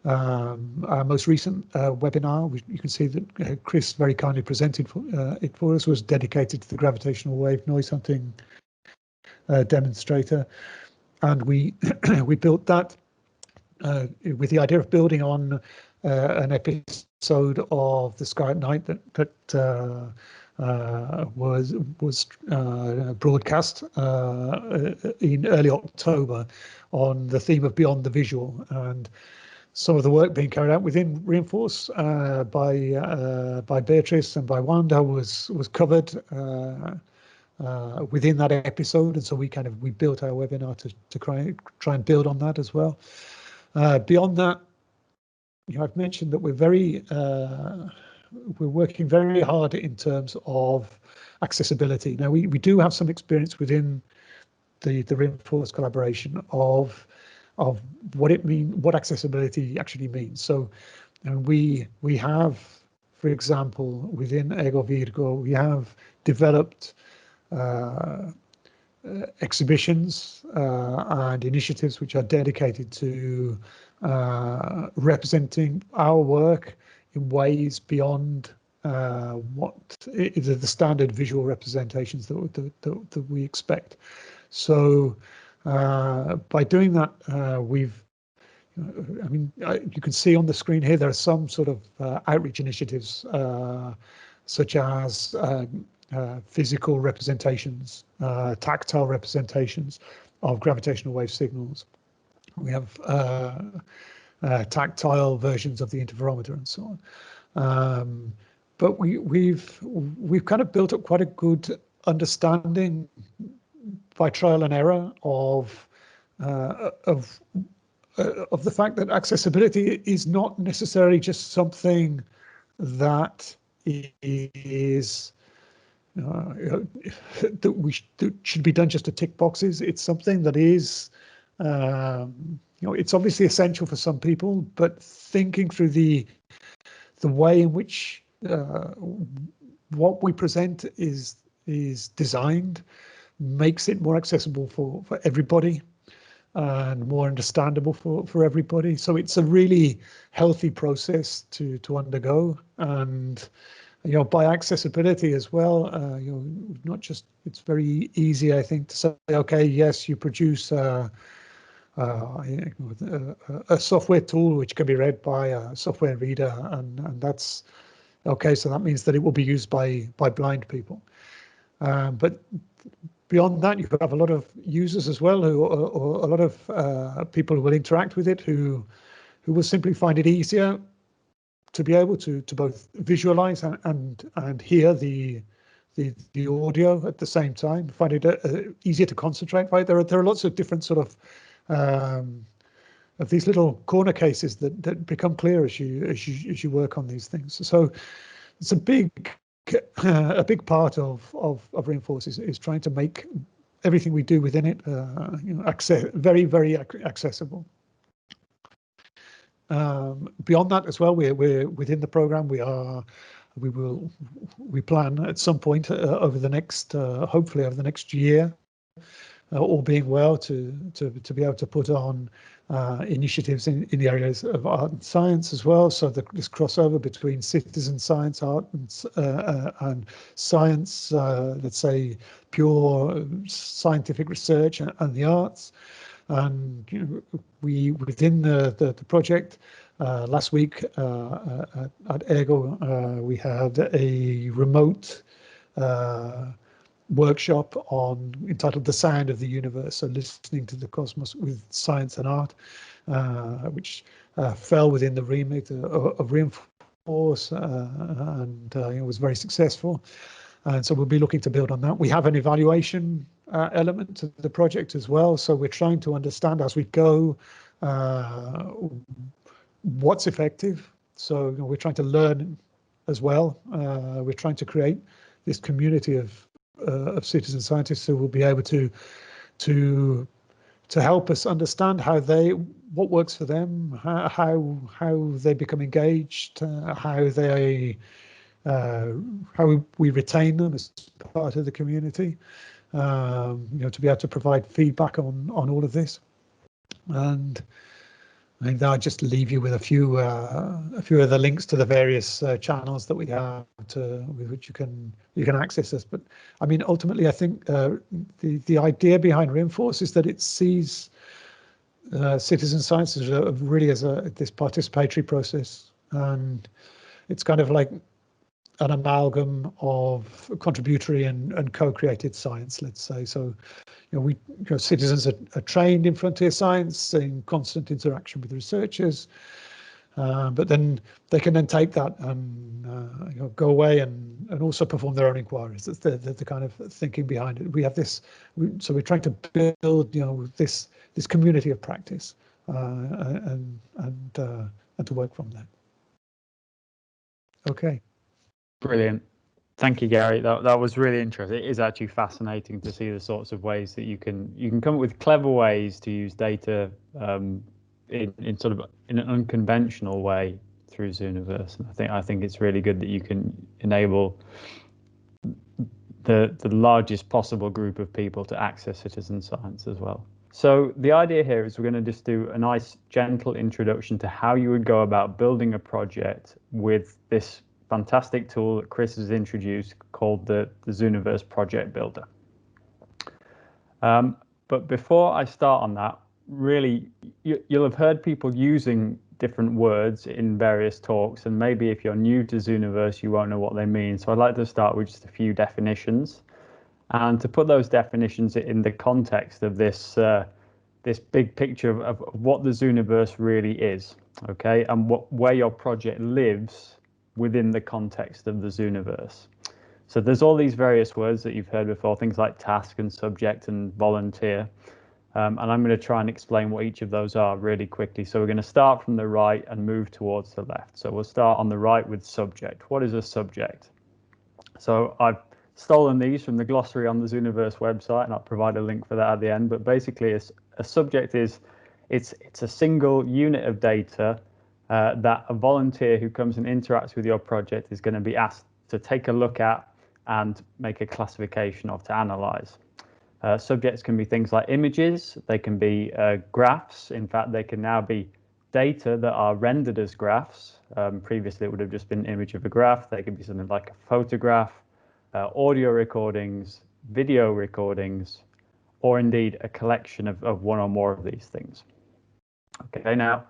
Our most recent webinar, you can see that Chris very kindly presented it for us, was dedicated to the gravitational-wave noise hunting demonstrator, and we we built that with the idea of building on an episode of The Sky at Night that was broadcast in early October on the theme of Beyond the Visual, and some of the work being carried out within Reinforce by Beatrice and by Wanda was covered within that episode, and so we built our webinar to try and build on that as well. Beyond that, I've mentioned that we're working very hard in terms of accessibility. Now we do have some experience within the Reinforce collaboration of what accessibility actually means. So we have, for example, within Ego Virgo, we have developed exhibitions and initiatives which are dedicated to representing our work in ways beyond what the standard visual representations that we expect. So by doing that, you can see on the screen here, there are some sort of outreach initiatives, such as physical representations, tactile representations of gravitational wave signals. We have tactile versions of the interferometer and so on. But we've kind of built up quite a good understanding by trial and error of the fact that accessibility is not necessarily just something that is that should be done just to tick boxes. It's something that is it's obviously essential for some people, but thinking through the way in which what we present is designed makes it more accessible for everybody and more understandable for everybody. So it's a really healthy process to undergo, and by accessibility as well, not just, it's very easy, I think, to say, okay, yes, you produce a software tool which can be read by a software reader, and that's okay, so that means that it will be used by blind people. But beyond that, you have a lot of users as well, or a lot of people who will interact with it, who will simply find it easier to be able to both visualize and hear the audio at the same time, find it easier to concentrate. Right, there are lots of different sort of these little corner cases that become clear as you work on these things. So it's a big part of Reinforce is trying to make everything we do within it very accessible. Beyond that as well, we're within the program. We plan at some point over the next hopefully over the next year, all being well, to be able to put on initiatives in the areas of art and science as well. So this crossover between citizen science, art and science, let's say pure scientific research and the arts. And we within the project, last week at Ergo, we had a remote workshop entitled "The Sound of the Universe," so listening to the cosmos with science and art, which fell within the remit of Reinforce, and it was very successful. And so we'll be looking to build on that. We have an evaluation element to the project as well, so we're trying to understand as we go what's effective. So we're trying to learn as well. We're trying to create this community of citizen scientists who will be able to help us understand what works for them, how they become engaged, how we retain them as part of the community, to be able to provide feedback on all of this. And I think I'll just leave you with a few of the links to the various channels that we have with which you can access us. But I mean, ultimately, I think the idea behind Reinforce is that it sees citizen science as this participatory process, and it's kind of like an amalgam of contributory and co-created science, let's say. So, citizens are trained in frontier science in constant interaction with researchers, but then they can then take that and go away and also perform their own inquiries. That's the kind of thinking behind it. We have this, so we're trying to build, this community of practice and to work from that. Okay. Brilliant. Thank you, Gary. That was really interesting. It is actually fascinating to see the sorts of ways that you can come up with clever ways to use data in sort of in an unconventional way through Zooniverse. And I think it's really good that you can enable the largest possible group of people to access citizen science as well. So the idea here is we're going to just do a nice gentle introduction to how you would go about building a project with this fantastic tool that Chris has introduced called the Zooniverse Project Builder. But before I start on that, really, you'll have heard people using different words in various talks, and maybe if you're new to Zooniverse, you won't know what they mean. So I'd like to start with just a few definitions, and to put those definitions in the context of this big picture of what the Zooniverse really is, okay, and where your project lives within the context of the Zooniverse. So there's all these various words that you've heard before, things like task and subject and volunteer. And I'm going to try and explain what each of those are really quickly. So we're going to start from the right and move towards the left. So we'll start on the right with subject. What is a subject? So I've stolen these from the glossary on the Zooniverse website, and I'll provide a link for that at the end. But basically, a subject it's a single unit of data that a volunteer who comes and interacts with your project is going to be asked to take a look at and make a classification of, to analyze. Subjects can be things like images, they can be graphs. In fact, they can now be data that are rendered as graphs. Previously, it would have just been an image of a graph. They could be something like a photograph, audio recordings, video recordings, or indeed a collection of one or more of these things. Okay, now,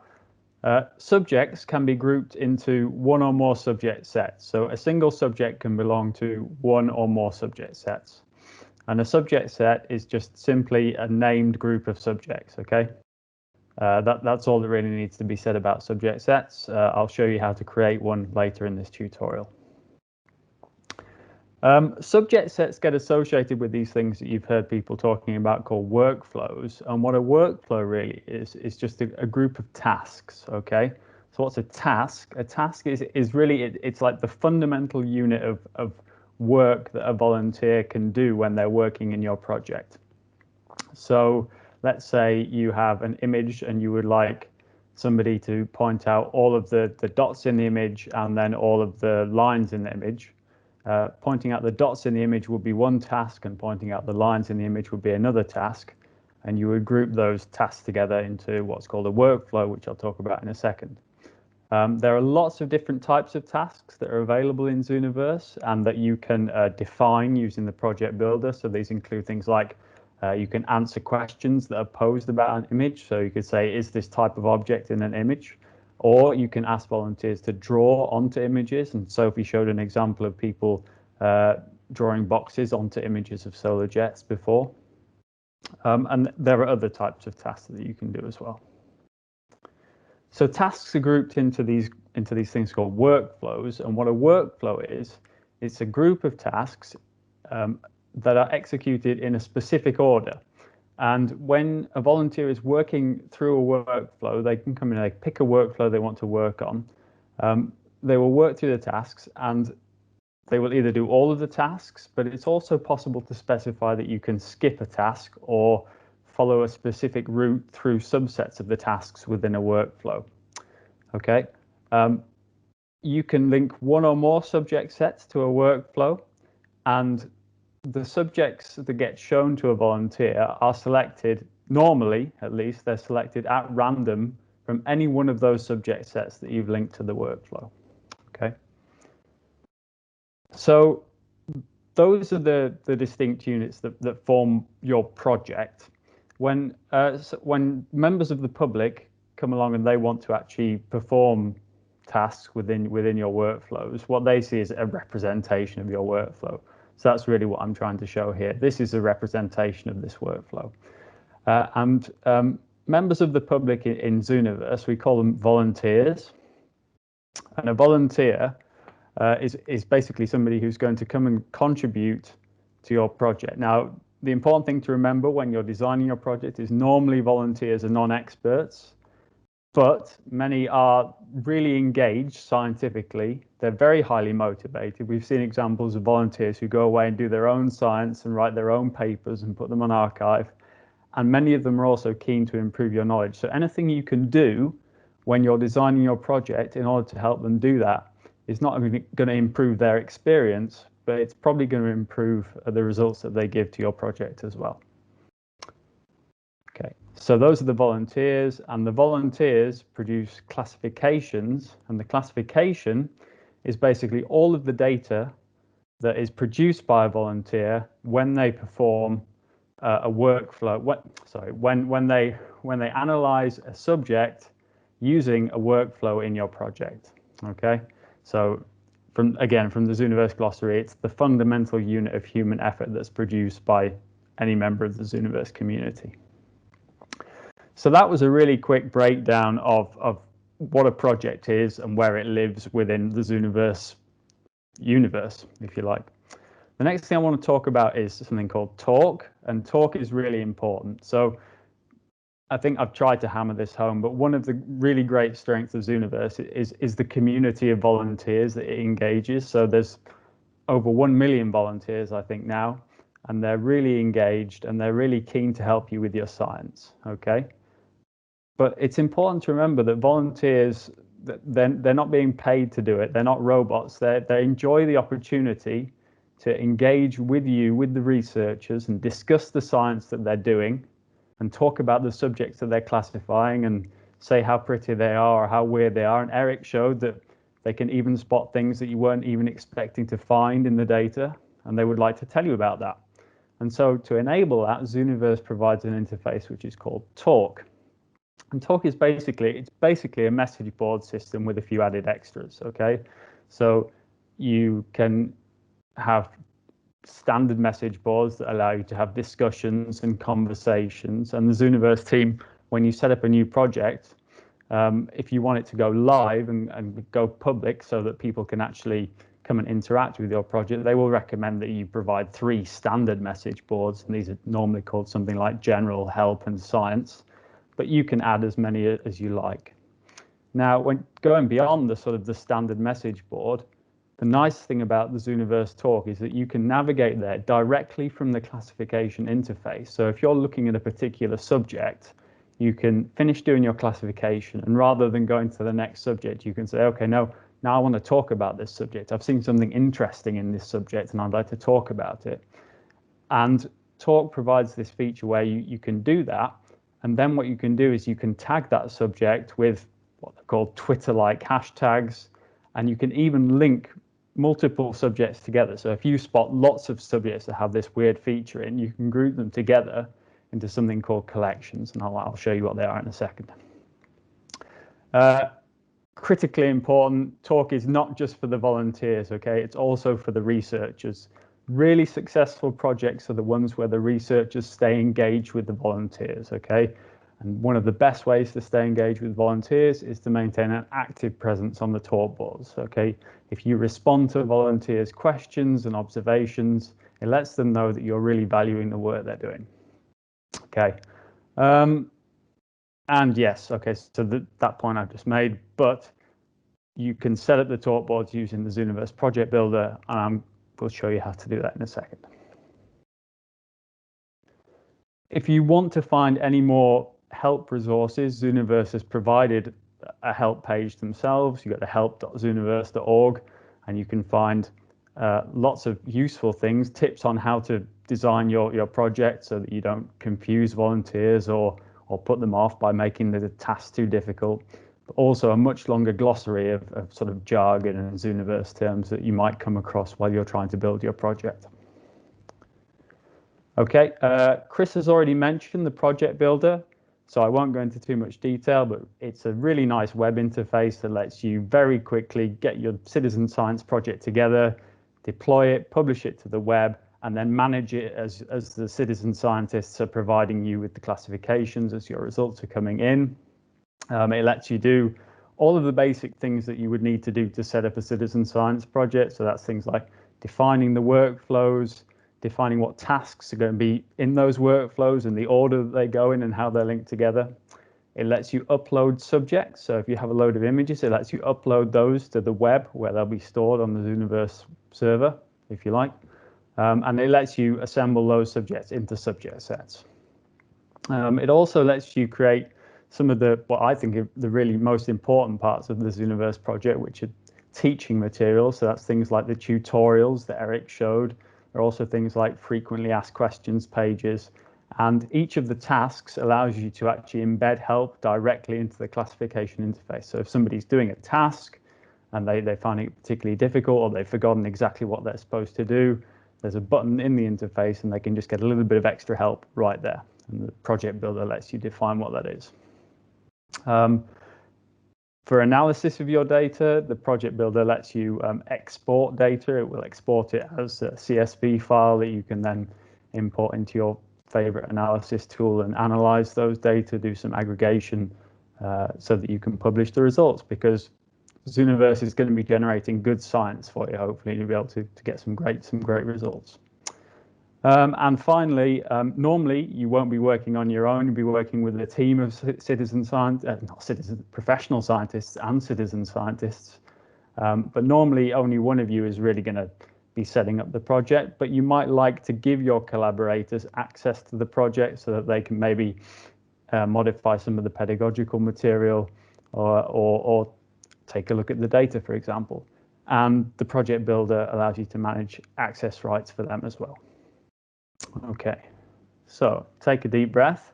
subjects can be grouped into one or more subject sets. So a single subject can belong to one or more subject sets. And a subject set is just simply a named group of subjects, okay? That's all that really needs to be said about subject sets. I'll show you how to create one later in this tutorial. Subject sets get associated with these things that you've heard people talking about called workflows. And what a workflow really is just a group of tasks, okay? So what's a task? A task is really, it's like the fundamental unit of work that a volunteer can do when they're working in your project. So let's say you have an image and you would like somebody to point out all of the dots in the image and then all of the lines in the image. Pointing out the dots in the image would be one task and pointing out the lines in the image would be another task. And you would group those tasks together into what's called a workflow, which I'll talk about in a second. There are lots of different types of tasks that are available in Zooniverse and that you can define using the project builder. So these include things like you can answer questions that are posed about an image. So you could say, is this type of object in an image? Or you can ask volunteers to draw onto images. And Sophie showed an example of people drawing boxes onto images of solar jets before. And there are other types of tasks that you can do as well. So tasks are grouped into these things called workflows. And what a workflow is, it's a group of tasks that are executed in a specific order. And when a volunteer is working through a workflow, they can come in and they pick a workflow they want to work on. They will work through the tasks and they will either do all of the tasks, but it's also possible to specify that you can skip a task or follow a specific route through subsets of the tasks within a workflow. Okay. You can link one or more subject sets to a workflow, and the subjects that get shown to a volunteer are selected, normally at least, they're selected at random from any one of those subject sets that you've linked to the workflow. Okay. So those are the distinct units that form your project. When members of the public come along and they want to actually perform tasks within your workflows, what they see is a representation of your workflow. So that's really what I'm trying to show here. This is a representation of this workflow. Members of the public in Zooniverse, we call them volunteers. And a volunteer is basically somebody who's going to come and contribute to your project. Now, the important thing to remember when you're designing your project is normally volunteers are non-experts, but many are really engaged scientifically. They're very highly motivated. We've seen examples of volunteers who go away and do their own science and write their own papers and put them on archive. And many of them are also keen to improve your knowledge. So anything you can do when you're designing your project in order to help them do that is not only going to improve their experience, but it's probably going to improve the results that they give to your project as well. Okay, so those are the volunteers, and the volunteers produce classifications, and the classification is basically all of the data that is produced by a volunteer when they perform a workflow. When they analyze a subject using a workflow in your project. Okay, so from the Zooniverse glossary, it's the fundamental unit of human effort that's produced by any member of the Zooniverse community. So that was a really quick breakdown of what a project is and where it lives within the Zooniverse universe, if you like. The next thing I want to talk about is something called talk, and talk is really important. So I think I've tried to hammer this home, but one of the really great strengths of Zooniverse is the community of volunteers that it engages. So there's over 1 million volunteers, I think, now, and they're really engaged and they're really keen to help you with your science. Okay. But it's important to remember that volunteers, they're not being paid to do it. They're not robots. They enjoy the opportunity to engage with you, with the researchers, and discuss the science that they're doing and talk about the subjects that they're classifying and say how pretty they are or how weird they are. And Erik showed that they can even spot things that you weren't even expecting to find in the data, and they would like to tell you about that. And so to enable that, Zooniverse provides an interface which is called Talk. And Talk is basically a message board system with a few added extras. Okay, so you can have standard message boards that allow you to have discussions and conversations, and the Zooniverse team when you set up a new project, if you want it to go live and go public so that people can actually come and interact with your project, they will recommend that you provide 3 standard message boards, and these are normally called something like general, help, and science, but you can add as many as you like. Now, when going beyond the sort of the standard message board, the nice thing about the Zooniverse talk is that you can navigate there directly from the classification interface. So if you're looking at a particular subject, you can finish doing your classification, and rather than going to the next subject, you can say, okay, now I want to talk about this subject. I've seen something interesting in this subject and I'd like to talk about it. And Talk provides this feature where you can do that. And then what you can do is you can tag that subject with what are called Twitter-like hashtags, and you can even link multiple subjects together. So if you spot lots of subjects that have this weird feature in, you can group them together into something called collections, and I'll show you what they are in a second. Critically important, Talk is not just for the volunteers, okay? It's also for the researchers. Really successful projects are the ones where the researchers stay engaged with the volunteers, okay? And one of the best ways to stay engaged with volunteers is to maintain an active presence on the talk boards, okay? If you respond to volunteers' questions and observations, it lets them know that you're really valuing the work they're doing, okay? And yes, okay, so that point I've just made, but you can set up the talk boards using the Zooniverse project builder, and we'll show you how to do that in a second. If you want to find any more help resources, Zooniverse has provided a help page themselves. You've got the help.zooniverse.org, and you can find lots of useful things, tips on how to design your project so that you don't confuse volunteers or put them off by making the tasks too difficult, but also a much longer glossary of sort of jargon and Zooniverse terms that you might come across while you're trying to build your project. Okay, Chris has already mentioned the project builder, so I won't go into too much detail, but it's a really nice web interface that lets you very quickly get your citizen science project together, deploy it, publish it to the web, and then manage it as the citizen scientists are providing you with the classifications as your results are coming in. It lets you do all of the basic things that you would need to do to set up a citizen science project. So that's things like defining the workflows, defining what tasks are going to be in those workflows and the order that they go in and how they're linked together. It lets you upload subjects. So if you have a load of images, it lets you upload those to the web where they'll be stored on the Zooniverse server, if you like. And it lets you assemble those subjects into subject sets. It also lets you create some of what I think are the really most important parts of the Zooniverse project, which are teaching materials. So that's things like the tutorials that Erik showed. There are also things like frequently asked questions pages. And each of the tasks allows you to actually embed help directly into the classification interface. So if somebody's doing a task and they find it particularly difficult or they've forgotten exactly what they're supposed to do, there's a button in the interface and they can just get a little bit of extra help right there. And the project builder lets you define what that is. For analysis of your data, the project builder lets you export data. It will export it as a CSV file that you can then import into your favorite analysis tool and analyze those data, do some aggregation so that you can publish the results, because Zooniverse is going to be generating good science for you. Hopefully you'll be able to get some great results. And finally, normally you won't be working on your own. You'll be working with a team of professional scientists and citizen scientists. But normally only one of you is really going to be setting up the project. But you might like to give your collaborators access to the project so that they can maybe modify some of the pedagogical material or take a look at the data, for example. And the project builder allows you to manage access rights for them as well. Okay, so take a deep breath.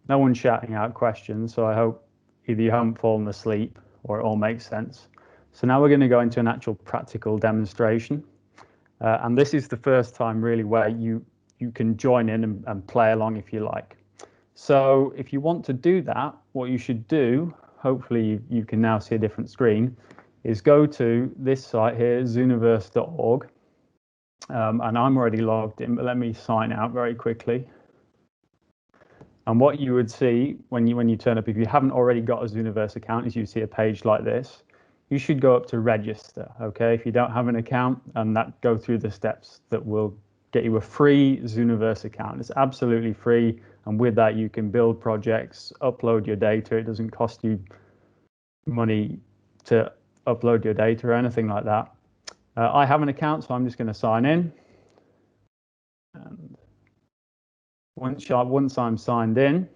No one's shouting out questions, so I hope either you haven't fallen asleep or it all makes sense. So now we're going to go into an actual practical demonstration. And this is the first time really where you can join in and play along if you like. So if you want to do that, what you should do, hopefully you can now see a different screen, is go to this site here, zooniverse.org. And I'm already logged in, but let me sign out very quickly. And what you would see when you turn up, if you haven't already got a Zooniverse account, is you see a page like this. You should go up to register, okay? If you don't have an account, and that go through the steps that will get you a free Zooniverse account. It's absolutely free, and with that you can build projects, upload your data. It doesn't cost you money to upload your data or anything like that. I have an account, so I'm just going to sign in. And once I'm signed in,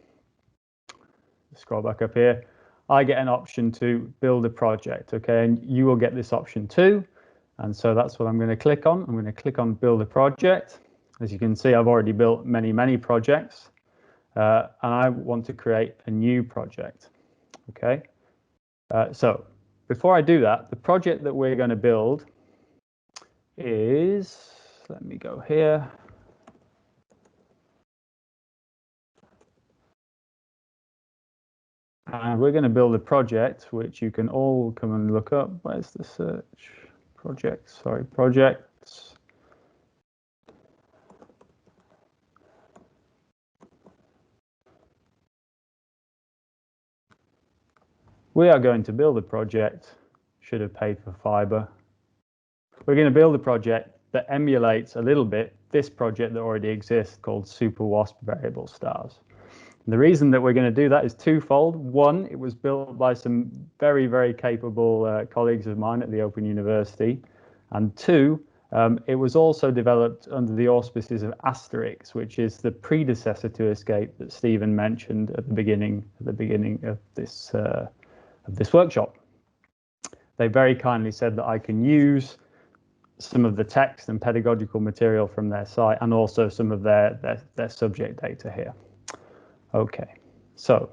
scroll back up here, I get an option to build a project, okay? And you will get this option too. And so that's what I'm going to click on. I'm going to click on build a project. As you can see, I've already built many projects, and I want to create a new project, okay? So before I do that, the project that we're going to build is, let me go here. And we're going to build a project which you can all come and look up. Where's the search? Projects, sorry, projects. We are going to build a project, should have paid for fiber. We're going to build a project that emulates a little bit this project that already exists called SuperWasp Variable Stars. And the reason that we're going to do that is twofold. One, it was built by some very capable colleagues of mine at the Open University. And two, it was also developed under the auspices of Asterix, which is the predecessor to Escape that Stephen mentioned at the beginning of this workshop. They very kindly said that I can use some of the text and pedagogical material from their site and also some of their subject data here. Okay, so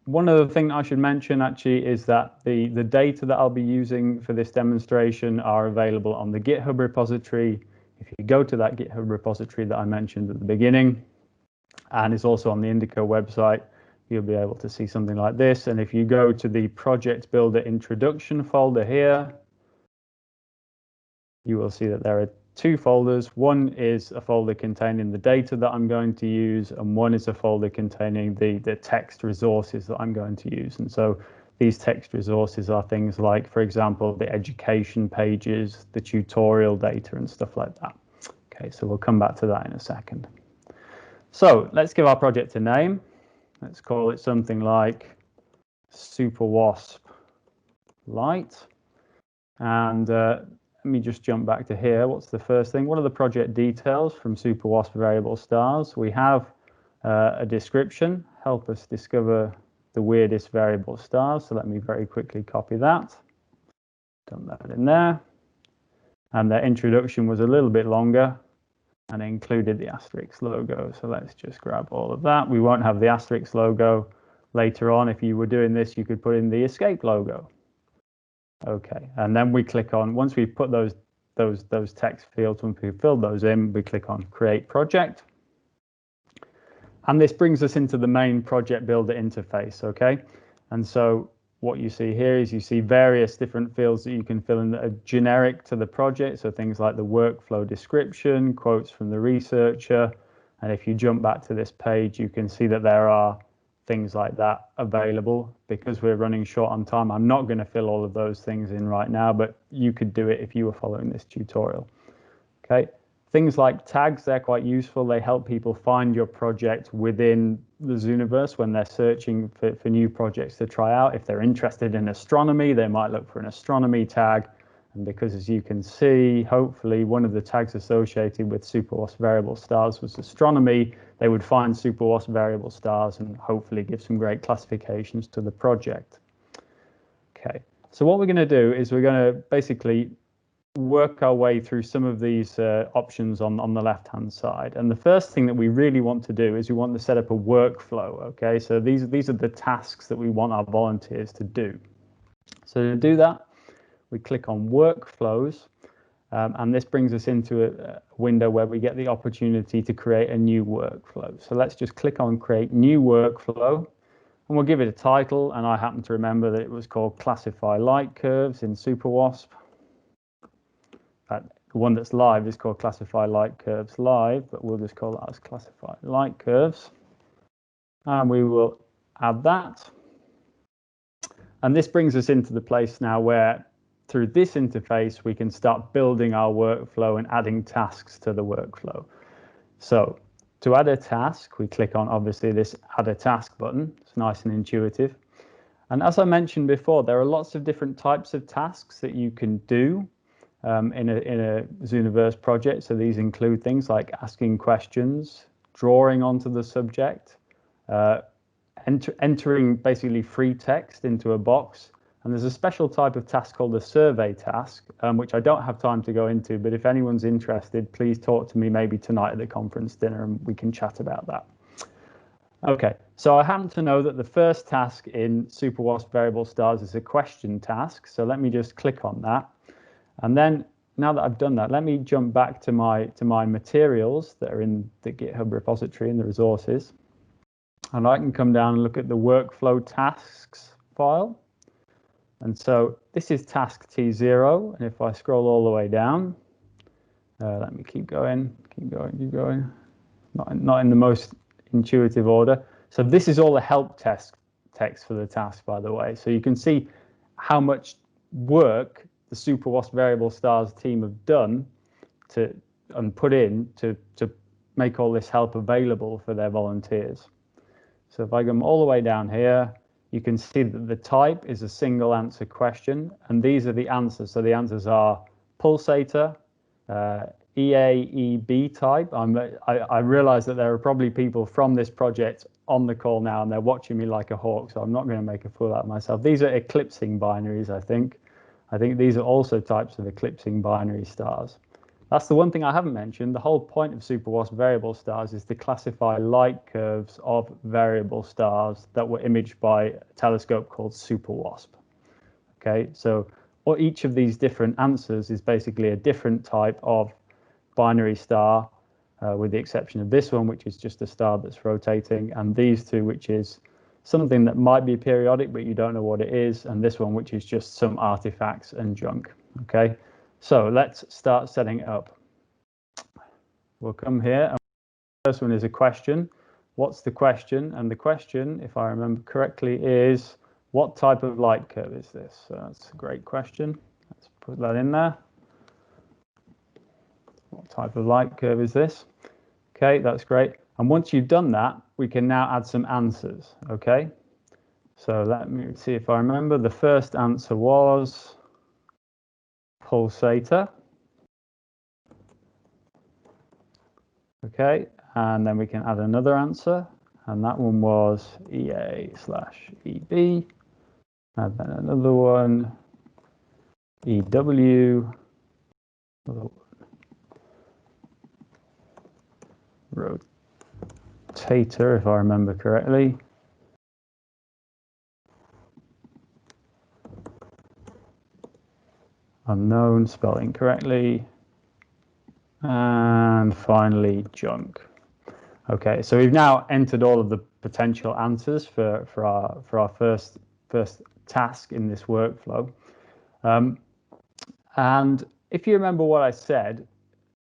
one other thing I should mention actually is that the data that I'll be using for this demonstration are available on the GitHub repository. If you go to that GitHub repository that I mentioned at the beginning, and it's also on the Indico website, you'll be able to see something like this. And if you go to the Project Builder Introduction folder here, you will see that there are two folders. One is a folder containing the data that I'm going to use, and one is a folder containing the text resources that I'm going to use. And so these text resources are things like, for example, the education pages, the tutorial data and stuff like that. Okay, so we'll come back to that in a second. So let's give our project a name. Let's call it something like SuperWasp Lite. And let me just jump back to here. What's the first thing? What are the project details from SuperWasp Variable Stars? We have a description, help us discover the weirdest variable stars. So let me very quickly copy that. Dump that in there. And the introduction was a little bit longer and included the Asterix logo. So let's just grab all of that. We won't have the Asterix logo later on. If you were doing this, you could put in the Escape logo. Okay, and then we click on, once we've put those text fields, once we've filled those in, we click on Create Project. And this brings us into the main project builder interface, okay? And so what you see here is you see various different fields that you can fill in that are generic to the project. So things like the workflow description, quotes from the researcher. And if you jump back to this page, you can see that there are things like that available. Because we're running short on time, I'm not going to fill all of those things in right now, but you could do it if you were following this tutorial. Okay. Things like tags, they're quite useful. They help people find your project within the Zooniverse when they're searching for new projects to try out. If they're interested in astronomy, they might look for an astronomy tag. And because, as you can see, hopefully one of the tags associated with SuperWasp Variable Stars was astronomy, they would find SuperWasp Variable Stars and hopefully give some great classifications to the project. Okay, so what we're going to do is we're going to basically work our way through some of these options on the left hand side. And the first thing that we really want to do is we want to set up a workflow. Okay, so these are the tasks that we want our volunteers to do. So to do that, we click on workflows, and this brings us into a window where we get the opportunity to create a new workflow. So let's just click on create new workflow, and we'll give it a title. And I happen to remember that it was called Classify Light Curves in SuperWasp. the one that's live is called classify light curves live, but we'll just call that as classify light curves. And we will add that. And this brings us into the place now where through this interface, we can start building our workflow and adding tasks to the workflow. So to add a task, we click on obviously this add a task button. It's nice and intuitive. And as I mentioned before, there are lots of different types of tasks that you can do in a Zooniverse project. So these include things like asking questions, drawing onto the subject, entering basically free text into a box. And there's a special type of task called a survey task, which I don't have time to go into, but if anyone's interested, please talk to me maybe tonight at the conference dinner and we can chat about that. Okay, so I happen to know that the first task in SuperWasp variable stars is a question task. So let me just click on that. And then now that I've done that, let me jump back to my materials that are in the GitHub repository in the resources. And I can come down and look at the workflow tasks file. And so this is task T0. And if I scroll all the way down, let me keep going. Not in the most intuitive order. So this is all the help text for the task, by the way. So you can see how much work the SuperWasp variable stars team have done and put in to make all this help available for their volunteers. So if I come all the way down here, you can see that the type is a single answer question, and these are the answers. So the answers are pulsator, EA-EB type. I realize that there are probably people from this project on the call now, and they're watching me like a hawk, so I'm not going to make a fool out of myself. These are eclipsing binaries, I think. I think these are also types of eclipsing binary stars. That's the one thing I haven't mentioned. The whole point of SuperWasp variable stars is to classify light curves of variable stars that were imaged by a telescope called SuperWasp. Okay, so each of these different answers is basically a different type of binary star, with the exception of this one, which is just a star that's rotating, and these two, which is something that might be periodic, but you don't know what it is, and this one, which is just some artifacts and junk. Okay. So let's start setting it up. We'll come here. And the first one is a question. What's the question? And the question, if I remember correctly, is what type of light curve is this? So that's a great question. Let's put that in there. What type of light curve is this? Okay, that's great. And once you've done that, we can now add some answers. Okay. So let me see if I remember. The first answer was pulsator. Okay, and then we can add another answer, and that one was EA/EB, and then another one, EW, rotator, if I remember correctly. Unknown, spelling correctly. And finally, junk. Okay, so we've now entered all of the potential answers for our first task in this workflow. And if you remember what I said,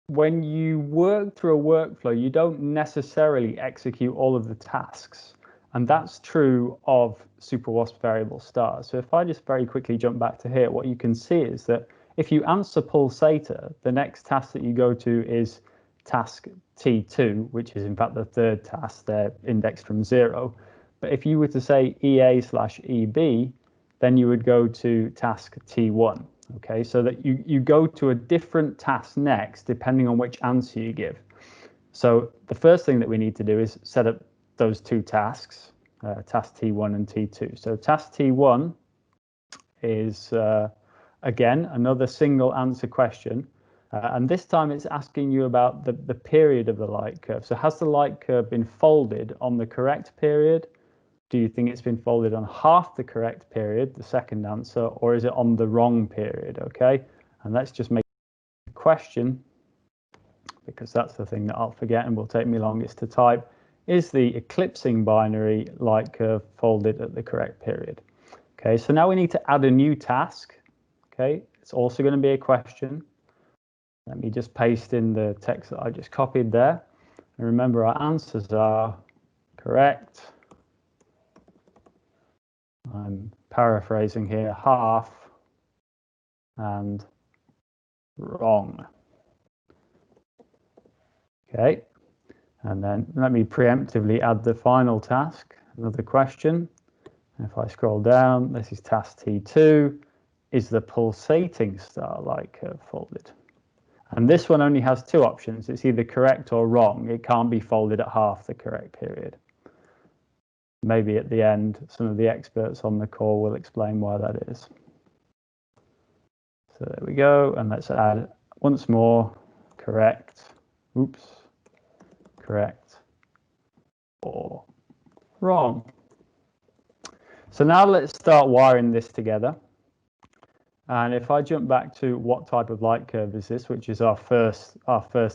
when you work through a workflow, you don't necessarily execute all of the tasks. And that's true of SuperWasp variable stars. So if I just very quickly jump back to here, what you can see is that if you answer pulsator, the next task that you go to is task T2, which is in fact the third task. They're indexed from 0. But if you were to say EA/EB, then you would go to task T1. Okay, so that you go to a different task next, depending on which answer you give. So the first thing that we need to do is set up those two tasks, task T1 and T2. So task T1 is, again, another single answer question. And this time it's asking you about the period of the light curve. So has the light curve been folded on the correct period? Do you think it's been folded on half the correct period, the second answer, or is it on the wrong period? Okay, and let's just make a question, because that's the thing that I'll forget and will take me longest to type. Is the eclipsing binary light curve folded at the correct period? Okay, so now we need to add a new task. Okay, it's also going to be a question. Let me just paste in the text that I just copied there. And remember, our answers are correct. I'm paraphrasing here, half and wrong. Okay, and then let me preemptively add the final task, another question. If I scroll down, this is task T2. Is the pulsating star-like curve folded? And this one only has two options. It's either correct or wrong. It can't be folded at half the correct period. Maybe at the end, some of the experts on the call will explain why that is. So there we go. And let's add once more, correct, oops, correct, or wrong. So now let's start wiring this together. And if I jump back to what type of light curve is this, which is our first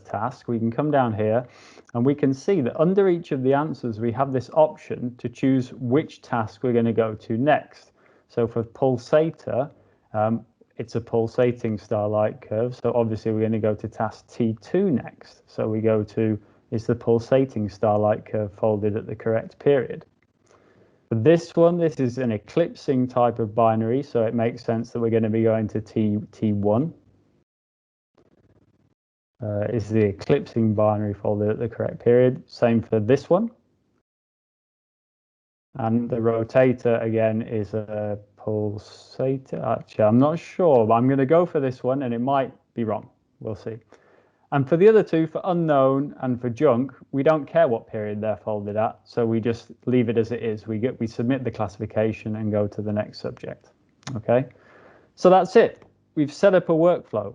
task, we can come down here and we can see that under each of the answers, we have this option to choose which task we're going to go to next. So for pulsator, it's a pulsating star light curve. So obviously we're going to go to task T2 next. So we go to, is the pulsating star light curve folded at the correct period? For this one, this is an eclipsing type of binary, so it makes sense that we're going to be going to T1. Is the eclipsing binary folded at the correct period? Same for this one. And the rotator, again, is a pulsator. Actually, I'm not sure, but I'm going to go for this one, and it might be wrong. We'll see. And for the other two, for unknown and for junk, we don't care what period they're folded at, so we just leave it as it is. We submit the classification and go to the next subject. Okay, so that's it. We've set up a workflow.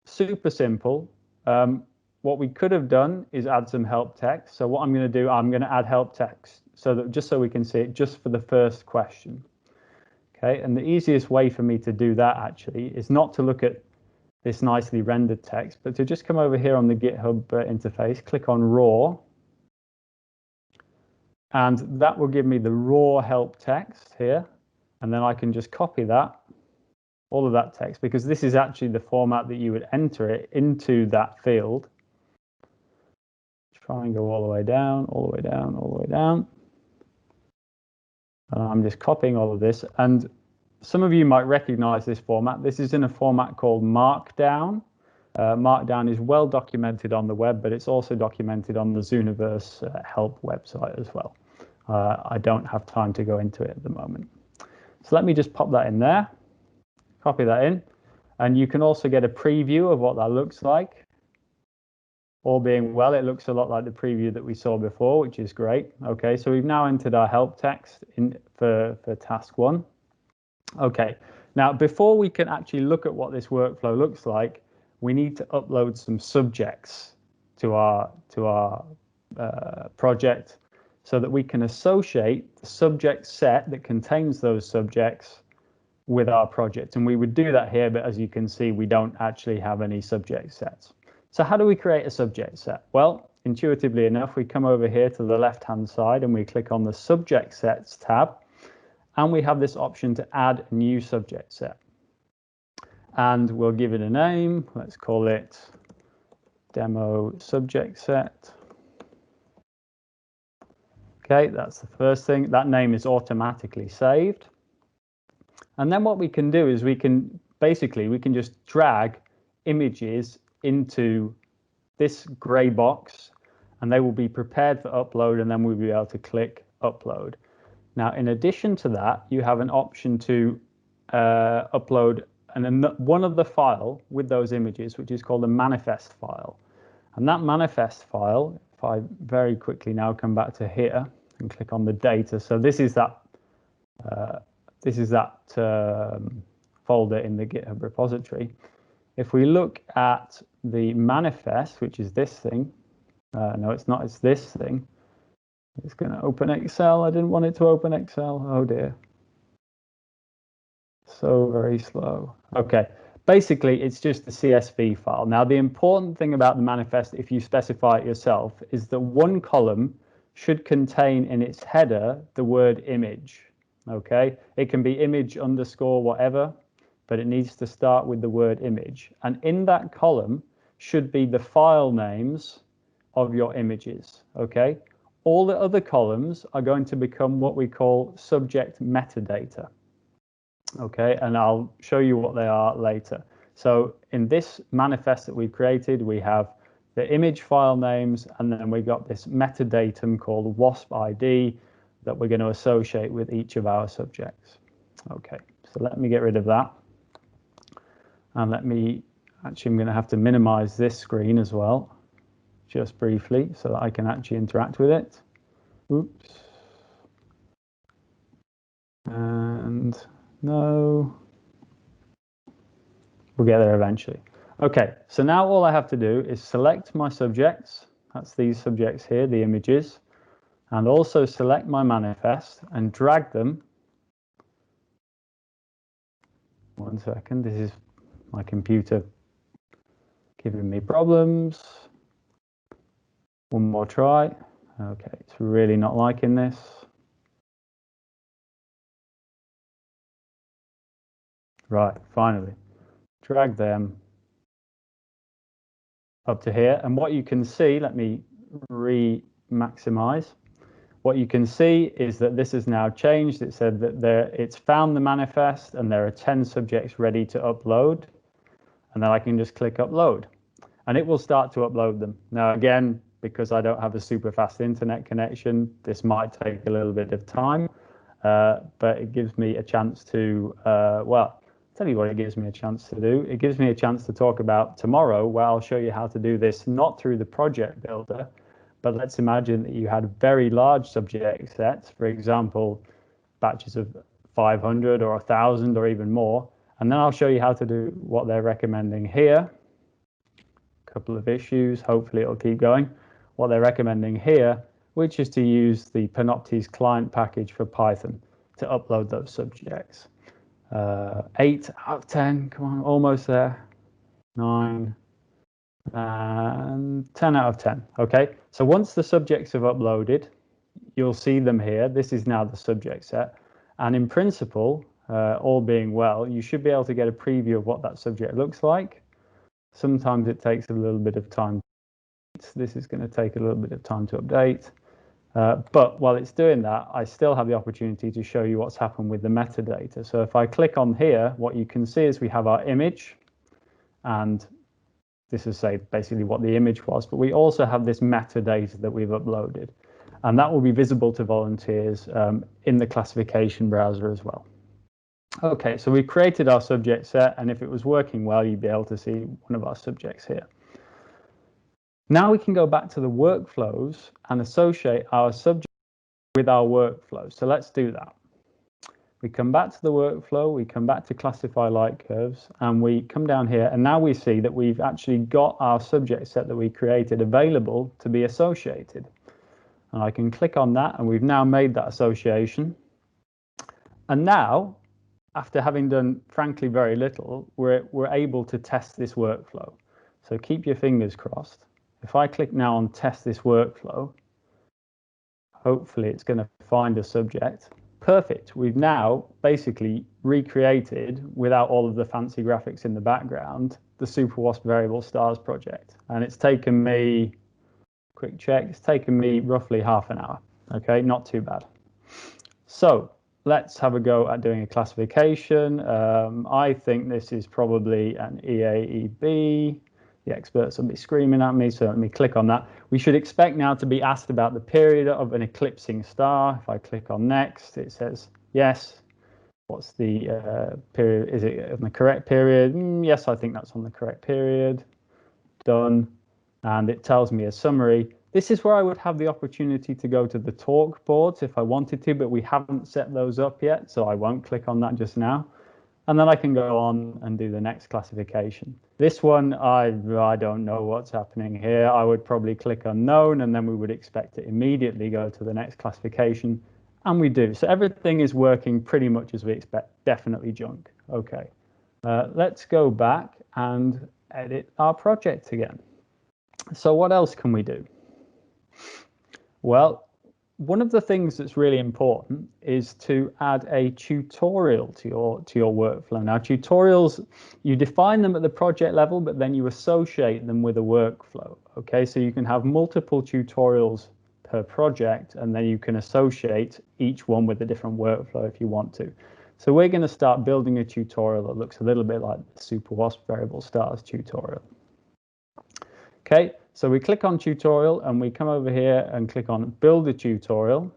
Super simple. What we could have done is add some help text. So what I'm going to do, I'm going to add help text so that just so we can see it just for the first question. Okay, and the easiest way for me to do that actually is not to look at this nicely rendered text, but to just come over here on the GitHub interface, click on raw, and that will give me the raw help text here, and then I can just copy that, all of that text, because this is actually the format that you would enter it into that field. Try and go all the way down, all the way down, all the way down. And I'm just copying all of this, and some of you might recognize this format. This is in a format called Markdown. Markdown is well documented on the web, but it's also documented on the Zooniverse help website as well. I don't have time to go into it at the moment. So let me just pop that in there, copy that in, and you can also get a preview of what that looks like. All being well, it looks a lot like the preview that we saw before, which is great. Okay, so we've now entered our help text in for task 1. Okay, now before we can actually look at what this workflow looks like, we need to upload some subjects to our project so that we can associate the subject set that contains those subjects with our project. And we would do that here, but as you can see, we don't actually have any subject sets. So how do we create a subject set? Well, intuitively enough, we come over here to the left-hand side and we click on the Subject Sets tab. And we have this option to add a new subject set. And we'll give it a name. Let's call it Demo Subject Set. Okay, that's the first thing. That name is automatically saved. And then what we can do is we can just drag images into this gray box, and they will be prepared for upload, and then we'll be able to click Upload. Now, in addition to that, you have an option to upload one of the file with those images, which is called a manifest file. And that manifest file, if I very quickly now come back to here and click on the data, so this is that folder in the GitHub repository. If we look at the manifest, which is this thing, no, it's not, it's this thing. It's going to open Excel. I didn't want it to open Excel. Oh dear. So very slow. Okay. Basically, it's just a CSV file. Now, the important thing about the manifest, if you specify it yourself, is that one column should contain in its header the word image. Okay. It can be image underscore whatever, but it needs to start with the word image. And in that column, should be the file names of your images, okay? All the other columns are going to become what we call subject metadata, okay? And I'll show you what they are later. So in this manifest that we've created, we have the image file names, and then we got this metadatum called WASP ID that we're going to associate with each of our subjects. Okay, so let me get rid of that. And actually, I'm going to have to minimize this screen as well, just briefly, so that I can actually interact with it. Oops. And no. We'll get there eventually. Okay, so now all I have to do is select my subjects. That's these subjects here, the images, and also select my manifest and drag them. One second, this is my computer giving me problems. One more try. Okay, it's really not liking this. Right, finally. Drag them up to here, and what you can see, let me re-maximize. What you can see is that this has now changed. It said that it's found the manifest and there are 10 subjects ready to upload, and then I can just click upload and it will start to upload them. Now again, because I don't have a super fast internet connection, this might take a little bit of time, but it gives me a chance to, well, tell you what it gives me a chance to do. It gives me a chance to talk about tomorrow, where I'll show you how to do this, not through the project builder, but let's imagine that you had very large subject sets, for example, batches of 500 or 1,000 or even more. And then I'll show you how to do what they're recommending here. A couple of issues, hopefully it'll keep going. What they're recommending here, which is to use the Panoptes client package for Python to upload those subjects. 8 out of 10, come on, almost there. 9 and 10 out of 10. Okay, so once the subjects have uploaded, you'll see them here. This is now the subject set, and in principle, all being well, you should be able to get a preview of what that subject looks like. Sometimes it takes a little bit of time. This is going to take a little bit of time to update. But while it's doing that, I still have the opportunity to show you what's happened with the metadata. So if I click on here, what you can see is we have our image, and this is basically what the image was, but we also have this metadata that we've uploaded, and that will be visible to volunteers in the classification browser as well. Okay, so we created our subject set, and if it was working well, you'd be able to see one of our subjects here. Now we can go back to the workflows and associate our subject with our workflow. So let's do that. We come back to the workflow, we come back to classify light curves, and we come down here, and now we see that we've actually got our subject set that we created available to be associated. And I can click on that, and we've now made that association. And now, after having done, frankly, very little, we're able to test this workflow. So keep your fingers crossed. If I click now on test this workflow, hopefully it's going to find a subject. Perfect. We've now basically recreated, without all of the fancy graphics in the background, the SuperWasp variable stars project. And it's taken me, quick check, it's taken me roughly half an hour. Okay, not too bad. So let's have a go at doing a classification. I think this is probably an EAEB. The experts will be screaming at me, so let me click on that. We should expect now to be asked about the period of an eclipsing star. If I click on next, it says yes. What's the period? Is it on the correct period? Yes, I think that's on the correct period. Done. And it tells me a summary. This is where I would have the opportunity to go to the talk boards if I wanted to, but we haven't set those up yet, so I won't click on that just now. And then I can go on and do the next classification. This one, I don't know what's happening here. I would probably click unknown, and then we would expect to immediately go to the next classification, and we do. So everything is working pretty much as we expect, definitely junk. Okay, let's go back and edit our project again. So what else can we do? Well, one of the things that's really important is to add a tutorial to your workflow. Now, tutorials, you define them at the project level, but then you associate them with a workflow. Okay, so you can have multiple tutorials per project, and then you can associate each one with a different workflow if you want to. So we're going to start building a tutorial that looks a little bit like the SuperWasp variable stars tutorial. Okay, so we click on tutorial and we come over here and click on build a tutorial.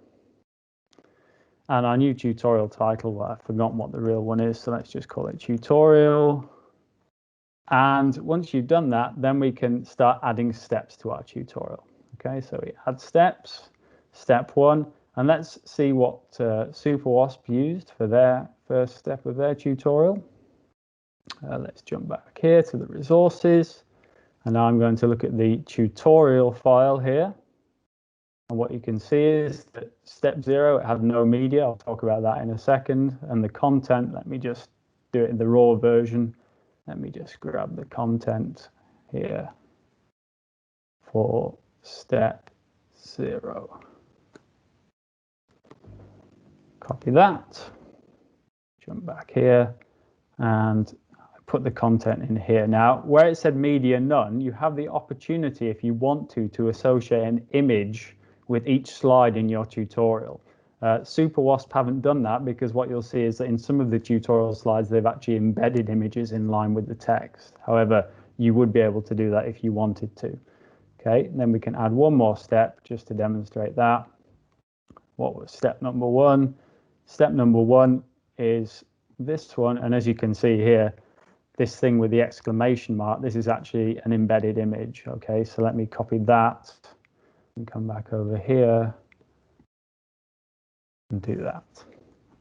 And our new tutorial title, well, I've forgotten what the real one is, so let's just call it tutorial. And once you've done that, then we can start adding steps to our tutorial. Okay, so we add steps, step 1, and let's see what SuperWasp used for their first step of their tutorial. Let's jump back here to the resources. And now I'm going to look at the tutorial file here. And what you can see is that step 0, it had no media. I'll talk about that in a second. And the content, let me just do it in the raw version. Let me just grab the content here for step 0. Copy that, jump back here, and put the content in here. Now, where it said media none, you have the opportunity, if you want to associate an image with each slide in your tutorial. SuperWasp haven't done that because what you'll see is that in some of the tutorial slides, they've actually embedded images in line with the text. However, you would be able to do that if you wanted to. Okay, then we can add one more step just to demonstrate that. What was step number 1? Step number 1 is this one, and as you can see here, this thing with the exclamation mark, this is actually an embedded image. Okay, so let me copy that and come back over here and do that.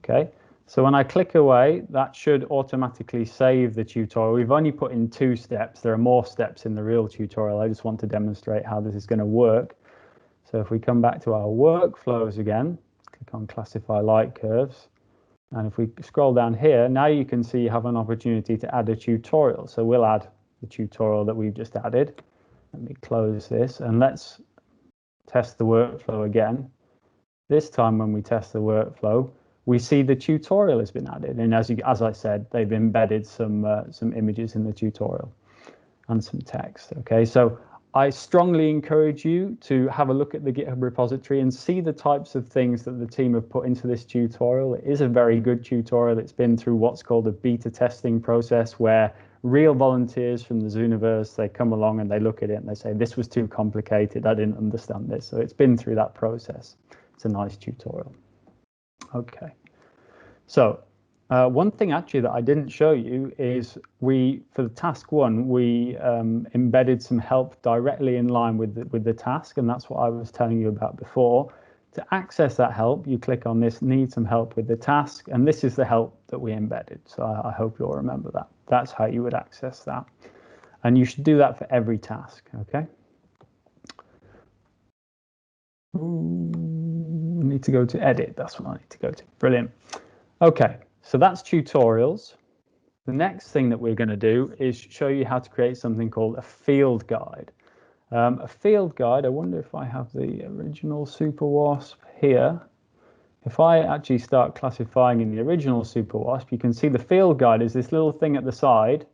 Okay, so when I click away, that should automatically save the tutorial. We've only put in 2 steps. There are more steps in the real tutorial. I just want to demonstrate how this is going to work. So if we come back to our workflows again, click on classify light curves. And if we scroll down here, now you can see you have an opportunity to add a tutorial. So we'll add the tutorial that we've just added. Let me close this and let's test the workflow again. This time when we test the workflow, we see the tutorial has been added. And as I said, they've embedded some images in the tutorial and some text. Okay, so I strongly encourage you to have a look at the GitHub repository and see the types of things that the team have put into this tutorial. It is a very good tutorial. It's been through what's called a beta testing process where real volunteers from the Zooniverse, they come along and they look at it and they say, this was too complicated, I didn't understand this. So it's been through that process. It's a nice tutorial. Okay, so one thing actually that I didn't show you is for the task 1, we embedded some help directly in line with the task, and that's what I was telling you about before. To access that help, you click on this need some help with the task, and this is the help that we embedded. So I hope you'll remember that. That's how you would access that. And you should do that for every task, okay? Ooh, I need to go to edit. That's what I need to go to. Brilliant. Okay. So that's tutorials. The next thing that we're going to do is show you how to create something called a field guide. A field guide, I wonder if I have the original SuperWasp here. If I actually start classifying in the original SuperWasp, you can see the field guide is this little thing at the side.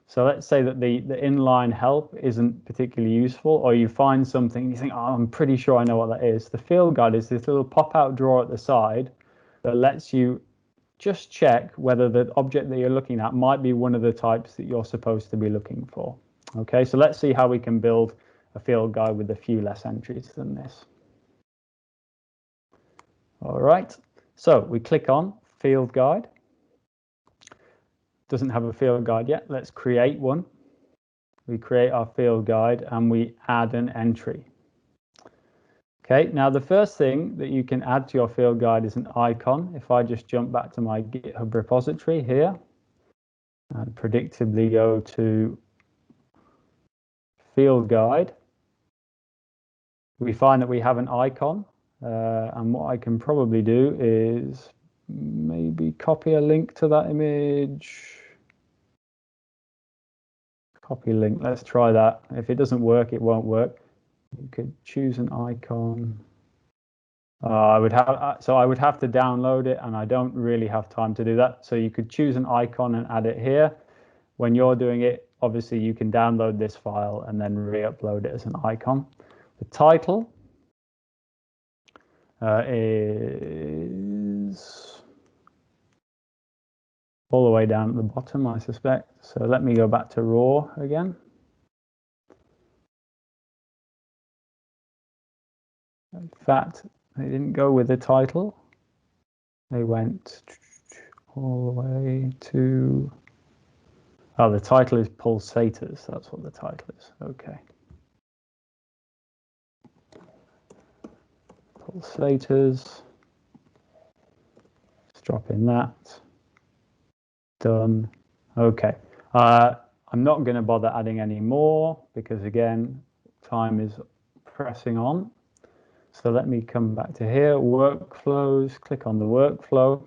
So let's say that the inline help isn't particularly useful, or you find something and you think, oh, I'm pretty sure I know what that is. The field guide is this little pop-out drawer at the side that lets you just check whether the object that you're looking at might be one of the types that you're supposed to be looking for. Okay, so let's see how we can build a field guide with a few less entries than this. All right, so we click on field guide. Doesn't have a field guide yet. Let's create one. We create our field guide and we add an entry. Okay, now the first thing that you can add to your field guide is an icon. If I just jump back to my GitHub repository here and predictably go to field guide, we find that we have an icon. And what I can probably do is maybe copy a link to that image. Copy link, let's try that. If it doesn't work, it won't work. You could choose an icon. I would have to download it, and I don't really have time to do that. So you could choose an icon and add it here. When you're doing it, obviously you can download this file and then re-upload it as an icon. The title is all the way down at the bottom, I suspect. So let me go back to raw again. In fact, they didn't go with the title. They went all the way to, oh, the title is pulsators. That's what the title is. Okay. Pulsators. Let's drop in that. Done. Okay. I'm not going to bother adding any more because, again, time is pressing on. So let me come back to here, workflows, click on the workflow.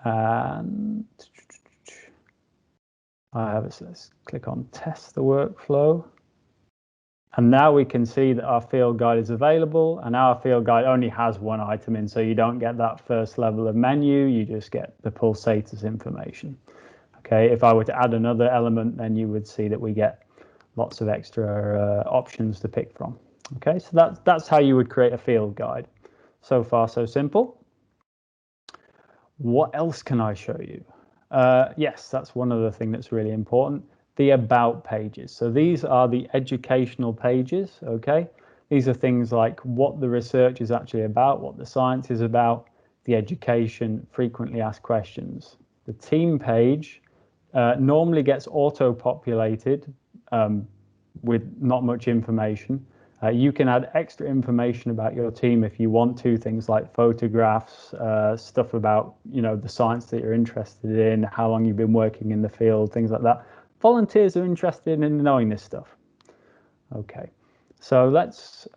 And let's click on test the workflow. And now we can see that our field guide is available, and our field guide only has one item in, so you don't get that first level of menu, you just get the pulsators information. Okay, if I were to add another element, then you would see that we get lots of extra options to pick from. Okay, so that's how you would create a field guide. So far, so simple. What else can I show you? Yes, that's one other thing that's really important. The about pages. So these are the educational pages, okay? These are things like what the research is actually about, what the science is about, the education, frequently asked questions. The team page normally gets auto-populated with not much information. You can add extra information about your team if you want to, things like photographs, stuff about, you know, the science that you're interested in, how long you've been working in the field, things like that. Volunteers are interested in knowing this stuff. Okay, so let's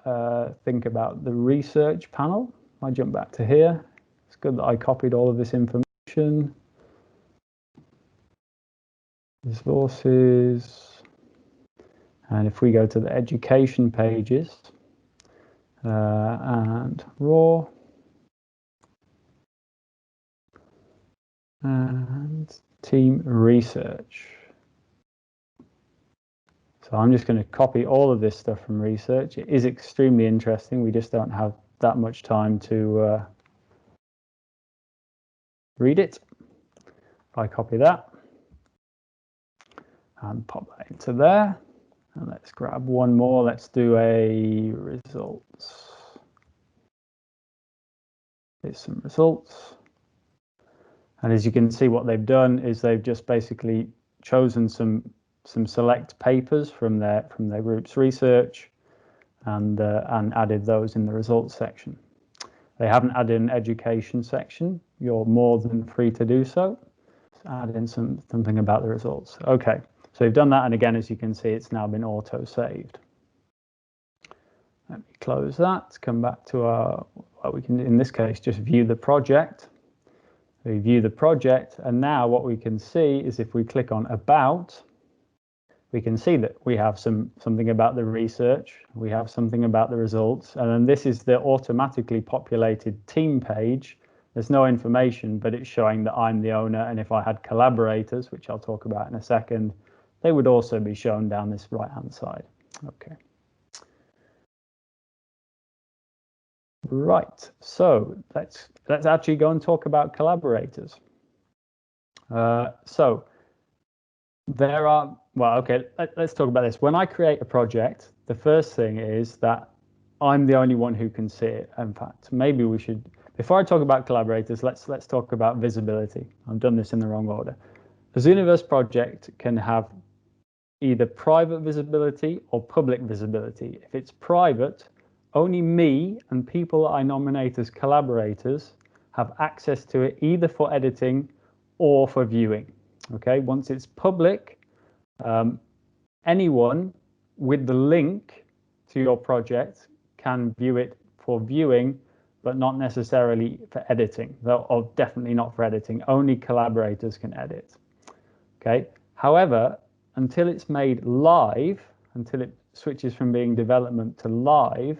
think about the research panel. I jump back to here. It's good that I copied all of this information. Resources. And if we go to the education pages and raw and team research. So I'm just going to copy all of this stuff from research. It is extremely interesting. We just don't have that much time to read it. If I copy that and pop that into there. And let's grab one more. Let's do a results. Here's some results. And as you can see, what they've done is they've just basically chosen some select papers from their group's research and added those in the results section. They haven't added an education section. You're more than free to do so. Add in something about the results. Okay. So we've done that, and again, as you can see, it's now been auto-saved. Let me close that, come back to our, well, we can, in this case, just view the project. We view the project, and now what we can see is if we click on About, we can see that we have something about the research, we have something about the results, and then this is the automatically populated team page. There's no information, but it's showing that I'm the owner, and if I had collaborators, which I'll talk about in a second, they would also be shown down this right-hand side. Okay. Right, so let's actually go and talk about collaborators. So there are, well, okay, let's talk about this. When I create a project, the first thing is that I'm the only one who can see it. In fact, maybe we should, before I talk about collaborators, let's talk about visibility. I've done this in the wrong order. The Zooniverse project can have either private visibility or public visibility. If it's private, only me and people that I nominate as collaborators have access to it, either for editing or for viewing. Okay, once it's public, anyone with the link to your project can view it for viewing, but not necessarily for editing, or definitely not for editing. Only collaborators can edit. Okay, however, until it's made live, until it switches from being development to live,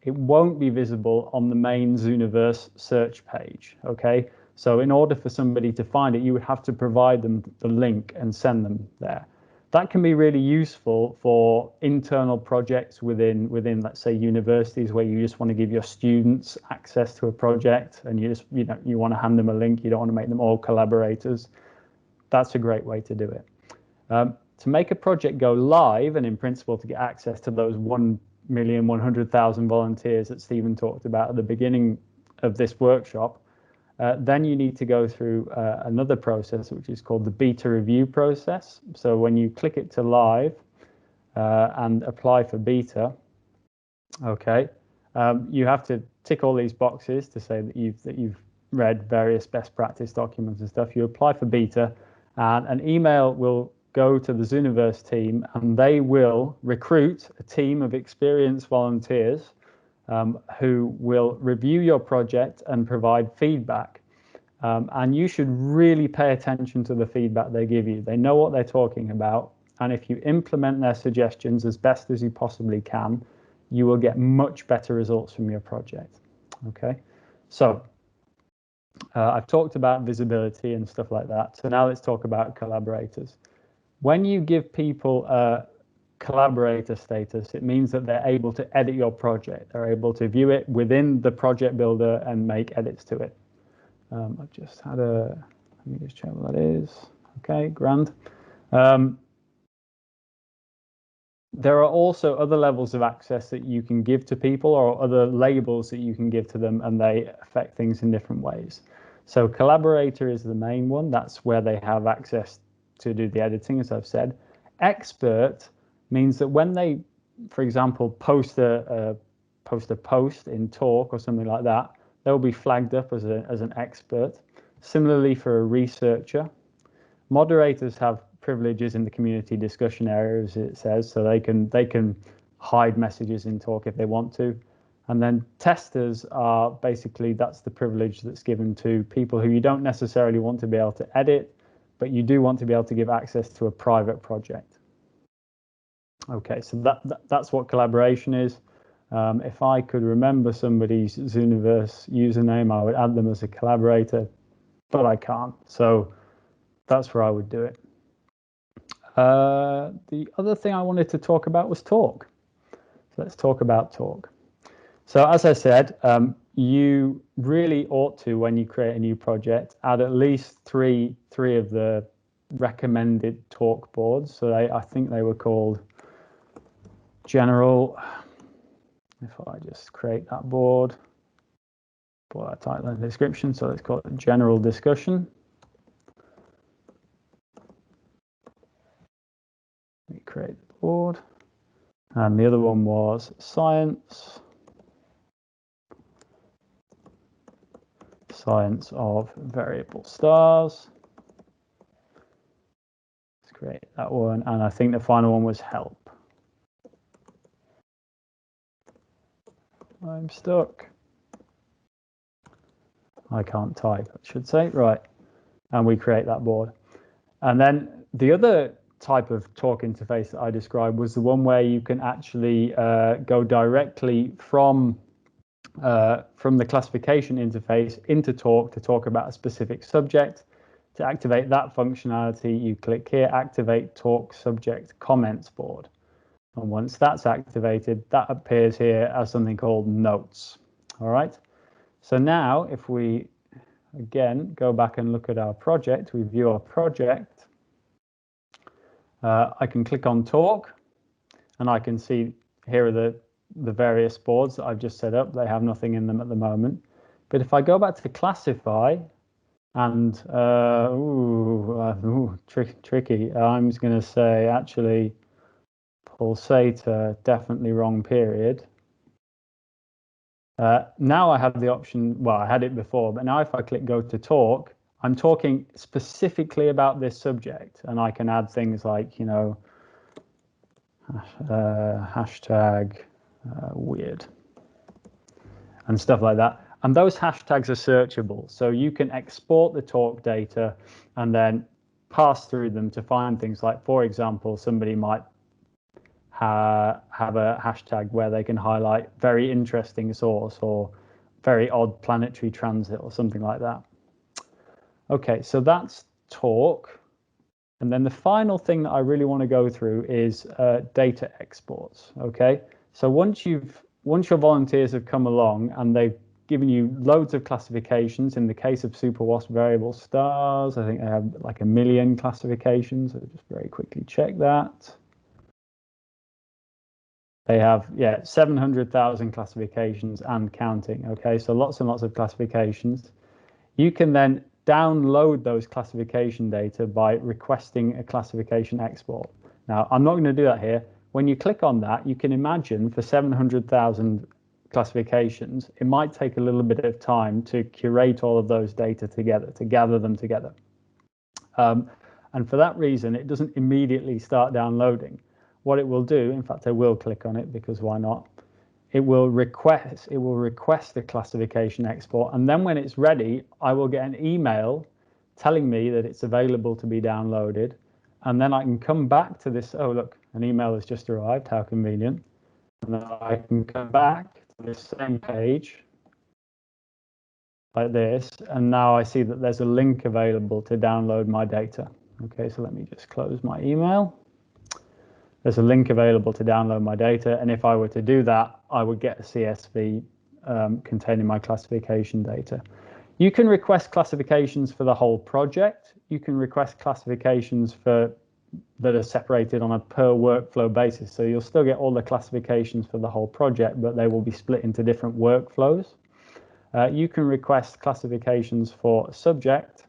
it won't be visible on the main Zooniverse search page, okay? So in order for somebody to find it, you would have to provide them the link and send them there. That can be really useful for internal projects within, let's say, universities, where you just want to give your students access to a project, and you want to hand them a link. You don't want to make them all collaborators. That's a great way to do it. To make a project go live, and in principle to get access to those 1,100,000 volunteers that Stephen talked about at the beginning of this workshop, then you need to go through another process, which is called the beta review process. So when you click it to live and apply for beta, okay, you have to tick all these boxes to say that you've read various best practice documents and stuff. You apply for beta, and an email will go to the Zooniverse team, and they will recruit a team of experienced volunteers who will review your project and provide feedback. And you should really pay attention to the feedback they give you. They know what they're talking about, and if you implement their suggestions as best as you possibly can, you will get much better results from your project. Okay, so I've talked about visibility and stuff like that. So now let's talk about collaborators. When you give people collaborator status, it means that they're able to edit your project. They're able to view it within the project builder and make edits to it. I just had let me just check what that is. Okay, grand. There are also other levels of access that you can give to people, or other labels that you can give to them, and they affect things in different ways. So collaborator is the main one. That's where they have access to do the editing, as I've said. Expert means that when they, for example, post a post in Talk or something like that, they'll be flagged up as an expert. Similarly, for a researcher, moderators have privileges in the community discussion area, as it says, so they can hide messages in Talk if they want to. And then testers are basically, that's the privilege that's given to people who you don't necessarily want to be able to edit, but you do want to be able to give access to a private project. Okay, so that's what collaboration is. If I could remember somebody's Zooniverse username, I would add them as a collaborator, but I can't. So that's where I would do it. The other thing I wanted to talk about was Talk. So let's talk about Talk. So as I said, you really ought to, when you create a new project, add at least three of the recommended Talk boards. So I think they were called General. If I just create that board, put that title in the description, so let's call it General Discussion. We create the board, and the other one was Science of Variable Stars. Let's create that one, and I think the final one was Help. I'm stuck. I can't type, I should say. Right. And we create that board. And then the other type of Talk interface that I described was the one where you can actually go directly from the classification interface into Talk to talk about a specific subject. To activate that functionality, you click here, Activate Talk Subject Comments Board. And once that's activated, that appears here as something called Notes. All right. So now if we, again, go back and look at our project, we view our project, I can click on Talk, and I can see here are the various boards that I've just set up. They have nothing in them at the moment. But if I go back to Classify, and tricky, I'm just going to say actually Pulsator, definitely wrong period. Now I have the option, well, I had it before, but now if I click Go to Talk, I'm talking specifically about this subject, and I can add things like, you know, hashtag weird and stuff like that. And those hashtags are searchable, so you can export the Talk data and then pass through them to find things like, for example, somebody might have a hashtag where they can highlight very interesting source or very odd planetary transit or something like that. Okay, so that's talk. And then the final thing that I really want to go through is data exports. Okay, so once your volunteers have come along and they've given you loads of classifications, in the case of SuperWASP variable stars, I think they have like 1 million classifications. So just very quickly check that. They have, yeah, 700,000 classifications and counting. Okay, so lots and lots of classifications. You can then download those classification data by requesting a classification export. Now, I'm not going to do that here. When you click on that, you can imagine for 700,000 classifications, it might take a little bit of time to curate all of those data together, to gather them together. And for that reason, it doesn't immediately start downloading. What it will do, in fact, I will click on it because why not? It will request a classification export, and then when it's ready, I will get an email telling me that it's available to be downloaded, and then I can come back to this. Oh, look, an email has just arrived. How convenient! And then I can come back to this same page like this, and now I see that there's a link available to download my data. Okay, so let me just close my email. There's a link available to download my data, and if I were to do that, I would get a CSV containing my classification data. You can request classifications for the whole project. You can request classifications that are separated on a per workflow basis. So you'll still get all the classifications for the whole project, but they will be split into different workflows. You can request classifications for subject.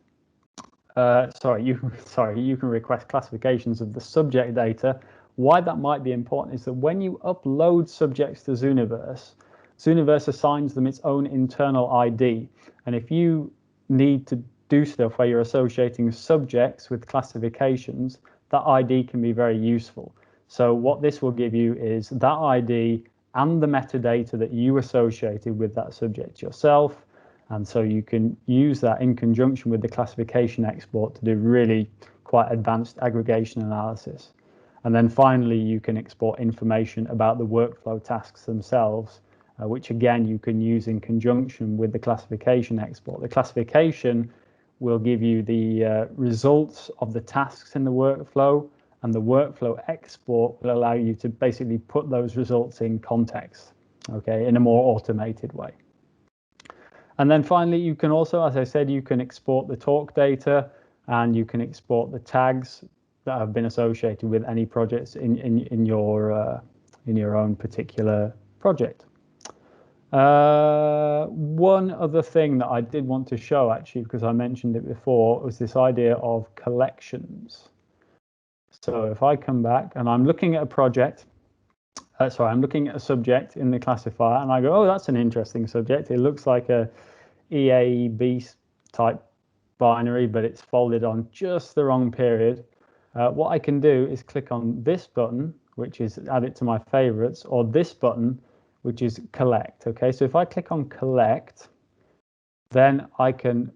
You can request classifications of the subject data. Why that might be important is that when you upload subjects to Zooniverse, Zooniverse assigns them its own internal ID. And if you need to do stuff where you're associating subjects with classifications, that ID can be very useful. So what this will give you is that ID and the metadata that you associated with that subject yourself. And so you can use that in conjunction with the classification export to do really quite advanced aggregation analysis. And then finally, you can export information about the workflow tasks themselves, which again, you can use in conjunction with the classification export. The classification will give you the results of the tasks in the workflow, and the workflow export will allow you to basically put those results in context, okay, in a more automated way. And then finally, you can also, as I said, you can export the talk data, and you can export the tags that have been associated with any projects in your own particular project. One other thing that I did want to show, actually, because I mentioned it before, was this idea of collections. So if I come back and I'm looking at a project, I'm looking at a subject in the classifier, and I go, oh, that's an interesting subject. It looks like a EAB type binary, but it's folded on just the wrong period. What I can do is click on this button, which is add it to my favorites, or this button, which is collect. Okay, so if I click on collect, then I can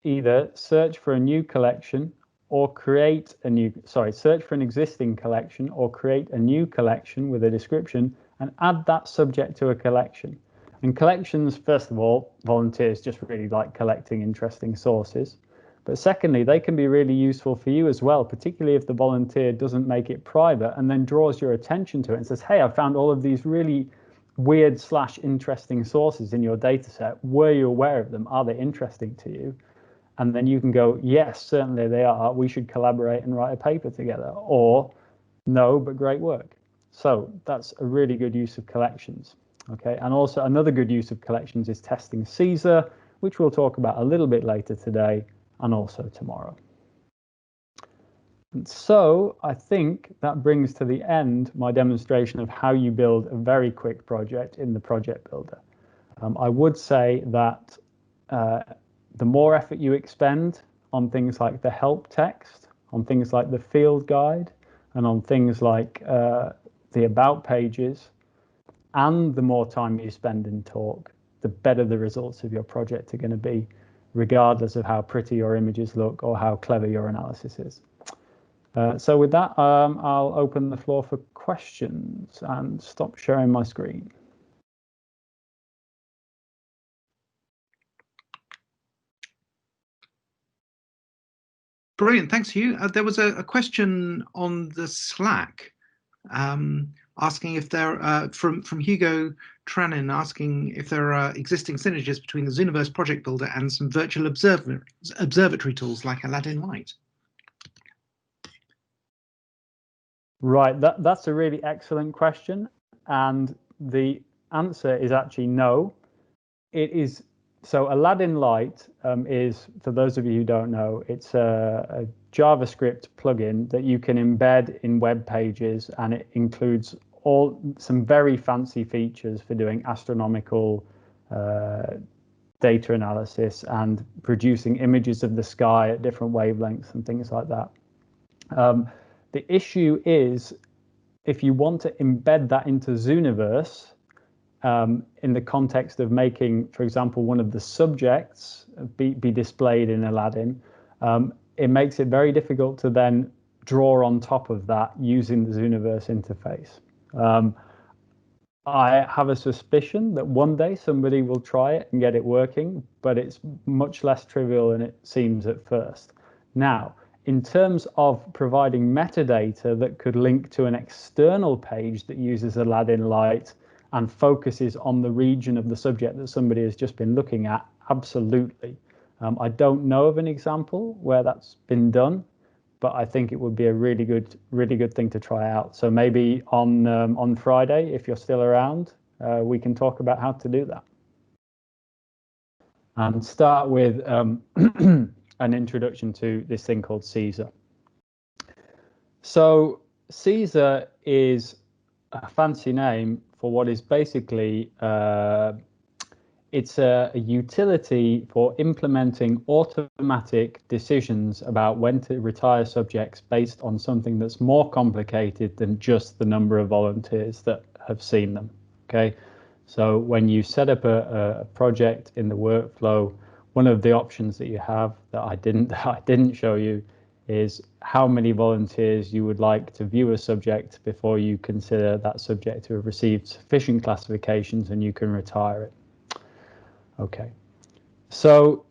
either search for a new collection or create a new, search for an existing collection or create a new collection with a description and add that subject to a collection. And collections, first of all, volunteers just really like collecting interesting sources. But secondly, they can be really useful for you as well, particularly if the volunteer doesn't make it private and then draws your attention to it and says, hey, I found all of these really weird / interesting sources in your data set. Were you aware of them? Are they interesting to you? And then you can go, yes, certainly they are. We should collaborate and write a paper together. Or no, but great work. So that's a really good use of collections. Okay, and also another good use of collections is testing Caesar, which we'll talk about a little bit later today and also tomorrow. And so I think that brings to the end my demonstration of how you build a very quick project in the project builder. I would say that the more effort you expend on things like the help text, on things like the field guide, and on things like the about pages, and the more time you spend in talk, the better the results of your project are going to be, regardless of how pretty your images look or how clever your analysis is. So with that, I'll open the floor for questions and stop sharing my screen. Brilliant, thanks, Hugh. There was a question on the Slack asking if there, from Hugo Tranin, asking if there are existing synergies between the Zooniverse project builder and some virtual observatory tools like Aladdin Light. Right, that's a really excellent question, and the answer is actually no. It is. So Aladdin Light is, for those of you who don't know, it's a JavaScript plugin that you can embed in web pages, and it includes some very fancy features for doing astronomical data analysis and producing images of the sky at different wavelengths and things like that. The issue is, if you want to embed that into Zooniverse, in the context of making, for example, one of the subjects be displayed in Aladdin, it makes it very difficult to then draw on top of that using the Zooniverse interface. I have a suspicion that one day somebody will try it and get it working, but it's much less trivial than it seems at first. Now, in terms of providing metadata that could link to an external page that uses Aladdin Light and focuses on the region of the subject that somebody has just been looking at, absolutely. I don't know of an example where that's been done, but I think it would be a really good thing to try out. So maybe on Friday, if you're still around, we can talk about how to do that. And start with an introduction to this thing called Caesar. So Caesar is a fancy name for what is basically it's a utility for implementing automatic decisions about when to retire subjects based on something that's more complicated than just the number of volunteers that have seen them. Okay, so when you set up a project in the workflow, one of the options that you have that I didn't show you is how many volunteers you would like to view a subject before you consider that subject to have received sufficient classifications and you can retire it. Okay, so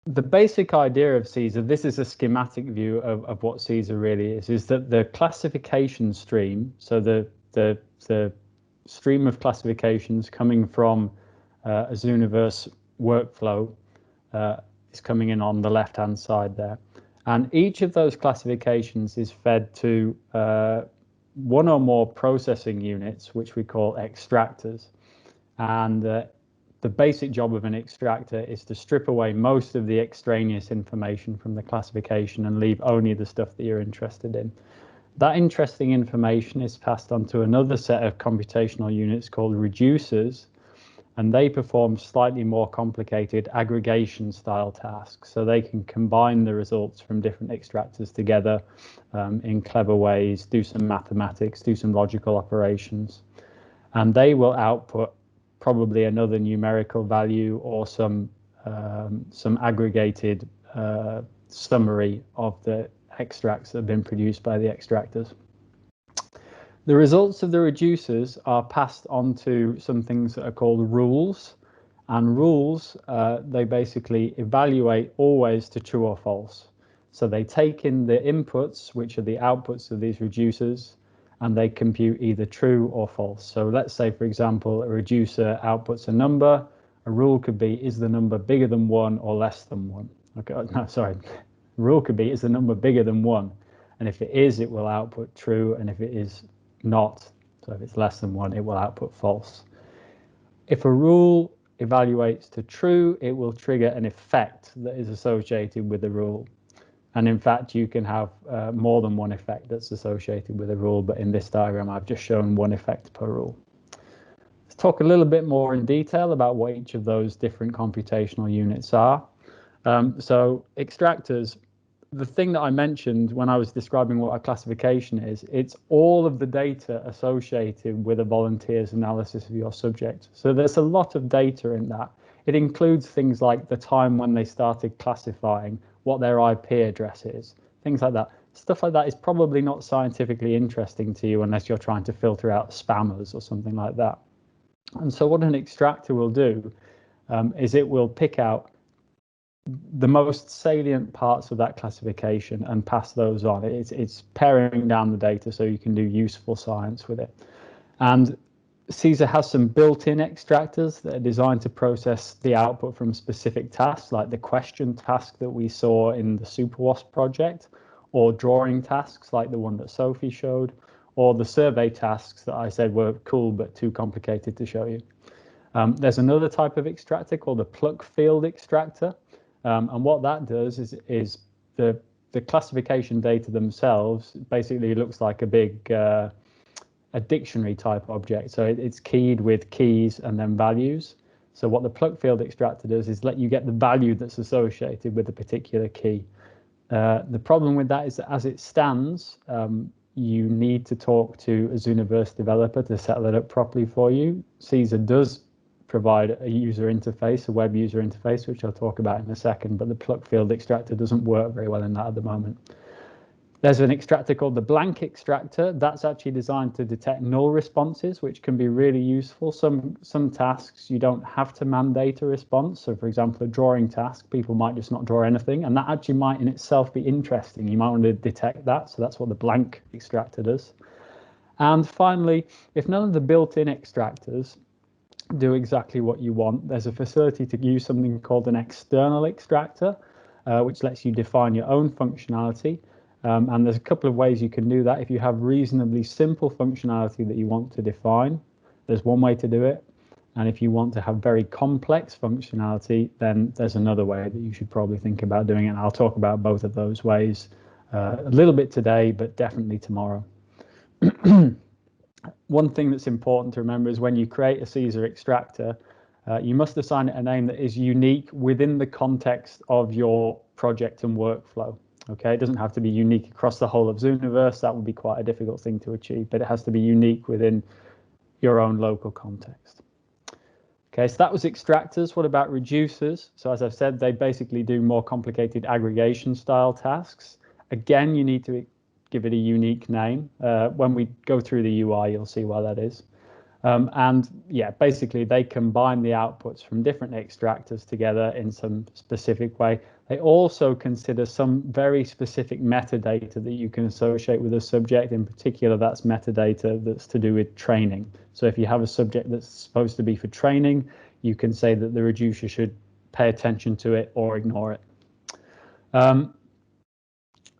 the basic idea of Caesar, this is a schematic view of what Caesar really is that the classification stream, so the stream of classifications coming from a Zooniverse workflow is coming in on the left-hand side there. And each of those classifications is fed to one or more processing units, which we call extractors. And the basic job of an extractor is to strip away most of the extraneous information from the classification and leave only the stuff that you're interested in. That interesting information is passed on to another set of computational units called reducers, and they perform slightly more complicated aggregation style tasks. So they can combine the results from different extractors together in clever ways, do some mathematics, do some logical operations, and they will output probably another numerical value or some aggregated summary of the extracts that have been produced by the extractors. The results of the reducers are passed on to some things that are called rules, and rules, they basically evaluate always to true or false. So they take in the inputs, which are the outputs of these reducers, and they compute either true or false. So let's say, for example, a reducer outputs a number. A rule could be, is the number bigger than 1 or less than 1? Okay, no, sorry. A rule could be, is the number bigger than 1? And if it is, it will output true, and if it is not, so if it's less than 1, it will output false. If a rule evaluates to true, it will trigger an effect that is associated with the rule. And in fact, you can have more than one effect that's associated with a rule, but in this diagram, I've just shown one effect per rule. Let's talk a little bit more in detail about what each of those different computational units are. So extractors, the thing that I mentioned when I was describing what a classification is, it's all of the data associated with a volunteer's analysis of your subject. So there's a lot of data in that. It includes things like the time when they started classifying, what their IP address is, things like that. stuff like that is probably not scientifically interesting to you unless you're trying to filter out spammers or something like that. And so what an extractor will do is it will pick out the most salient parts of that classification and pass those on. It's paring down the data so you can do useful science with it. And CESA has some built-in extractors that are designed to process the output from specific tasks, like the question task that we saw in the SuperWasp project, or drawing tasks like the one that Sophie showed, or the survey tasks that I said were cool but too complicated to show you. There's another type of extractor called a pluck field extractor, and what that does is the classification data themselves basically looks like a big a dictionary type object. So it's keyed with keys and then values. So what the pluck field extractor does is let you get the value that's associated with a particular key. The problem with that is that as it stands, you need to talk to a Zooniverse developer to set that up properly for you. CESA does provide a user interface, a web user interface, which I'll talk about in a second, but the pluck field extractor doesn't work very well in that at the moment. There's an extractor called the blank extractor. That's actually designed to detect null responses, which can be really useful. Some tasks you don't have to mandate a response. So for example, a drawing task, people might just not draw anything, and that actually might in itself be interesting. You might want to detect that. So that's what the blank extractor does. And finally, if none of the built-in extractors do exactly what you want, there's a facility to use something called an external extractor, which lets you define your own functionality. And there's a couple of ways you can do that. If you have reasonably simple functionality that you want to define, there's one way to do it. And if you want to have very complex functionality, then there's another way that you should probably think about doing it. And I'll talk about both of those ways a little bit today, but definitely tomorrow. One thing that's important to remember is when you create a CESA extractor, you must assign it a name that is unique within the context of your project and workflow. Okay, it doesn't have to be unique across the whole of Zooniverse. That would be quite a difficult thing to achieve, but it has to be unique within your own local context. Okay, so that was extractors. What about reducers? So as I've said, they basically do more complicated aggregation style tasks. Again, you need to give it a unique name. When we go through the UI, you'll see why that is. And yeah, basically they combine the outputs from different extractors together in some specific way. They also consider some very specific metadata that you can associate with a subject. In particular, that's metadata that's to do with training. So if you have a subject that's supposed to be for training, you can say that the reducer should pay attention to it or ignore it.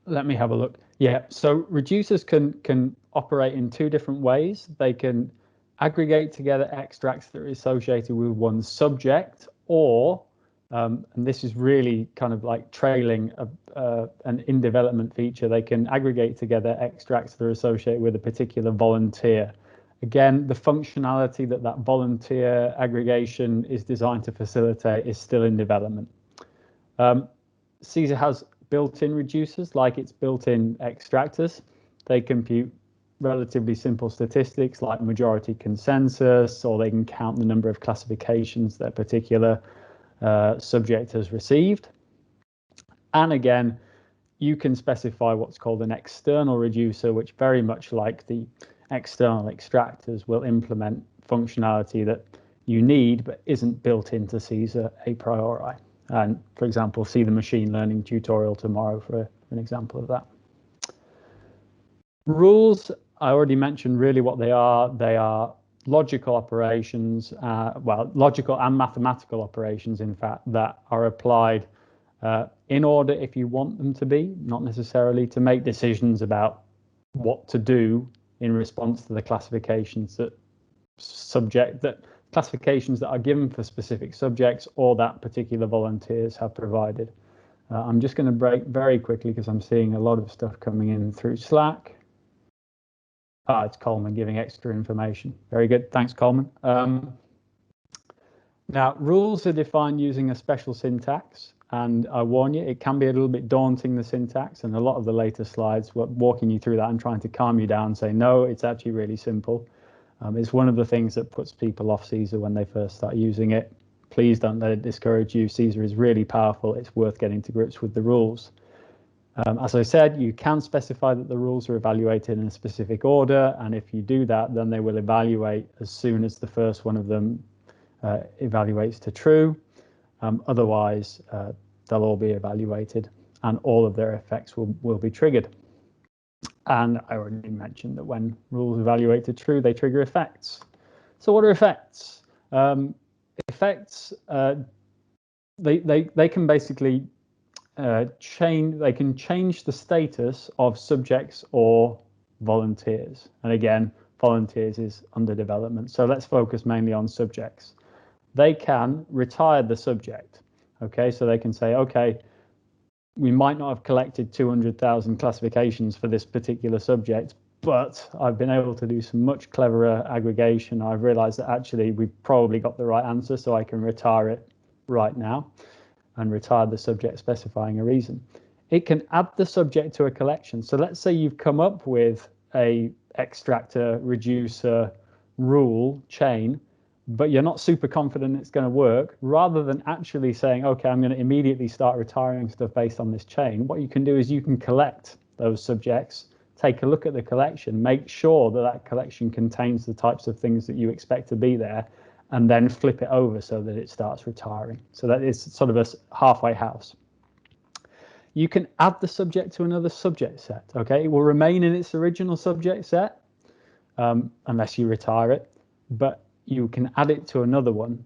Let me have a look. Yeah, so reducers can operate in two different ways. They can aggregate together extracts that are associated with one subject, or and this is really kind of like trailing an in development feature, they can aggregate together extracts that are associated with a particular volunteer. Again, the functionality that volunteer aggregation is designed to facilitate is still in development. CESA has built-in reducers like its built-in extractors. They compute relatively simple statistics like majority consensus, or they can count the number of classifications that a particular subject has received. And again, you can specify what's called an external reducer, which very much like the external extractors will implement functionality that you need but isn't built into CESA a priori. And for example, see the machine learning tutorial tomorrow for an example of that. Rules, I already mentioned really what they are. They are logical operations, well, logical and mathematical operations, in fact, that are applied in order if you want them to be, not necessarily to make decisions about what to do in response to the classifications that classifications that are given for specific subjects or that particular volunteers have provided. I'm just going to break very quickly because I'm seeing a lot of stuff coming in through Slack. It's Coleman giving extra information. Very good. Thanks, Coleman. Now, rules are defined using a special syntax, and I warn you, it can be a little bit daunting, the syntax, and a lot of the later slides were walking you through that and trying to calm you down and say, no, it's actually really simple. It's one of the things that puts people off CESA when they first start using it. Please don't let it discourage you. CESA is really powerful. It's worth getting to grips with the rules. As I said, you can specify that the rules are evaluated in a specific order, and if you do that, then they will evaluate as soon as the first one of them evaluates to true. Otherwise, they'll all be evaluated and all of their effects will be triggered. And I already mentioned that when rules evaluate to true, they trigger effects. So what are effects? Effects, they can basically change the status of subjects or volunteers. And again, volunteers is under development. So let's focus mainly on subjects. They can retire the subject. Okay, so they can say, okay, we might not have collected 200,000 classifications for this particular subject, but I've been able to do some much cleverer aggregation. I've realized that actually we've probably got the right answer, so I can retire it right now and retire the subject specifying a reason. It can add the subject to a collection. So let's say you've come up with a extractor, reducer, rule, chain, but you're not super confident it's going to work. Rather than actually saying, okay, I'm going to immediately start retiring stuff based on this chain, what you can do is you can collect those subjects, take a look at the collection, make sure that that collection contains the types of things that you expect to be there, and then flip it over so that it starts retiring. So that is sort of a halfway house. You can add the subject to another subject set. Okay, it will remain in its original subject set unless you retire it, but you can add it to another one.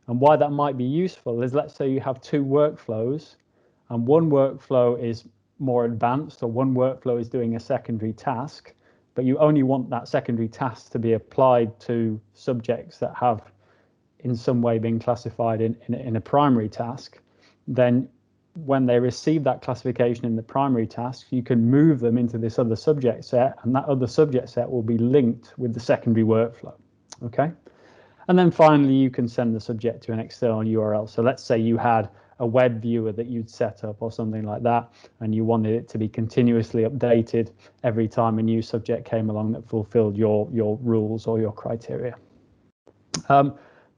And why that might be useful is, let's say you have two workflows and one workflow is more advanced, or one workflow is doing a secondary task, but you only want that secondary task to be applied to subjects that have in some way been classified in a primary task. Then when they receive that classification in the primary task, you can move them into this other subject set, and that other subject set will be linked with the secondary workflow. Okay. And then finally, you can send the subject to an external URL. So let's say you had a web viewer that you'd set up or something like that, and you wanted it to be continuously updated every time a new subject came along that fulfilled your rules or your criteria.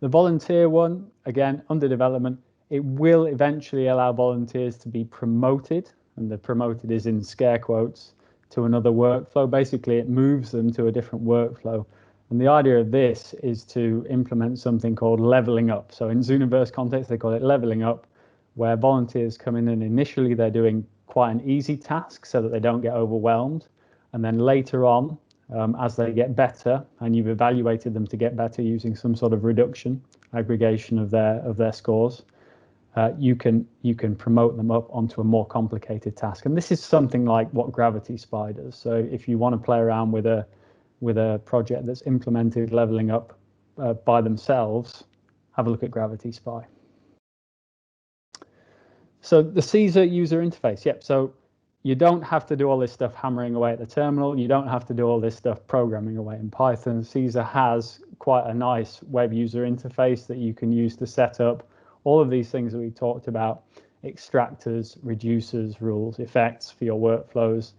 The volunteer one, again, under development, it will eventually allow volunteers to be promoted, and the promoted is in scare quotes, to another workflow. Basically, it moves them to a different workflow. And the idea of this is to implement something called leveling up. So in Zooniverse context, they call it leveling up, where volunteers come in and initially they're doing quite an easy task so that they don't get overwhelmed. And then later on, as they get better, and you've evaluated them to get better using some sort of reduction, aggregation of their scores, you can promote them up onto a more complicated task. And this is something like what Gravity Spy does. So if you want to play around with a project that's implemented leveling up by themselves, have a look at Gravity Spy. So the Caesar user interface, yep. So you don't have to do all this stuff hammering away at the terminal. You don't have to do all this stuff programming away in Python. Caesar has quite a nice web user interface that you can use to set up all of these things that we talked about: extractors, reducers, rules, effects for your workflows.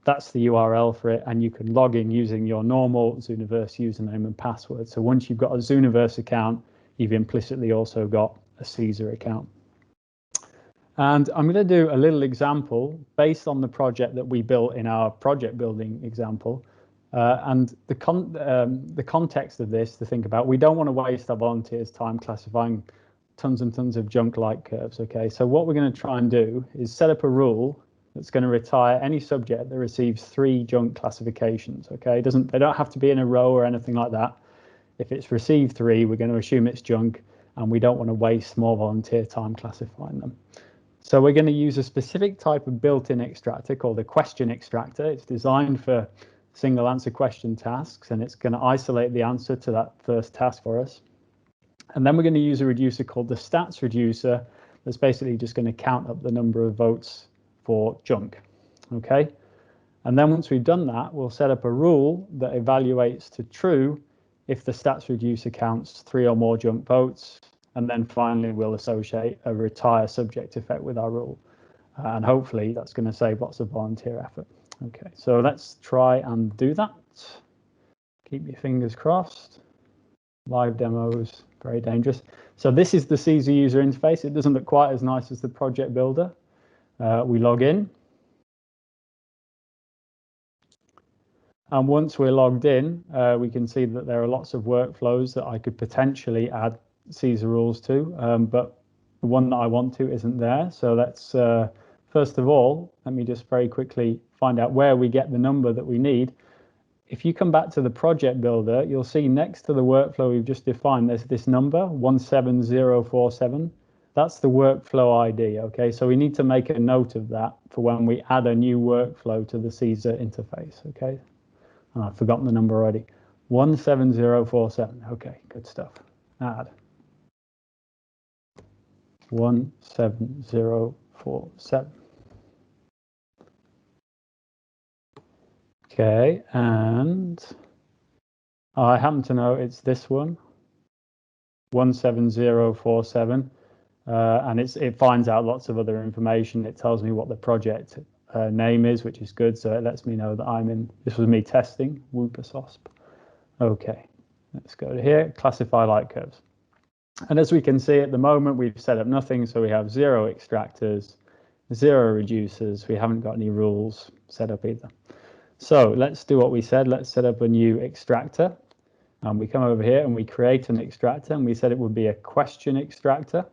That's the URL for it, and you can log in using your normal Zooniverse username and password. So once you've got a Zooniverse account, you've implicitly also got a Caesar account. And I'm going to do a little example based on the project that we built in our project building example. And the context of this to think about, we don't want to waste our volunteers' time classifying tons and tons of junk light curves. Okay, so what we're going to try and do is set up a rule that's going to retire any subject that receives 3 junk classifications. Okay, they don't have to be in a row or anything like that. If it's received 3, we're going to assume it's junk, and we don't want to waste more volunteer time classifying them. So we're going to use a specific type of built-in extractor called a question extractor. It's designed for single answer question tasks, and it's going to isolate the answer to that first task for us. And then we're going to use a reducer called the stats reducer that's basically just going to count up the number of votes for junk. Okay, and then once we've done that, we'll set up a rule that evaluates to true if the stats reducer counts 3 or more junk votes. And then finally, we'll associate a retire subject effect with our rule. And hopefully that's going to save lots of volunteer effort. Okay, so let's try and do that. Keep your fingers crossed. Live demos, very dangerous. So this is the Caesar user interface. It doesn't look quite as nice as the project builder. We log in. And once we're logged in, we can see that there are lots of workflows that I could potentially add Caesar rules to, but the one that I want to isn't there. So let's, first of all, let me just very quickly find out where we get the number that we need. If you come back to the project builder, you'll see next to the workflow we've just defined, there's this number 17047. That's the workflow ID, okay? So we need to make a note of that for when we add a new workflow to the Caesar interface, okay? Oh, I've forgotten the number already. 17047, okay, good stuff. Add. 17047. Okay, and I happen to know it's this one, 17047, and it finds out lots of other information. It tells me what the project name is, which is good, so it lets me know that I'm in. This was me testing WhooperSOSP. Okay, let's go to here, classify light curves. And as we can see at the moment, we've set up nothing, so we have 0 extractors, 0 reducers. We haven't got any rules set up either. So let's do what we said. Let's set up a new extractor. And we come over here and we create an extractor, and we said it would be a question extractor.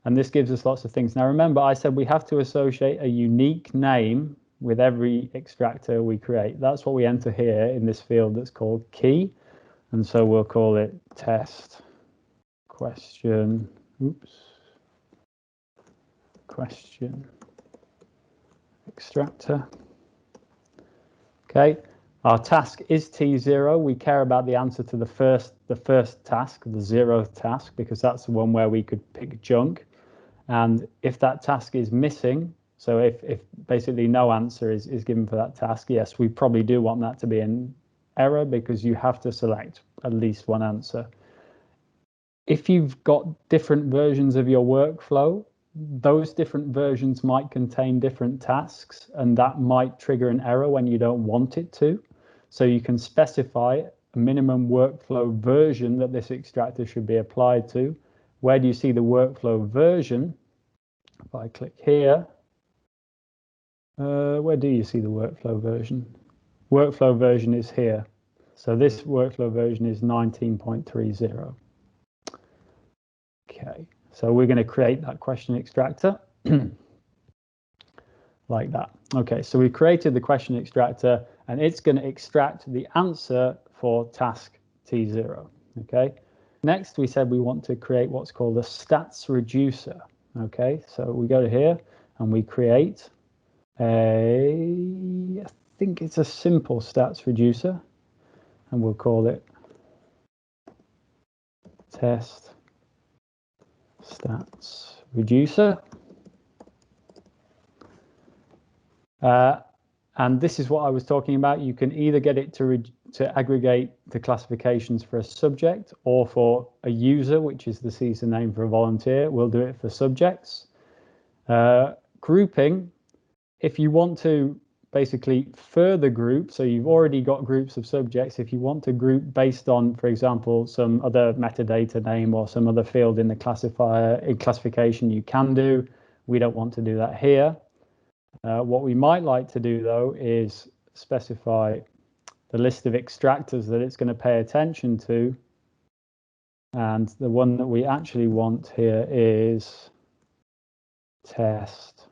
And this gives us lots of things. Now, remember, I said we have to associate a unique name with every extractor we create. That's what we enter here in this field that's called key. And so we'll call it test question, question extractor. Okay, our task is T0. We care about the answer to the first task, the 0th task, because that's the one where we could pick junk. And if that task is missing, so if basically no answer is given for that task, yes, we probably do want that to be an error because you have to select at least one answer. If you've got different versions of your workflow, those different versions might contain different tasks, and that might trigger an error when you don't want it to. So you can specify a minimum workflow version that this extractor should be applied to. Where do you see the workflow version? If I click here, where do you see the workflow version? Workflow version is here. So this workflow version is 19.30. Okay, so we're going to create that question extractor like that. Okay, so we created the question extractor, and it's going to extract the answer for task T0. Okay, next we said we want to create what's called a stats reducer. Okay, so we go to here and we create I think it's a simple stats reducer, and we'll call it test stats reducer. And this is what I was talking about. You can either get it to aggregate the classifications for a subject or for a user, which is the Caesar name for a volunteer. We'll do it for subjects. Grouping, if you want to basically further group, so you've already got groups of subjects, if you want to group based on, for example, some other metadata name or some other field in the classification, you can do. We don't want to do that here. What we might like to do, though, is specify the list of extractors that it's going to pay attention to. And the one that we actually want here is test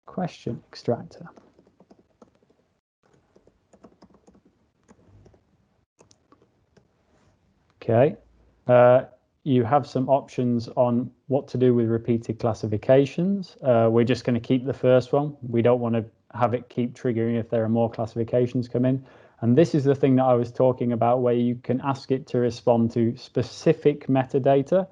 question extractor. Okay. You have some options on what to do with repeated classifications. We're just going to keep the first one. We don't want to have it keep triggering if there are more classifications come in. And this is the thing that I was talking about, where you can ask it to respond to specific metadata,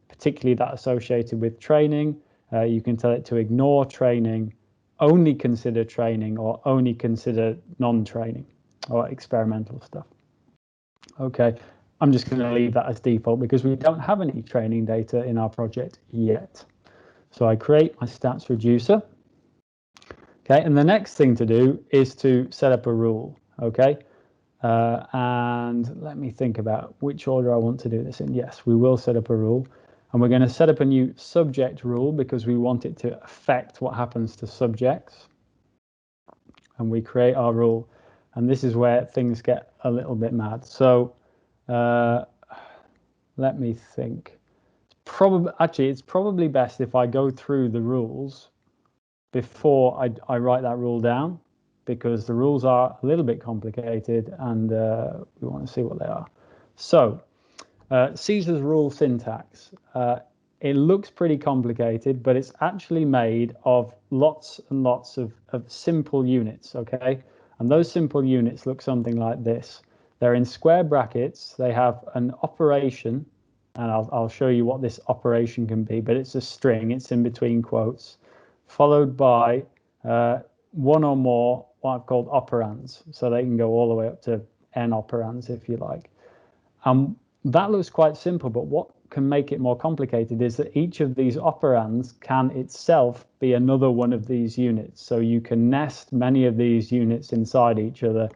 particularly that associated with training. You can tell it to ignore training, only consider training, or only consider non-training or experimental stuff. Okay. I'm just going to leave that as default because we don't have any training data in our project yet. So I create my stats reducer. Okay, and the next thing to do is to set up a rule. Okay, and let me think about which order I want to do this in. Yes, we will set up a rule, and we're going to set up a new subject rule because we want it to affect what happens to subjects. And we create our rule. And this is where things get a little bit mad. So let me think. It's probably best if I go through the rules before I write that rule down, because the rules are a little bit complicated and we want to see what they are. So Caesar's rule syntax. It looks pretty complicated, but it's actually made of lots and lots of simple units, okay? And those simple units look something like this. They're in square brackets. They have an operation, and I'll show you what this operation can be, but it's a string. It's in between quotes, followed by one or more what I've called operands. So they can go all the way up to n operands, if you like. That looks quite simple, but what can make it more complicated is that each of these operands can itself be another one of these units. So you can nest many of these units inside each other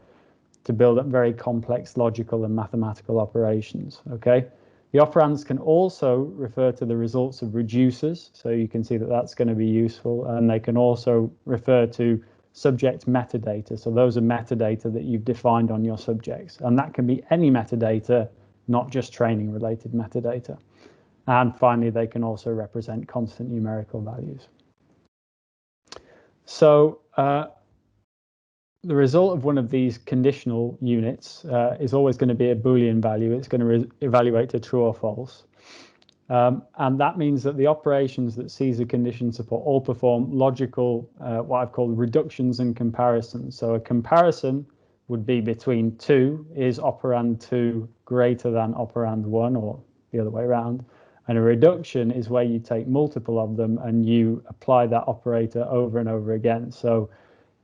to build up very complex logical and mathematical operations, okay? The operands can also refer to the results of reducers, so you can see that that's going to be useful, and they can also refer to subject metadata. So those are metadata that you've defined on your subjects, and that can be any metadata, not just training related metadata. And finally, they can also represent constant numerical values. So the result of one of these conditional units is always going to be a Boolean value. It's going to evaluate to true or false. And that means that the operations that Caesar conditions support all perform logical, what I've called reductions and comparisons. So a comparison would be between 2, is operand 2 greater than operand 1, or the other way around. And a reduction is where you take multiple of them and you apply that operator over and over again. So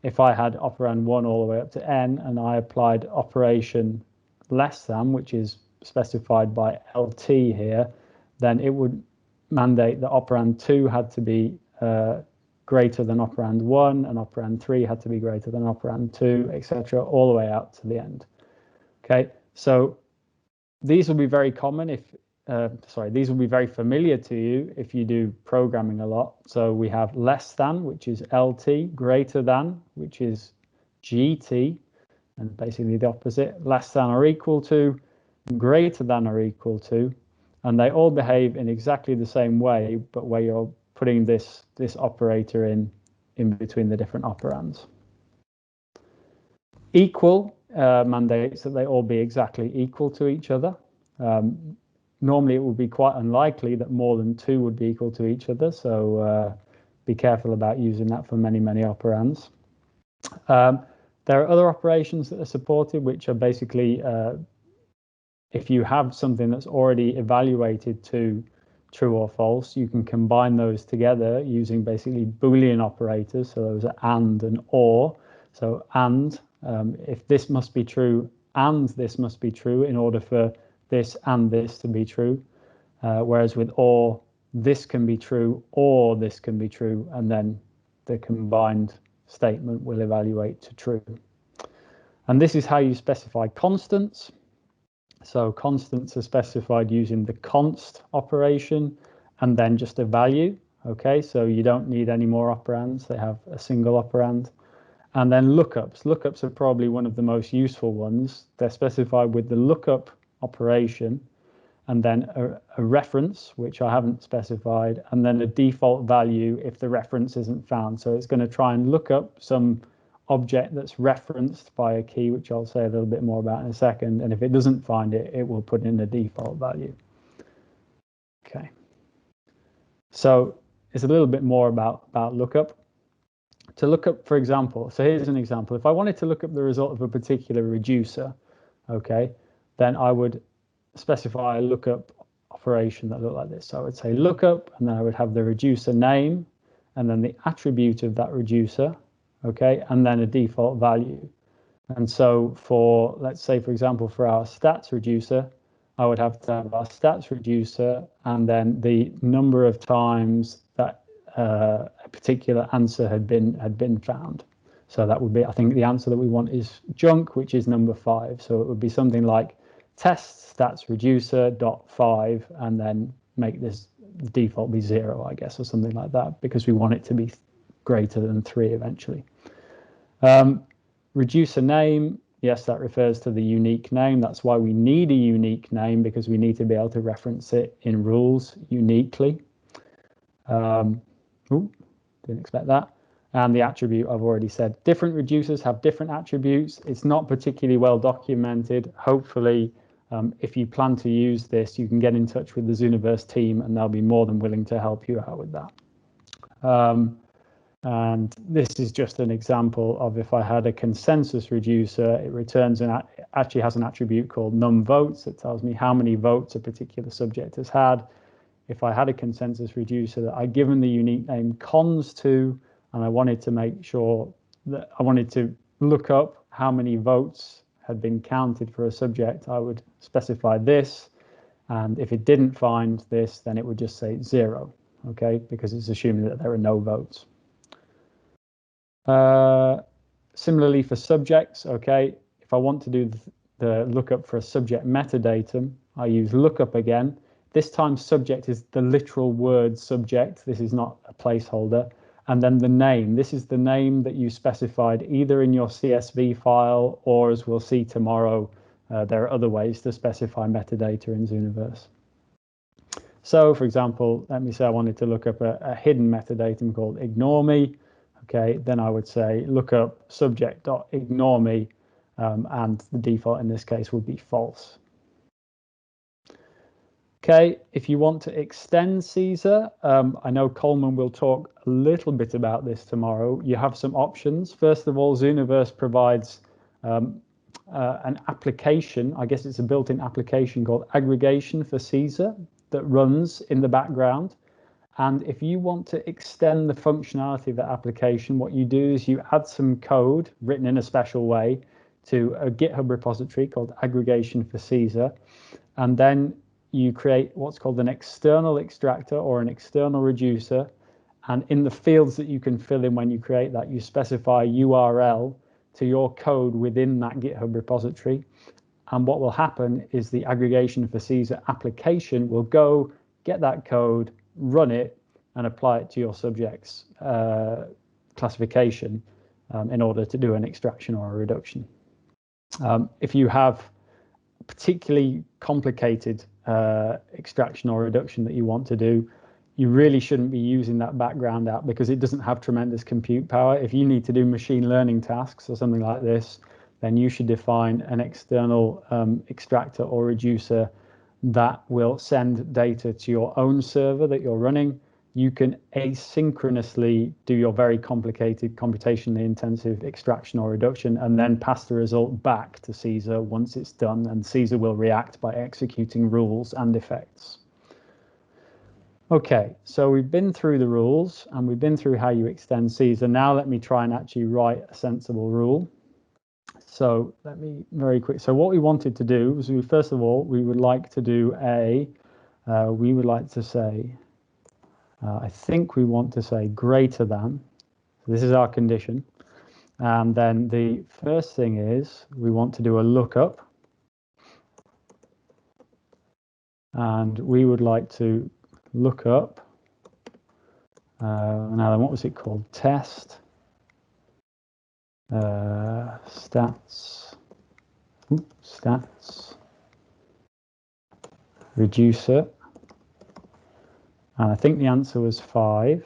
if I had operand 1 all the way up to n, and I applied operation less than, which is specified by LT here, then it would mandate that operand 2 had to be greater than operand 1, and operand 3 had to be greater than operand 2, etc., all the way out to the end. Okay, so these will be very common if, these will be very familiar to you if you do programming a lot. So we have less than, which is LT, greater than, which is GT, and basically the opposite, less than or equal to, greater than or equal to, and they all behave in exactly the same way, but where you're putting this operator in between the different operands. Equal mandates that they all be exactly equal to each other. Normally, it would be quite unlikely that more than 2 would be equal to each other, so be careful about using that for many, many operands. There are other operations that are supported, which are basically if you have something that's already evaluated to true or false, you can combine those together using basically Boolean operators. So those are and or. So and, if this must be true and this must be true in order for this and this to be true. Whereas with or, this can be true or this can be true, and then the combined statement will evaluate to true. And this is how you specify constants. So constants are specified using the const operation and then just a value. Okay, so you don't need any more operands. They have a single operand. And then lookups. Lookups are probably one of the most useful ones. They're specified with the lookup operation and then a reference, which I haven't specified, and then a default value if the reference isn't found. So it's going to try and look up some object that's referenced by a key, which I'll say a little bit more about in a second. And if it doesn't find it, it will put in a default value. Okay. So it's a little bit more about lookup. To look up, for example, so here's an example. If I wanted to look up the result of a particular reducer, okay, then I would specify a lookup operation that looked like this. So I would say lookup, and then I would have the reducer name, and then the attribute of that reducer, okay, and then a default value. And so for, let's say, for example, for our stats reducer, I would have to have our stats reducer and then the number of times that a particular answer had been found. So that would be, I think the answer that we want is junk, which is number 5. So it would be something like test stats reducer dot 5, and then make this default be 0, I guess, or something like that, because we want it to be greater than 3 eventually. Reducer name, Yes, that refers to the unique name. That's why we need a unique name, because we need to be able to reference it in rules uniquely. Didn't expect that. And the attribute, I've already said. Different reducers have different attributes. It's not particularly well documented. Hopefully, if you plan to use this, you can get in touch with the Zooniverse team and they'll be more than willing to help you out with that. And this is just an example of if I had a consensus reducer, it returns actually has an attribute called num votes. It tells me how many votes a particular subject has had. If I had a consensus reducer that I'd given the unique name cons to, and I wanted to make sure that I wanted to look up how many votes had been counted for a subject, I would specify this. And if it didn't find this, then it would just say 0, okay, because it's assuming that there are no votes. Similarly for subjects, okay, if I want to do the lookup for a subject metadatum, I use lookup again. This time subject is the literal word subject. This is not a placeholder. And then the name. This is the name that you specified either in your CSV file or, as we'll see tomorrow, there are other ways to specify metadata in Zooniverse. So, for example, let me say I wanted to look up a hidden metadatum called ignore me. Okay, then I would say look up subject.ignore me, and the default in this case would be false. Okay, if you want to extend Caesar, I know Coleman will talk a little bit about this tomorrow. You have some options. First of all, Zooniverse provides an application. I guess it's a built-in application called aggregation for Caesar that runs in the background. And if you want to extend the functionality of that application, what you do is you add some code written in a special way to a GitHub repository called aggregation for Caesar. And then you create what's called an external extractor or an external reducer. And in the fields that you can fill in when you create that, you specify URL to your code within that GitHub repository. And what will happen is the aggregation for Caesar application will go get that code, run it, and apply it to your subject's classification in order to do an extraction or a reduction. If you have particularly complicated extraction or reduction that you want to do, you really shouldn't be using that background app because it doesn't have tremendous compute power. If you need to do machine learning tasks or something like this, then you should define an external extractor or reducer that will send data to your own server that you're running. You can asynchronously do your very complicated, computationally intensive extraction or reduction and then pass the result back to Caesar once it's done, and Caesar will react by executing rules and effects. Okay, so we've been through the rules and we've been through how you extend Caesar. Now let me try and actually write a sensible rule. So let me very quick. So what we wanted to do was first of all, we would like to do we would like to say, I think we want to say greater than. So this is our condition. And then the first thing is we want to do a lookup. And we would like to look up. Now then, what was it called? Test. Stats reducer, and I think the answer was 5,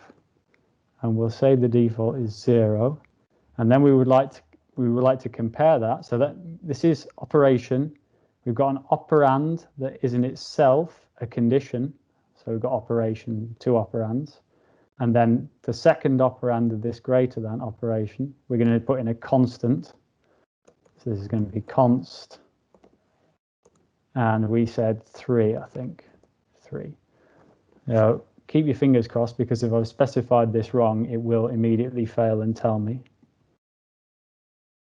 and we'll say the default is 0, and then we would like to compare that. So that this is operation. We've got an operand that is in itself a condition. So we've got operation, 2 operands. And then the second operand of this greater than operation, we're going to put in a constant. So this is going to be const. And we said 3, I think. 3. Now, keep your fingers crossed, because if I've specified this wrong, it will immediately fail and tell me.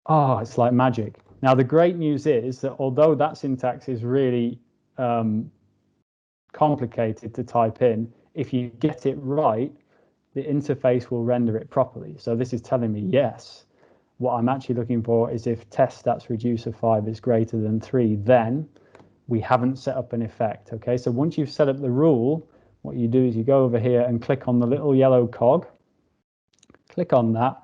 Oh, it's like magic. Now, the great news is that although that syntax is really complicated to type in, if you get it right, the interface will render it properly. So this is telling me, yes, what I'm actually looking for is if test stats reducer 5 is greater than 3, then we haven't set up an effect. Okay, so once you've set up the rule, what you do is you go over here and click on the little yellow cog, click on that,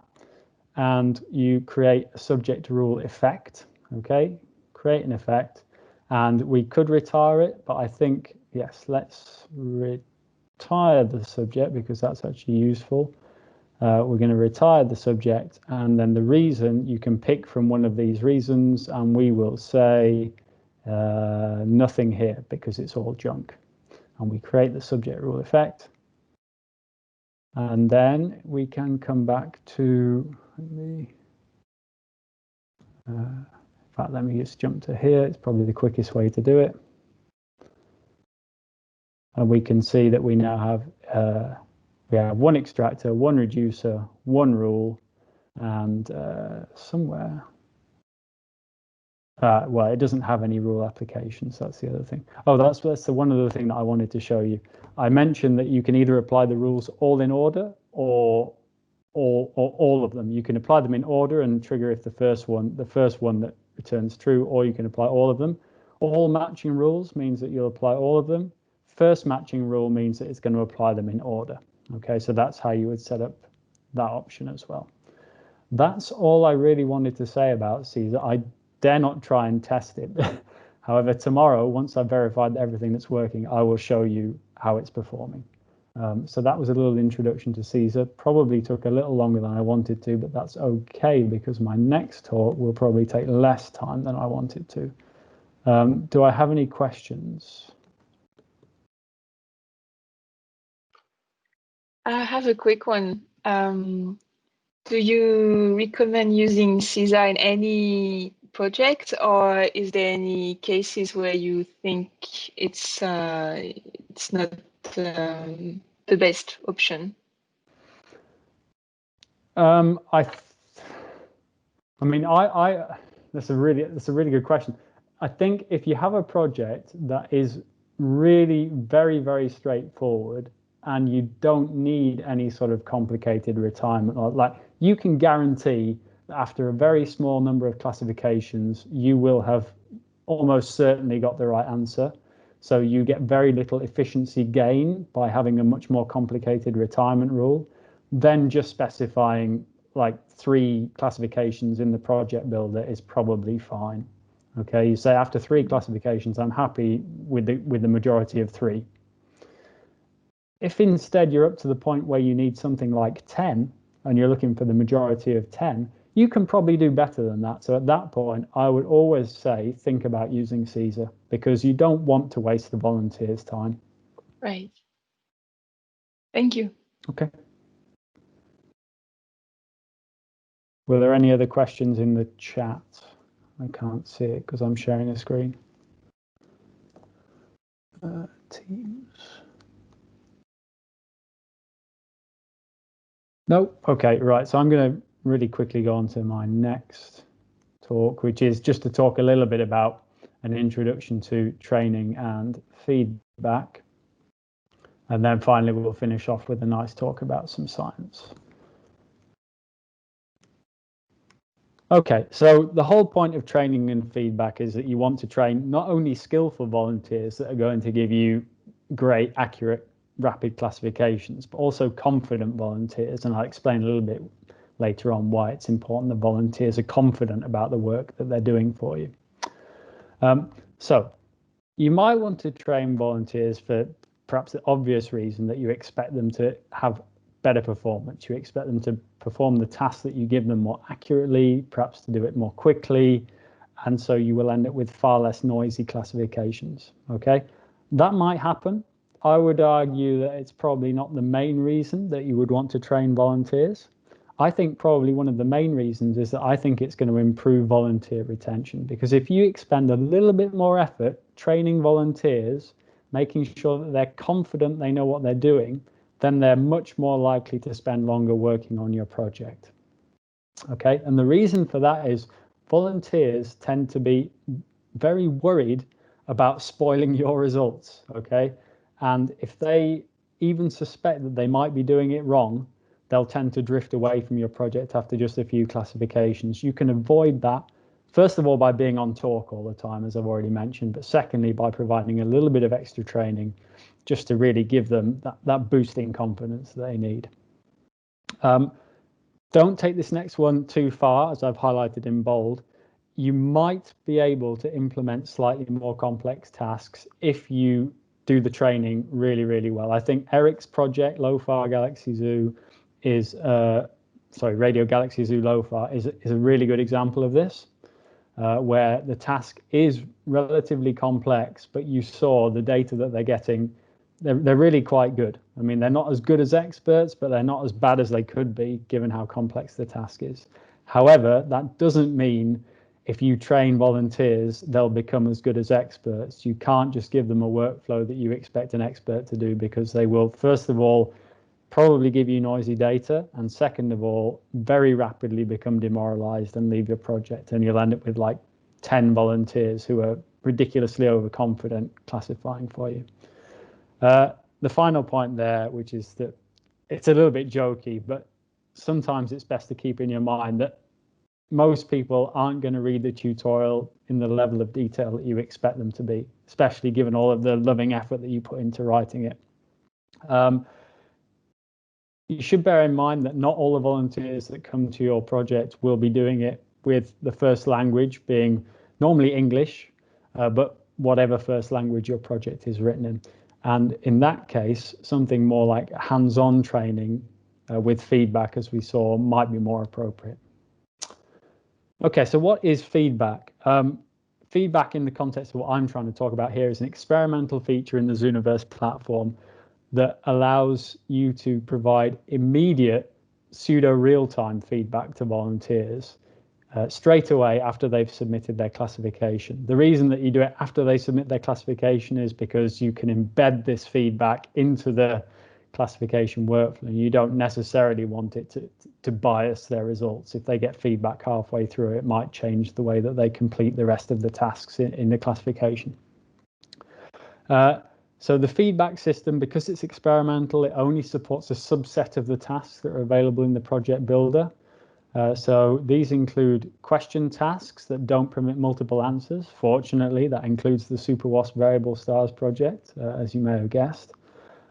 and you create a subject rule effect. okay, create an effect, and we could retire it, but I think, yes, let's retire the subject because that's actually useful. We're going to retire the subject, and then the reason, you can pick from one of these reasons, and we will say nothing here because it's all junk. And we create the subject rule effect. And then we can come back to, in fact, let me just jump to here. It's probably the quickest way to do it. And we can see that we now have one extractor, one reducer, one rule, and somewhere, well, it doesn't have any rule applications. That's the other thing. Oh, that's the one other thing that I wanted to show you. I mentioned that you can either apply the rules all in order or all of them. You can apply them in order and trigger if the first one that returns true, or you can apply all of them. All matching rules means that you'll apply all of them. First matching rule means that it's going to apply them in order. Okay, so that's how you would set up that option as well. That's all I really wanted to say about Caesar. I dare not try and test it. However, tomorrow, once I've verified everything that's working, I will show you how it's performing. So that was a little introduction to Caesar. Probably took a little longer than I wanted to, but that's okay because my next talk will probably take less time than I wanted to. Do I have any questions? I have a quick one. Do you recommend using Caesar in any project, or is there any cases where you think it's not the best option? I mean, that's a really good question. I think if you have a project that is really very, very straightforward and you don't need any sort of complicated retirement, or like you can guarantee that after a very small number of classifications, you will have almost certainly got the right answer. So you get very little efficiency gain by having a much more complicated retirement rule than just specifying like 3 classifications in the project builder is probably fine. Okay, you say after 3 classifications, I'm happy with the majority of 3. If instead you're up to the point where you need something like 10 and you're looking for the majority of 10, you can probably do better than that. So at that point, I would always say, think about using Caesar because you don't want to waste the volunteer's time. Right. Thank you. Okay. Were there any other questions in the chat? I can't see it because I'm sharing a screen. Teams. Nope. Okay, right. So I'm going to really quickly go on to my next talk, which is just to talk a little bit about an introduction to training and feedback. And then finally, we'll finish off with a nice talk about some science. Okay, so the whole point of training and feedback is that you want to train not only skillful volunteers that are going to give you great, accurate, rapid classifications, but also confident volunteers. And I'll explain a little bit later on why it's important that volunteers are confident about the work that they're doing for you. So you might want to train volunteers for perhaps the obvious reason that you expect them to have better performance. You expect them to perform the task that you give them more accurately, perhaps to do it more quickly, and so you will end up with far less noisy classifications. Okay, that might happen. I would argue that it's probably not the main reason that you would want to train volunteers. I think probably one of the main reasons is that I think it's going to improve volunteer retention, because if you expend a little bit more effort training volunteers, making sure that they're confident they know what they're doing, then they're much more likely to spend longer working on your project. Okay, and the reason for that is volunteers tend to be very worried about spoiling your results. Okay, and if they even suspect that they might be doing it wrong, they'll tend to drift away from your project after just a few classifications. You can avoid that, first of all, by being on talk all the time, as I've already mentioned, but secondly, by providing a little bit of extra training just to really give them that boosting confidence that they need. Don't take this next one too far, as I've highlighted in bold. you might be able to implement slightly more complex tasks if you do the training really, really well. I think Erik's project, LOFAR Galaxy Zoo, is Radio Galaxy Zoo LOFAR is a really good example of this, where the task is relatively complex, but you saw the data that they're getting. They're really quite good. I mean, they're not as good as experts, but they're not as bad as they could be, given how complex the task is. However, that doesn't mean if you train volunteers, they'll become as good as experts. You can't just give them a workflow that you expect an expert to do, because they will, first of all, probably give you noisy data, and second of all, very rapidly become demoralized and leave your project, and you'll end up with like 10 volunteers who are ridiculously overconfident classifying for you. The final point there, which is that it's a little bit jokey, but sometimes it's best to keep in your mind that most people aren't going to read the tutorial in the level of detail that you expect them to be, especially given all of the loving effort that you put into writing it. You should bear in mind that not all the volunteers that come to your project will be doing it with the first language being normally English, but whatever first language your project is written in. And in that case, something more like hands-on training with feedback, as we saw, might be more appropriate. Okay, so what is feedback? Feedback in the context of what I'm trying to talk about here is an experimental feature in the Zooniverse platform that allows you to provide immediate pseudo real-time feedback to volunteers straight away after they've submitted their classification. The reason that you do it after they submit their classification is because you can embed this feedback into the classification workflow. You don't necessarily want it to bias their results. If they get feedback halfway through, it might change the way that they complete the rest of the tasks in the classification. So the feedback system, because it's experimental, it only supports a subset of the tasks that are available in the project builder. So these include question tasks that don't permit multiple answers. Fortunately, that includes the SuperWASP variable stars project, as you may have guessed.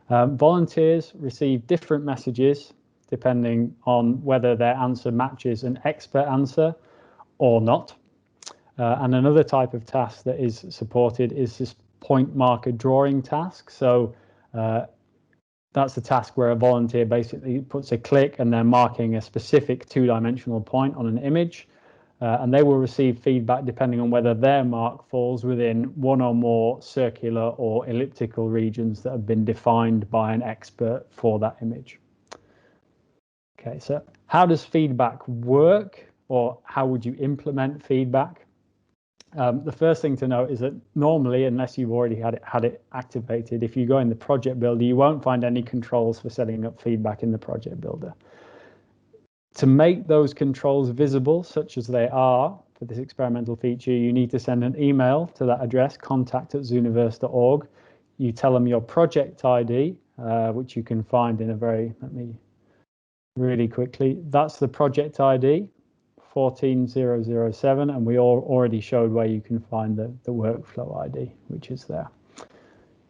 Volunteers receive different messages depending on whether their answer matches an expert answer or not. And another type of task that is supported is this point marker drawing task. So that's a task where a volunteer basically puts a click and they're marking a specific two-dimensional point on an image, and they will receive feedback depending on whether their mark falls within one or more circular or elliptical regions that have been defined by an expert for that image. Okay, so how does feedback work, or how would you implement feedback? The first thing to note is that normally, unless you've already had it activated, if you go in the project builder, you won't find any controls for setting up feedback in the project builder. To make those controls visible, such as they are for this experimental feature, you need to send an email to that address, contact@zooniverse.org. You tell them your project ID, which you can find in a let me really quickly. That's the project ID. 14007, and we already showed where you can find the workflow ID, which is there.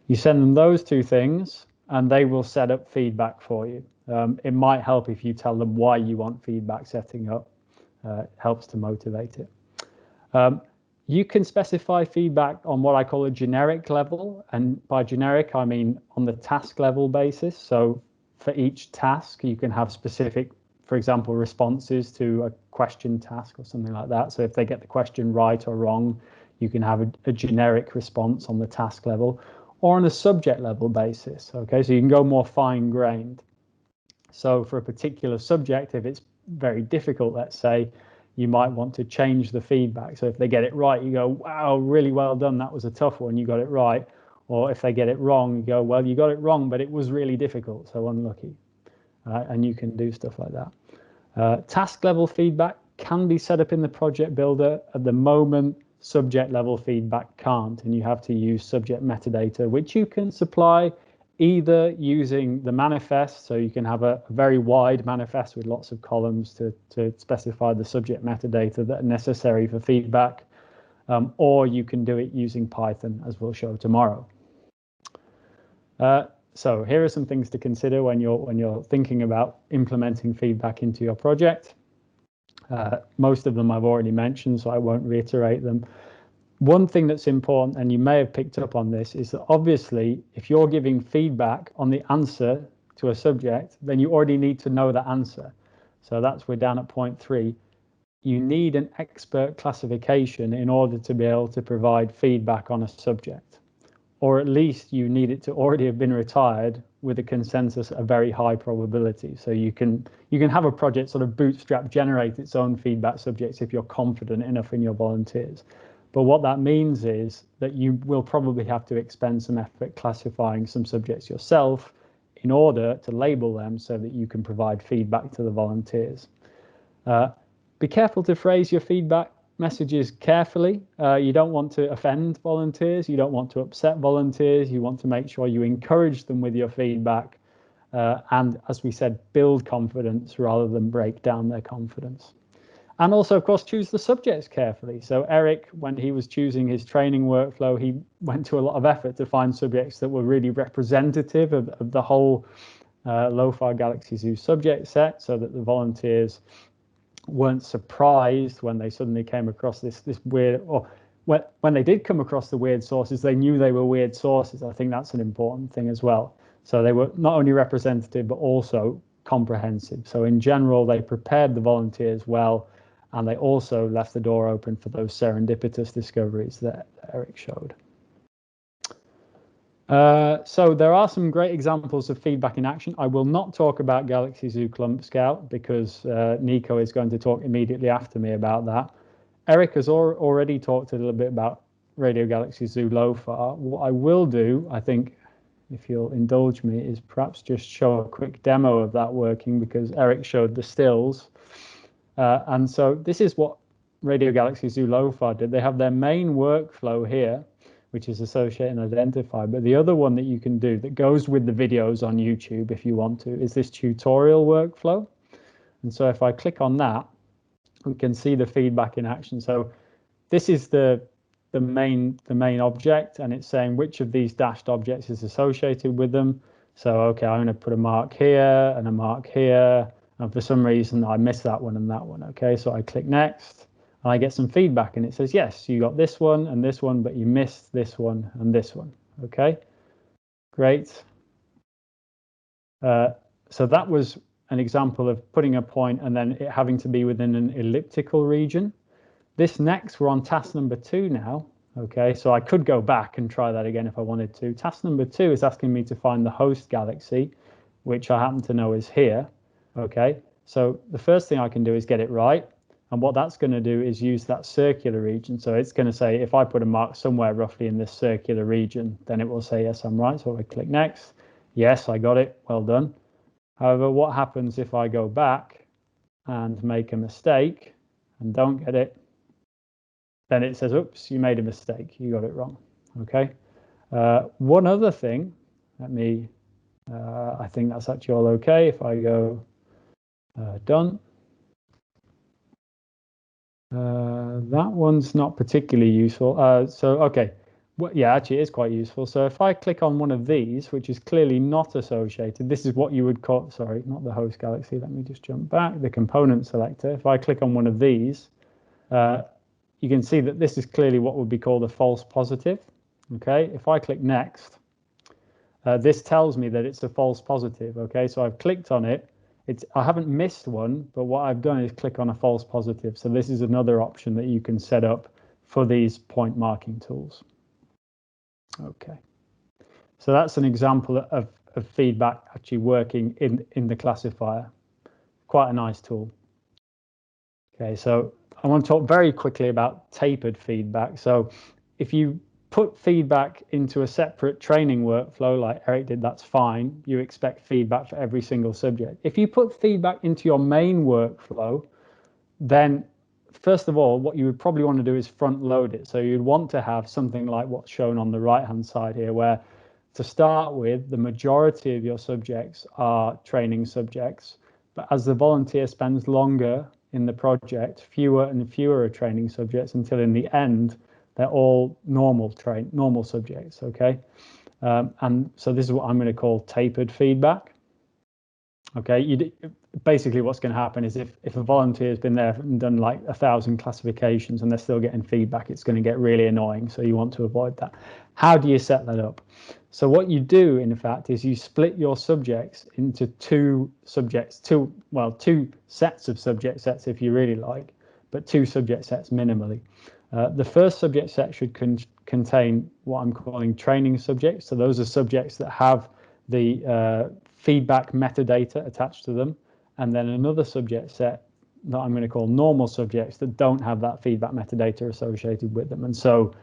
You send them those two things and they will set up feedback for you. It might help if you tell them why you want feedback setting up. It helps to motivate it. You can specify feedback on what I call a generic level, and by generic I mean on the task level basis. So for each task you can have specific, for example, responses to a question task or something like that. So if they get the question right or wrong, you can have a generic response on the task level or on a subject level basis. Okay, so you can go more fine-grained. So for a particular subject, if it's very difficult, let's say, you might want to change the feedback. So if they get it right, you go, wow, really well done. That was a tough one. You got it right. Or if they get it wrong, you go, well, you got it wrong, but it was really difficult. So unlucky. And you can do stuff like that. Task level feedback can be set up in the project builder. At the moment, subject level feedback can't, and you have to use subject metadata, which you can supply either using the manifest. So you can have a very wide manifest with lots of columns to specify the subject metadata that are necessary for feedback, or you can do it using Python, as we'll show tomorrow. So here are some things to consider when you're thinking about implementing feedback into your project. Most of them I've already mentioned, so I won't reiterate them. One thing that's important, and you may have picked up on this, is that obviously if you're giving feedback on the answer to a subject, then you already need to know the answer. So we're down at point 3. You need an expert classification in order to be able to provide feedback on a subject, or at least you need it to already have been retired with a consensus at a very high probability. So you can have a project sort of bootstrap generate its own feedback subjects if you're confident enough in your volunteers. But what that means is that you will probably have to expend some effort classifying some subjects yourself in order to label them so that you can provide feedback to the volunteers. Be careful to phrase your feedback messages carefully. You don't want to offend volunteers. You don't want to upset volunteers. You want to make sure you encourage them with your feedback. And as we said, build confidence rather than break down their confidence. And also, of course, choose the subjects carefully. So Erik, when he was choosing his training workflow, he went to a lot of effort to find subjects that were really representative of the whole LOFAR Galaxy Zoo subject set, so that the volunteers weren't surprised when they suddenly came across this weird, or when they did come across the weird sources, they knew they were weird sources. I think that's an important thing as well. So they were not only representative, but also comprehensive. So in general, they prepared the volunteers well, and they also left the door open for those serendipitous discoveries that Erik showed. So there are some great examples of feedback in action. I will not talk about Galaxy Zoo Clump Scout because Nico is going to talk immediately after me about that. Erik has already talked a little bit about Radio Galaxy Zoo LOFAR. What I will do, I think, if you'll indulge me, is perhaps just show a quick demo of that working, because Erik showed the stills. And so this is what Radio Galaxy Zoo LOFAR did. They have their main workflow here, which is associate and identify. But the other one that you can do that goes with the videos on YouTube if you want to is this tutorial workflow. And so if I click on that, we can see the feedback in action. So this is the main object, and it's saying which of these dashed objects is associated with them. So okay, I'm going to put a mark here and a mark here, and for some reason I missed that one and that one. Okay, so I click next and I get some feedback, and it says yes, you got this one and this one, but you missed this one and this one. Okay, great. So that was an example of putting a point and then it having to be within an elliptical region. This next, we're on task number 2 now. Okay, so I could go back and try that again if I wanted to. Task number 2 is asking me to find the host galaxy, which I happen to know is here. Okay, so the first thing I can do is get it right. And what that's going to do is use that circular region. So it's going to say, if I put a mark somewhere roughly in this circular region, then it will say, yes, I'm right. So I click next. Yes, I got it. Well done. However, what happens if I go back and make a mistake and don't get it? Then it says, oops, you made a mistake. You got it wrong. Okay. One other thing, I think that's actually all okay. If I go done. That one's not particularly useful. Okay. Well, yeah, actually it is quite useful. So if I click on one of these, which is clearly not associated, this is what you would call, sorry, not the host galaxy. Let me just jump back, the component selector. If I click on one of these, you can see that this is clearly what would be called a false positive. Okay, if I click next, this tells me that it's a false positive. Okay, so I've clicked on it. I haven't missed one, but what I've done is click on a false positive. So this is another option that you can set up for these point marking tools. Okay, so that's an example of feedback actually working in the classifier. Quite a nice tool. Okay, so I want to talk very quickly about tapered feedback. So if you put feedback into a separate training workflow like Erik did, that's fine. You expect feedback for every single subject. If you put feedback into your main workflow, then first of all, what you would probably want to do is front load it. So you'd want to have something like what's shown on the right hand side here, where to start with, the majority of your subjects are training subjects. But as the volunteer spends longer in the project, fewer and fewer are training subjects until in the end, they're all normal subjects. Okay. And so this is what I'm going to call tapered feedback. Okay, basically what's going to happen is if a volunteer has been there and done like 1,000 classifications and they're still getting feedback, it's going to get really annoying. So you want to avoid that. How do you set that up? So what you do, in fact, is you split your subjects into two sets of subject sets if you really like, but two subject sets minimally. The first subject set should contain what I'm calling training subjects. So those are subjects that have the feedback metadata attached to them, and then another subject set that I'm going to call normal subjects that don't have that feedback metadata associated with them, and so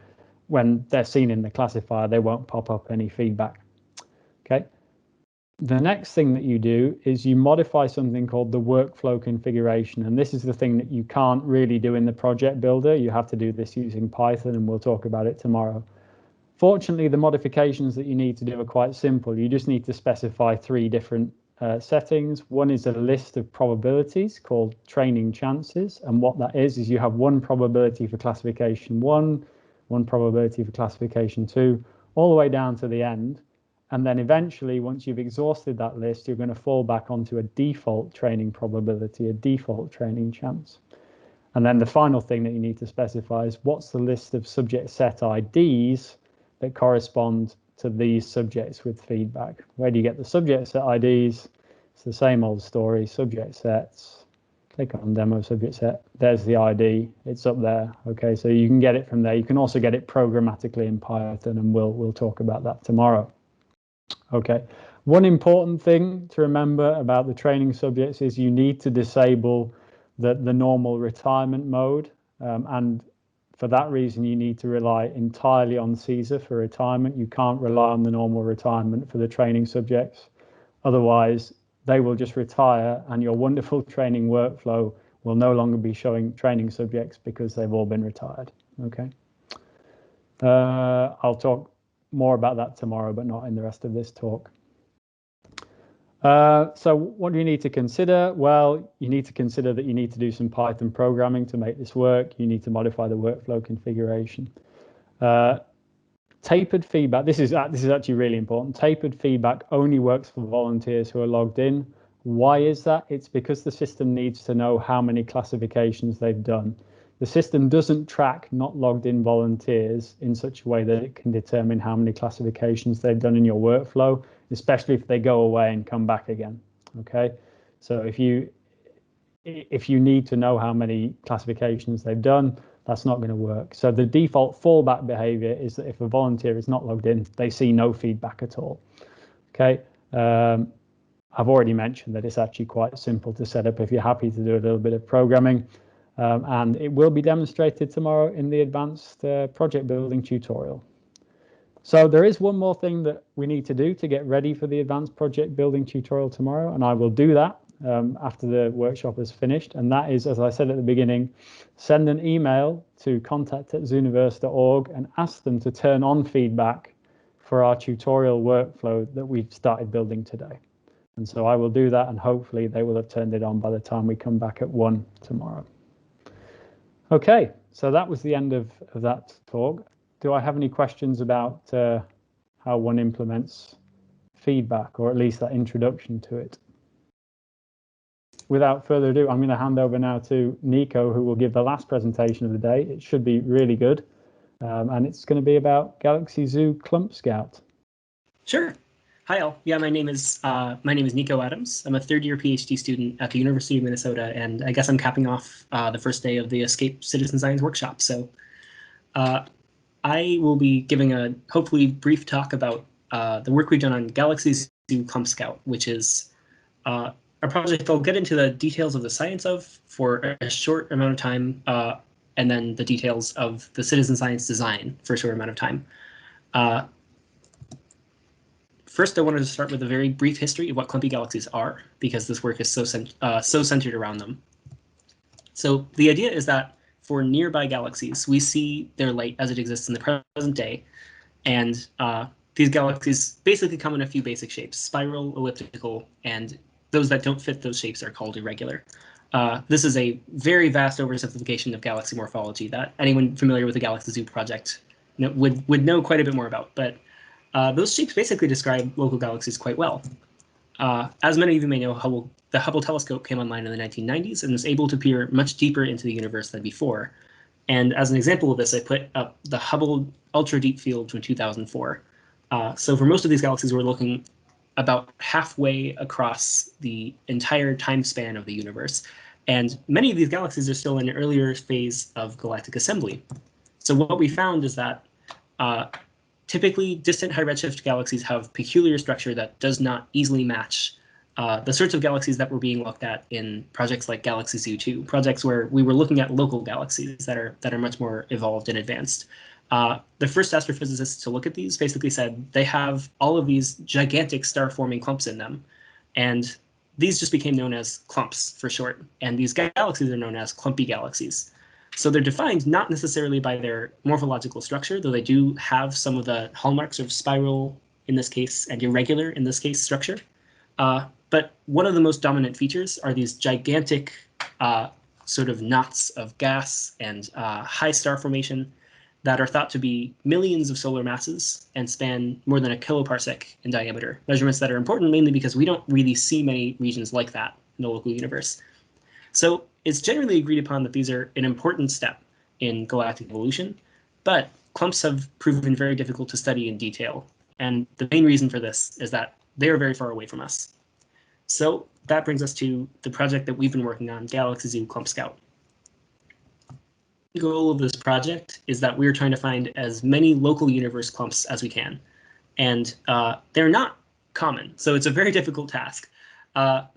when they're seen in the classifier they won't pop up any feedback. Okay, the next thing that you do is you modify something called the workflow configuration, and this is the thing that you can't really do in the project builder. You have to do this using Python, and we'll talk about it tomorrow. Fortunately, the modifications that you need to do are quite simple. You just need to specify three different settings. One is a list of probabilities called training chances. And what that is you have one probability for classification 1, one probability for classification 2, all the way down to the end. And then eventually, once you've exhausted that list, you're going to fall back onto a default training probability, a default training chance. And then the final thing that you need to specify is what's the list of subject set IDs that correspond to these subjects with feedback. Where do you get the subject set IDs? It's the same old story, subject sets. Click on demo subject set. There's the ID. It's up there. Okay, so you can get it from there. You can also get it programmatically in Python, and we'll talk about that tomorrow. Okay, one important thing to remember about the training subjects is you need to disable the normal retirement mode, and for that reason, you need to rely entirely on Caesar for retirement. You can't rely on the normal retirement for the training subjects. Otherwise, they will just retire and your wonderful training workflow will no longer be showing training subjects because they've all been retired. Okay. I'll talk more about that tomorrow, but not in the rest of this talk. So what do you need to consider? Well, you need to consider that you need to do some Python programming to make this work. You need to modify the workflow configuration. Tapered feedback, this is actually really important. Tapered feedback only works for volunteers who are logged in. Why is that? It's because the system needs to know how many classifications they've done. The system doesn't track not logged in volunteers in such a way that it can determine how many classifications they've done in your workflow, especially if they go away and come back again. Okay, so if you need to know how many classifications they've done, that's not going to work. So the default fallback behavior is that if a volunteer is not logged in, they see no feedback at all. Okay, I've already mentioned that it's actually quite simple to set up if you're happy to do a little bit of programming. And it will be demonstrated tomorrow in the advanced project building tutorial. So there is one more thing that we need to do to get ready for the advanced project building tutorial tomorrow, and I will do that after the workshop is finished. And that is, as I said at the beginning, send an email to contact@zooniverse.org and ask them to turn on feedback for our tutorial workflow that we've started building today. And so I will do that, and hopefully they will have turned it on by the time we come back at 1 tomorrow. Okay, so that was the end of that talk. Do I have any questions about how one implements feedback, or at least that introduction to it? Without further ado, I'm going to hand over now to Nico, who will give the last presentation of the day. It should be really good, and it's going to be about Galaxy Zoo Clump Scout. Sure. Hi all. Yeah, my name is Nico Adams. I'm a third-year PhD student at the University of Minnesota, and I guess I'm capping off the first day of the Escape Citizen Science workshop. So I will be giving a hopefully brief talk about the work we've done on Galaxy Zoo Clump Scout, which is a project I'll get into the details of the science of for a short amount of time, and then the details of the citizen science design for a short amount of time. First, I wanted to start with a very brief history of what clumpy galaxies are, because this work is so centered around them. So the idea is that for nearby galaxies, we see their light as it exists in the present day, and these galaxies basically come in a few basic shapes: spiral, elliptical, and those that don't fit those shapes are called irregular. This is a very vast oversimplification of galaxy morphology that anyone familiar with the Galaxy Zoo project would know quite a bit more about, but those shapes basically describe local galaxies quite well. As many of you may know, the Hubble telescope came online in the 1990s and was able to peer much deeper into the universe than before. And as an example of this, I put up the Hubble Ultra Deep Field from 2004. So for most of these galaxies, we're looking about halfway across the entire time span of the universe. And many of these galaxies are still in an earlier phase of galactic assembly. So what we found is that typically distant high redshift galaxies have peculiar structure that does not easily match the sorts of galaxies that were being looked at in projects like Galaxy Zoo 2, projects where we were looking at local galaxies that are much more evolved and advanced. The first astrophysicists to look at these basically said they have all of these gigantic star-forming clumps in them, and these just became known as clumps for short, and these galaxies are known as clumpy galaxies. So they're defined not necessarily by their morphological structure, though they do have some of the hallmarks of spiral, in this case, and irregular, in this case, structure. But one of the most dominant features are these gigantic sort of knots of gas and high star formation that are thought to be millions of solar masses and span more than a kiloparsec in diameter, measurements that are important mainly because we don't really see many regions like that in the local universe. So it's generally agreed upon that these are an important step in galactic evolution, but clumps have proven very difficult to study in detail. And the main reason for this is that they are very far away from us. So that brings us to the project that we've been working on, Galaxy Zoo Clump Scout. The goal of this project is that we're trying to find as many local universe clumps as we can. And they're not common, so it's a very difficult task.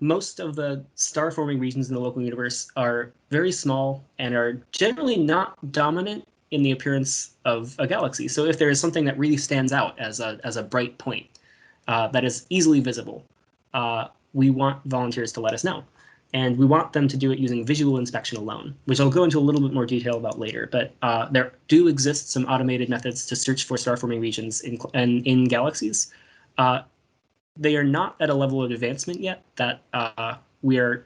Most of the star-forming regions in the local universe are very small and are generally not dominant in the appearance of a galaxy. So if there is something that really stands out as a bright point that is easily visible, we want volunteers to let us know. And we want them to do it using visual inspection alone, which I'll go into a little bit more detail about later. But there do exist some automated methods to search for star-forming regions in galaxies. They are not at a level of advancement yet that we are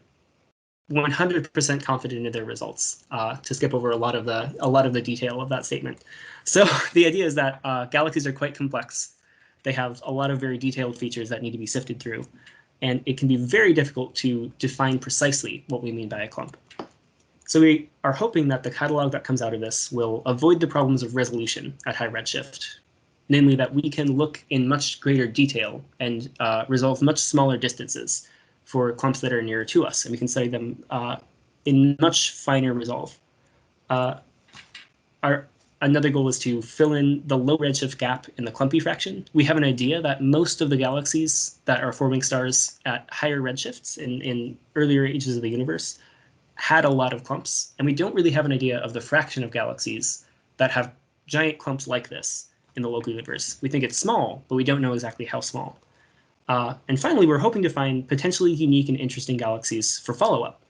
100% confident in their results. To skip over a lot of the detail of that statement. So the idea is that galaxies are quite complex. They have a lot of very detailed features that need to be sifted through. And it can be very difficult to define precisely what we mean by a clump. So we are hoping that the catalog that comes out of this will avoid the problems of resolution at high redshift, namely that we can look in much greater detail and resolve much smaller distances for clumps that are nearer to us, and we can study them in much finer resolve. Another goal is to fill in the low redshift gap in the clumpy fraction. We have an idea that most of the galaxies that are forming stars at higher redshifts in earlier ages of the universe had a lot of clumps, and we don't really have an idea of the fraction of galaxies that have giant clumps like this in the local universe. We think it's small, but we don't know exactly how small. And finally, we're hoping to find potentially unique and interesting galaxies for follow-up.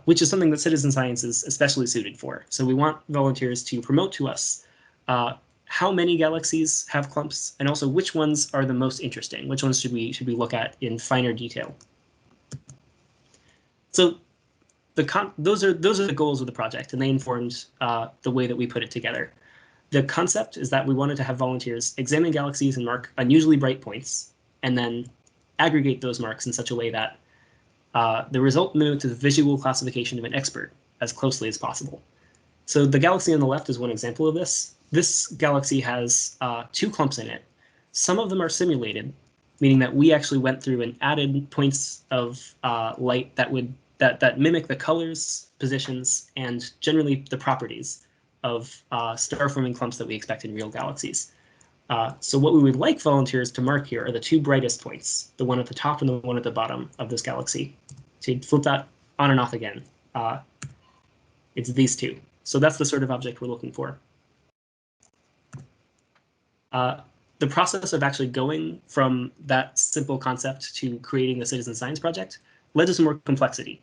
Which is something that citizen science is especially suited for. So we want volunteers to promote to us how many galaxies have clumps, and also which ones are the most interesting. Which ones should we look at in finer detail? So those are the goals of the project, and they informed the way that we put it together. The concept is that we wanted to have volunteers examine galaxies and mark unusually bright points, and then aggregate those marks in such a way that the result mimics the visual classification of an expert as closely as possible. So the galaxy on the left is one example of this. This galaxy has 2 clumps in it. Some of them are simulated, meaning that we actually went through and added points of light that mimic the colors, positions, and generally the properties of star-forming clumps that we expect in real galaxies. So what we would like volunteers to mark here are the 2 brightest points, the one at the top and the one at the bottom of this galaxy. So you flip that on and off again. It's these 2. So that's the sort of object we're looking for. The process of actually going from that simple concept to creating the citizen science project led to some more complexity.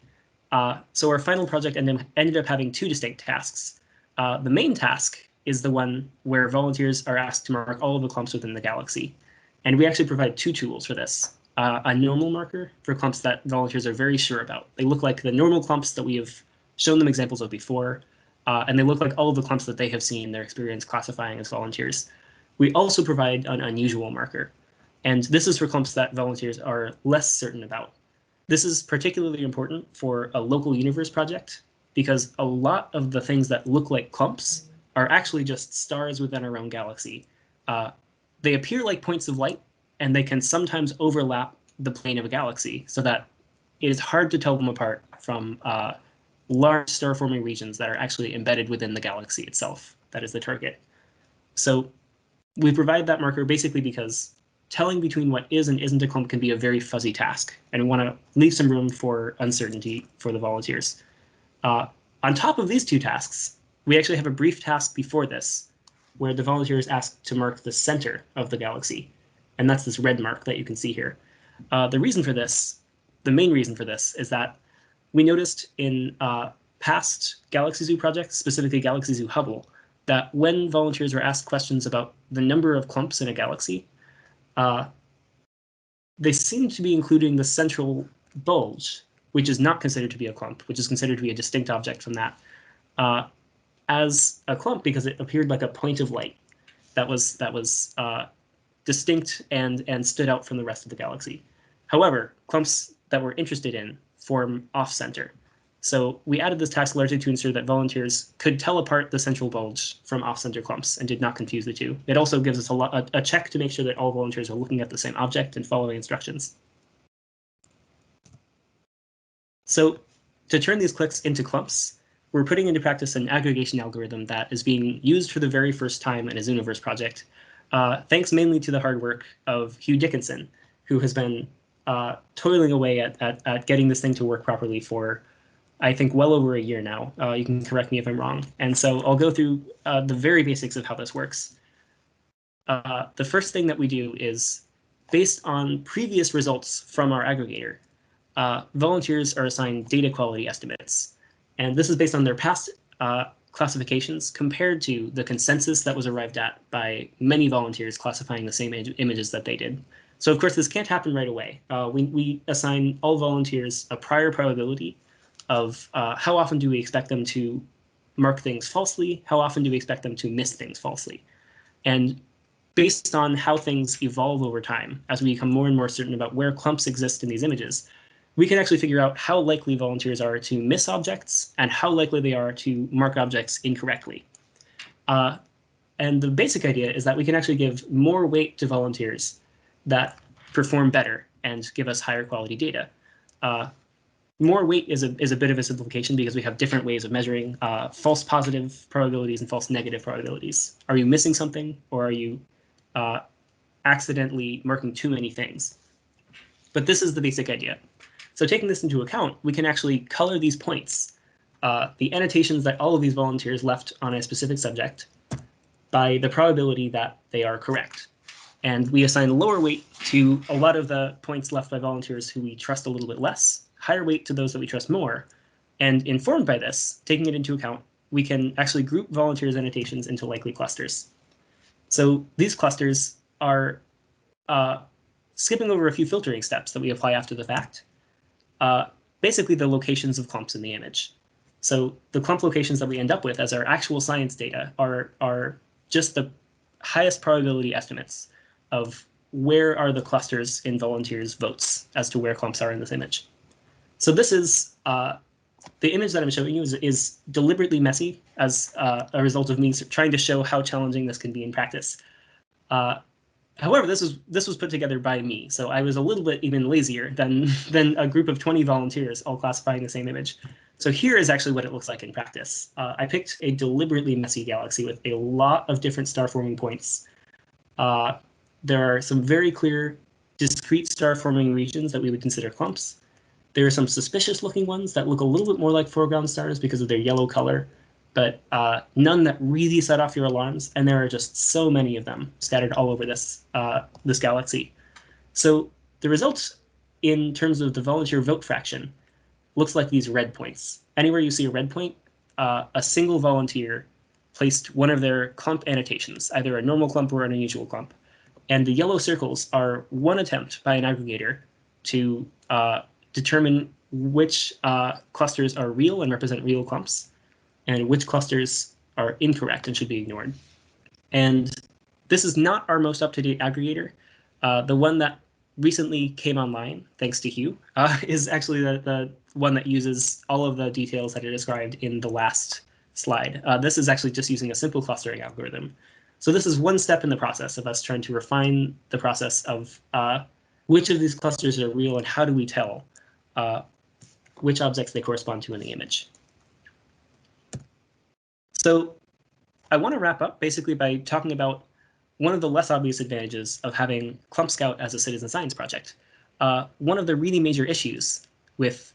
So our final project ended up having 2 distinct tasks. The main task is the one where volunteers are asked to mark all of the clumps within the galaxy. And we actually provide 2 tools for this. A normal marker for clumps that volunteers are very sure about. They look like the normal clumps that we have shown them examples of before, and they look like all of the clumps that they have seen their experience classifying as volunteers. We also provide an unusual marker. And this is for clumps that volunteers are less certain about. This is particularly important for a local universe project because a lot of the things that look like clumps are actually just stars within our own galaxy. They appear like points of light, and they can sometimes overlap the plane of a galaxy so that it is hard to tell them apart from large star-forming regions that are actually embedded within the galaxy itself. That is the target. So we provide that marker basically because telling between what is and isn't a clump can be a very fuzzy task, and we want to leave some room for uncertainty for the volunteers. On top of these two tasks, we actually have a brief task before this, where the volunteer is asked to mark the center of the galaxy, and that's this red mark that you can see here. The reason for this, the main reason for this, is that we noticed in past Galaxy Zoo projects, specifically Galaxy Zoo Hubble, that when volunteers were asked questions about the number of clumps in a galaxy, they seem to be including the central bulge, which is not considered to be a clump, which is considered to be a distinct object from that, as a clump because it appeared like a point of light that was distinct and stood out from the rest of the galaxy. However, clumps that we're interested in form off-center. So we added this task largely to ensure that volunteers could tell apart the central bulge from off-center clumps and did not confuse the two. It also gives us a check to make sure that all volunteers are looking at the same object and following instructions. So to turn these clicks into clumps, we're putting into practice an aggregation algorithm that is being used for the very first time in a Zooniverse project, thanks mainly to the hard work of Hugh Dickinson, who has been toiling away at getting this thing to work properly for, I think, well over a year now. You can correct me if I'm wrong. And so I'll go through the very basics of how this works. The first thing that we do is, based on previous results from our aggregator, volunteers are assigned data quality estimates. And this is based on their past classifications compared to the consensus that was arrived at by many volunteers classifying the same images that they did. So of course, this can't happen right away. We assign all volunteers a prior probability of how often do we expect them to mark things falsely, how often do we expect them to miss things falsely. And based on how things evolve over time, as we become more and more certain about where clumps exist in these images, we can actually figure out how likely volunteers are to miss objects and how likely they are to mark objects incorrectly. And the basic idea is that we can actually give more weight to volunteers that perform better and give us higher quality data. More weight is a bit of a simplification because we have different ways of measuring false positive probabilities and false negative probabilities. Are you missing something, or are you accidentally marking too many things? But this is the basic idea. So taking this into account, we can actually color these points, the annotations that all of these volunteers left on a specific subject, by the probability that they are correct. And we assign lower weight to a lot of the points left by volunteers who we trust a little bit less, higher weight to those that we trust more. And informed by this, taking it into account, we can actually group volunteers' annotations into likely clusters. So these clusters are skipping over a few filtering steps that we apply after the fact. Basically the locations of clumps in the image. So the clump locations that we end up with as our actual science data are just the highest probability estimates of where are the clusters in volunteers' votes as to where clumps are in this image. So this is the image that I'm showing you is deliberately messy as a result of me trying to show how challenging this can be in practice. However, this was put together by me, so I was a little bit even lazier than a group of 20 volunteers all classifying the same image. So here is actually what it looks like in practice. I picked a deliberately messy galaxy with a lot of different star-forming points. There are some very clear, discrete star-forming regions that we would consider clumps. There are some suspicious-looking ones that look a little bit more like foreground stars because of their yellow color, but none that really set off your alarms, and there are just so many of them scattered all over this galaxy. So the results in terms of the volunteer vote fraction looks like these red points. Anywhere you see a red point, a single volunteer placed one of their clump annotations, either a normal clump or an unusual clump. And the yellow circles are one attempt by an aggregator to determine which clusters are real and represent real clumps, and which clusters are incorrect and should be ignored. And this is not our most up-to-date aggregator. The one that recently came online, thanks to Hugh, is actually the one that uses all of the details that are described in the last slide. This is actually just using a simple clustering algorithm. So this is one step in the process of us trying to refine the process of which of these clusters are real and how do we tell which objects they correspond to in the image. So I want to wrap up basically by talking about one of the less obvious advantages of having Clump Scout as a citizen science project. One of the really major issues with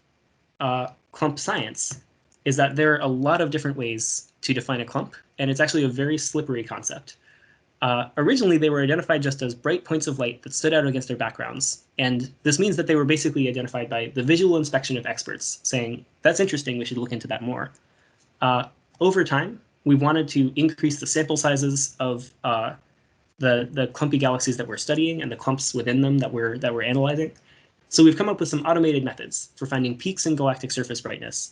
clump science is that there are a lot of different ways to define a clump, and it's actually a very slippery concept. Originally, they were identified just as bright points of light that stood out against their backgrounds, and this means that they were basically identified by the visual inspection of experts, saying, that's interesting, we should look into that more. Over time, we wanted to increase the sample sizes of the clumpy galaxies that we're studying and the clumps within them that we're analyzing. So we've come up with some automated methods for finding peaks in galactic surface brightness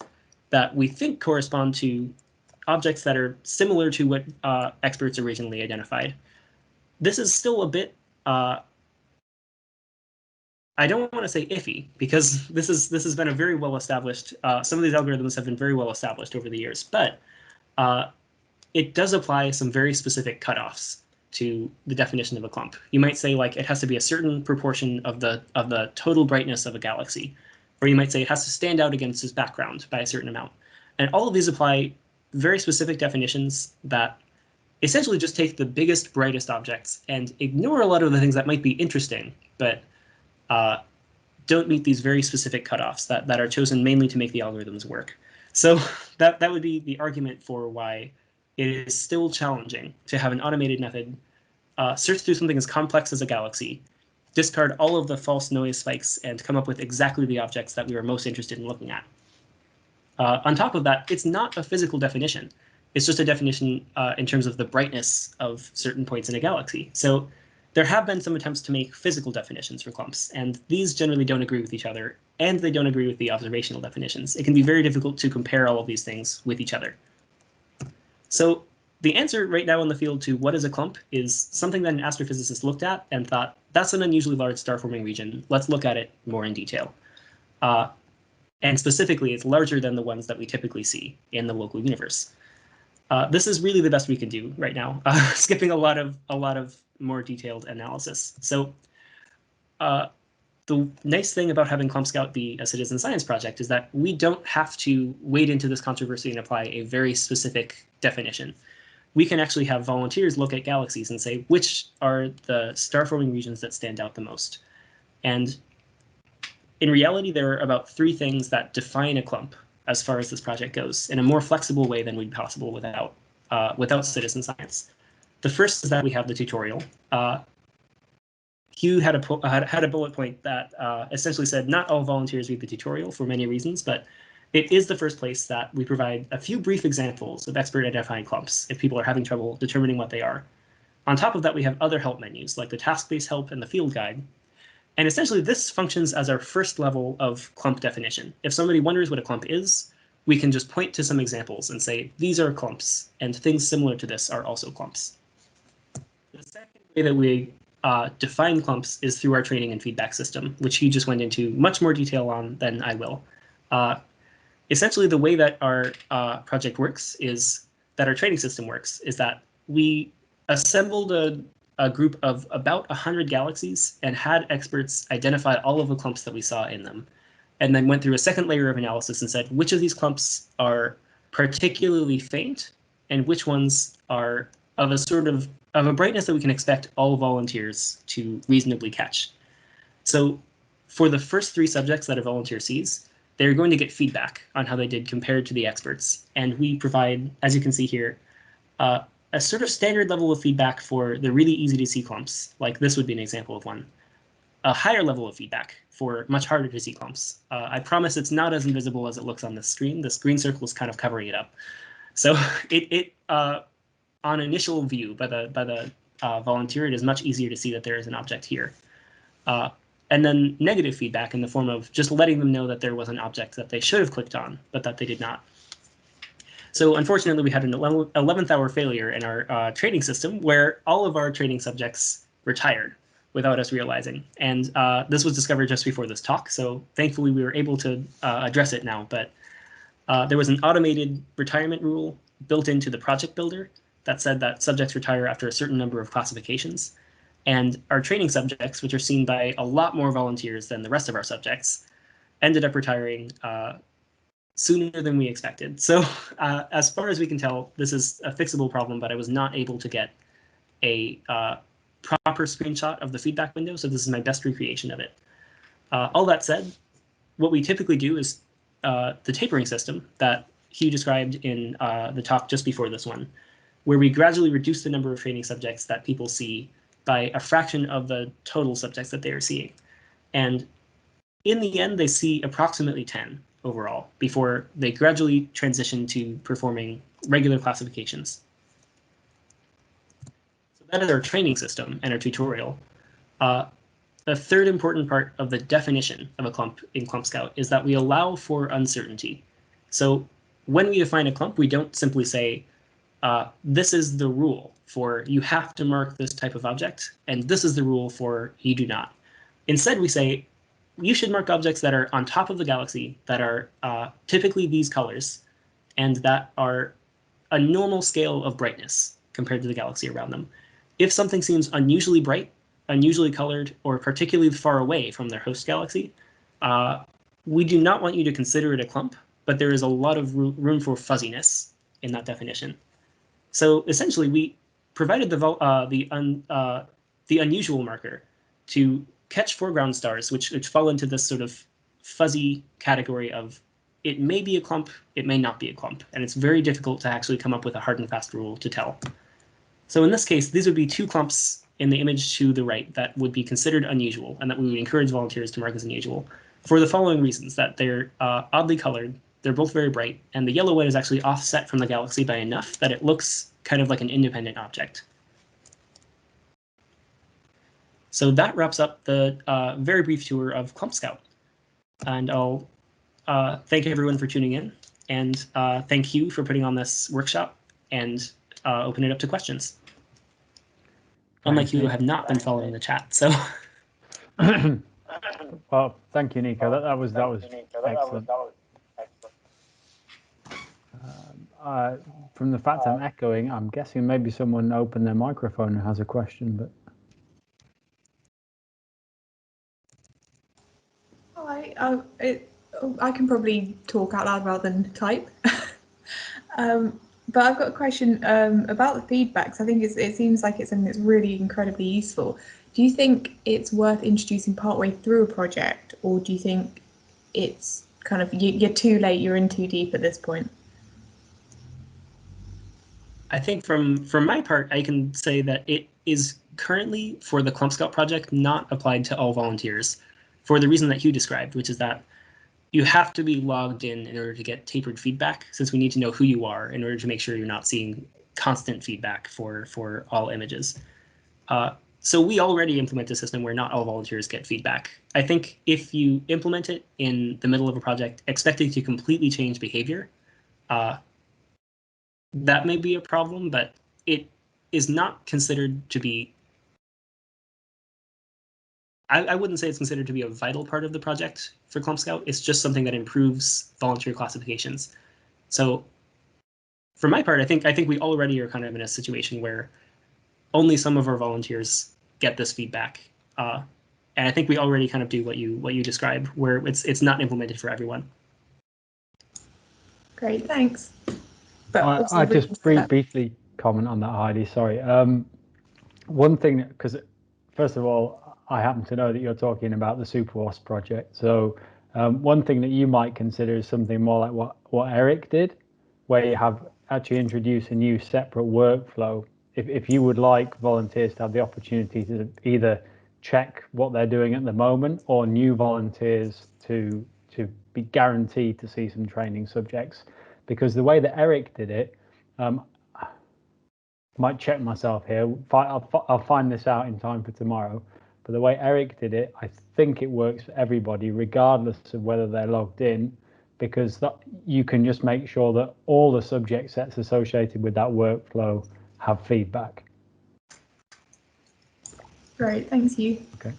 that we think correspond to objects that are similar to what experts originally identified. This is still a bit, I don't want to say iffy, because this has been a very well established, some of these algorithms have been very well established over the years, but it does apply some very specific cutoffs to the definition of a clump. You might say like it has to be a certain proportion of the total brightness of a galaxy, or you might say it has to stand out against its background by a certain amount. And all of these apply very specific definitions that essentially just take the biggest, brightest objects and ignore a lot of the things that might be interesting, but don't meet these very specific cutoffs that are chosen mainly to make the algorithms work. So that would be the argument for why it is still challenging to have an automated method search through something as complex as a galaxy, discard all of the false noise spikes, and come up with exactly the objects that we were most interested in looking at. On top of that, it's not a physical definition. It's just a definition in terms of the brightness of certain points in a galaxy. So there have been some attempts to make physical definitions for clumps, and these generally don't agree with each other, and they don't agree with the observational definitions. It can be very difficult to compare all of these things with each other. So the answer right now in the field to what is a clump is something that an astrophysicist looked at and thought, that's an unusually large star-forming region. Let's look at it more in detail. And specifically, it's larger than the ones that we typically see in the local universe. This is really the best we can do right now, skipping a lot of more detailed analysis. So the nice thing about having Clump Scout be a citizen science project is that we don't have to wade into this controversy and apply a very specific definition. We can actually have volunteers look at galaxies and say, which are the star-forming regions that stand out the most? And in reality, there are about 3 things that define a clump as far as this project goes in a more flexible way than would be possible without citizen science. The first is that we have the tutorial. Hugh had a bullet point that essentially said not all volunteers read the tutorial for many reasons, but it is the first place that we provide a few brief examples of expert identifying clumps if people are having trouble determining what they are. On top of that, we have other help menus like the task-based help and the field guide. And essentially, this functions as our first level of clump definition. If somebody wonders what a clump is, we can just point to some examples and say, these are clumps, and things similar to this are also clumps. The second way that we define clumps is through our training and feedback system, which he just went into much more detail on than I will. Essentially, the way that our project works is that our training system works is that we assembled a group of about 100 galaxies and had experts identify all of the clumps that we saw in them, and then went through a second layer of analysis and said which of these clumps are particularly faint and which ones are of a brightness that we can expect all volunteers to reasonably catch. So for the first 3 subjects that a volunteer sees, they're going to get feedback on how they did compared to the experts. And we provide, as you can see here, a sort of standard level of feedback for the really easy to see clumps, like this would be an example of one. A higher level of feedback for much harder to see clumps. I promise it's not as invisible as it looks on the screen. The screen circle is kind of covering it up. So on initial view by the volunteer, it is much easier to see that there is an object here. And then negative feedback in the form of just letting them know that there was an object that they should have clicked on, but that they did not. So unfortunately, we had an 11th hour failure in our training system where all of our training subjects retired without us realizing. And this was discovered just before this talk, so thankfully we were able to address it now. But there was an automated retirement rule built into the project builder that said that subjects retire after a certain number of classifications. And our training subjects, which are seen by a lot more volunteers than the rest of our subjects, ended up retiring sooner than we expected. So as far as we can tell, this is a fixable problem, but I was not able to get a proper screenshot of the feedback window, so this is my best recreation of it. All that said, what we typically do is the tapering system that Hugh described in the talk just before this one, where we gradually reduce the number of training subjects that people see by a fraction of the total subjects that they are seeing. And in the end, they see approximately 10 overall before they gradually transition to performing regular classifications. So that is our training system and our tutorial. The third important part of the definition of a clump in Clump Scout is that we allow for uncertainty. So when we define a clump, we don't simply say, this is the rule for you have to mark this type of object, and this is the rule for you do not. Instead, we say, you should mark objects that are on top of the galaxy that are typically these colors, and that are a normal scale of brightness compared to the galaxy around them. If something seems unusually bright, unusually colored, or particularly far away from their host galaxy, we do not want you to consider it a clump, but there is a lot of room for fuzziness in that definition. So essentially, we provided the unusual marker to catch foreground stars, which fall into this sort of fuzzy category of it may be a clump, it may not be a clump, and it's very difficult to actually come up with a hard and fast rule to tell. So in this case, these would be two clumps in the image to the right that would be considered unusual and that we would encourage volunteers to mark as unusual for the following reasons: that they're oddly colored, they're both very bright, and the yellow white is actually offset from the galaxy by enough that it looks kind of like an independent object. So that wraps up the very brief tour of Clump Scout. And I'll thank everyone for tuning in, and thank you for putting on this workshop, and open it up to questions. Unlike you, who have not been following the chat, so. Well, thank you, Nico. That was excellent. From the fact I'm echoing, I'm guessing maybe someone opened their microphone and has a question, but. I can probably talk out loud rather than type. But I've got a question about the feedbacks. I think it seems like it's something that's really incredibly useful. Do you think it's worth introducing partway through a project, or do you think it's kind of you're too late, you're in too deep at this point? I think from my part, I can say that it is currently, for the Clump Scout project, not applied to all volunteers for the reason that Hugh described, which is that you have to be logged in order to get tapered feedback, since we need to know who you are in order to make sure you're not seeing constant feedback for all images. So we already implement a system where not all volunteers get feedback. I think if you implement it in the middle of a project expecting to completely change behavior, that may be a problem, but it is not considered to be, I wouldn't say it's considered to be a vital part of the project for Clump Scout. It's just something that improves volunteer classifications. So for my part, I think we already are kind of in a situation where only some of our volunteers get this feedback. And I think we already kind of do what you describe, where it's not implemented for everyone. Great, thanks. But I just briefly comment on that, Heidi. Sorry. One thing, because first of all, I happen to know that you're talking about the SuperWASP project. So one thing that you might consider is something more like what Erik did, where you have actually introduced a new separate workflow. If you would like volunteers to have the opportunity to either check what they're doing at the moment, or new volunteers to be guaranteed to see some training subjects. Because the way that Erik did it, I might check myself here. I'll find this out in time for tomorrow. But the way Erik did it, I think it works for everybody, regardless of whether they're logged in, because you can just make sure that all the subject sets associated with that workflow have feedback. Great, thanks you. Okay.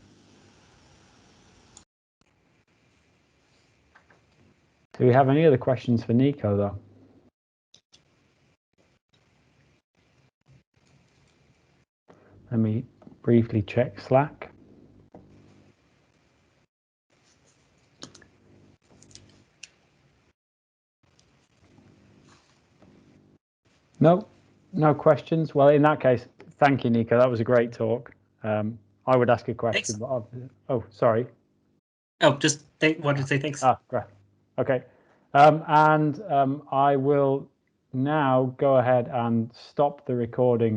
Do we have any other questions for Nico, though? Let me briefly check Slack. No, no questions. Well, in that case, thank you, Nico. That was a great talk. I would ask a question, but oh, sorry. Oh, just wanted to say thanks. Ah, great. Okay. I will now go ahead and stop the recording.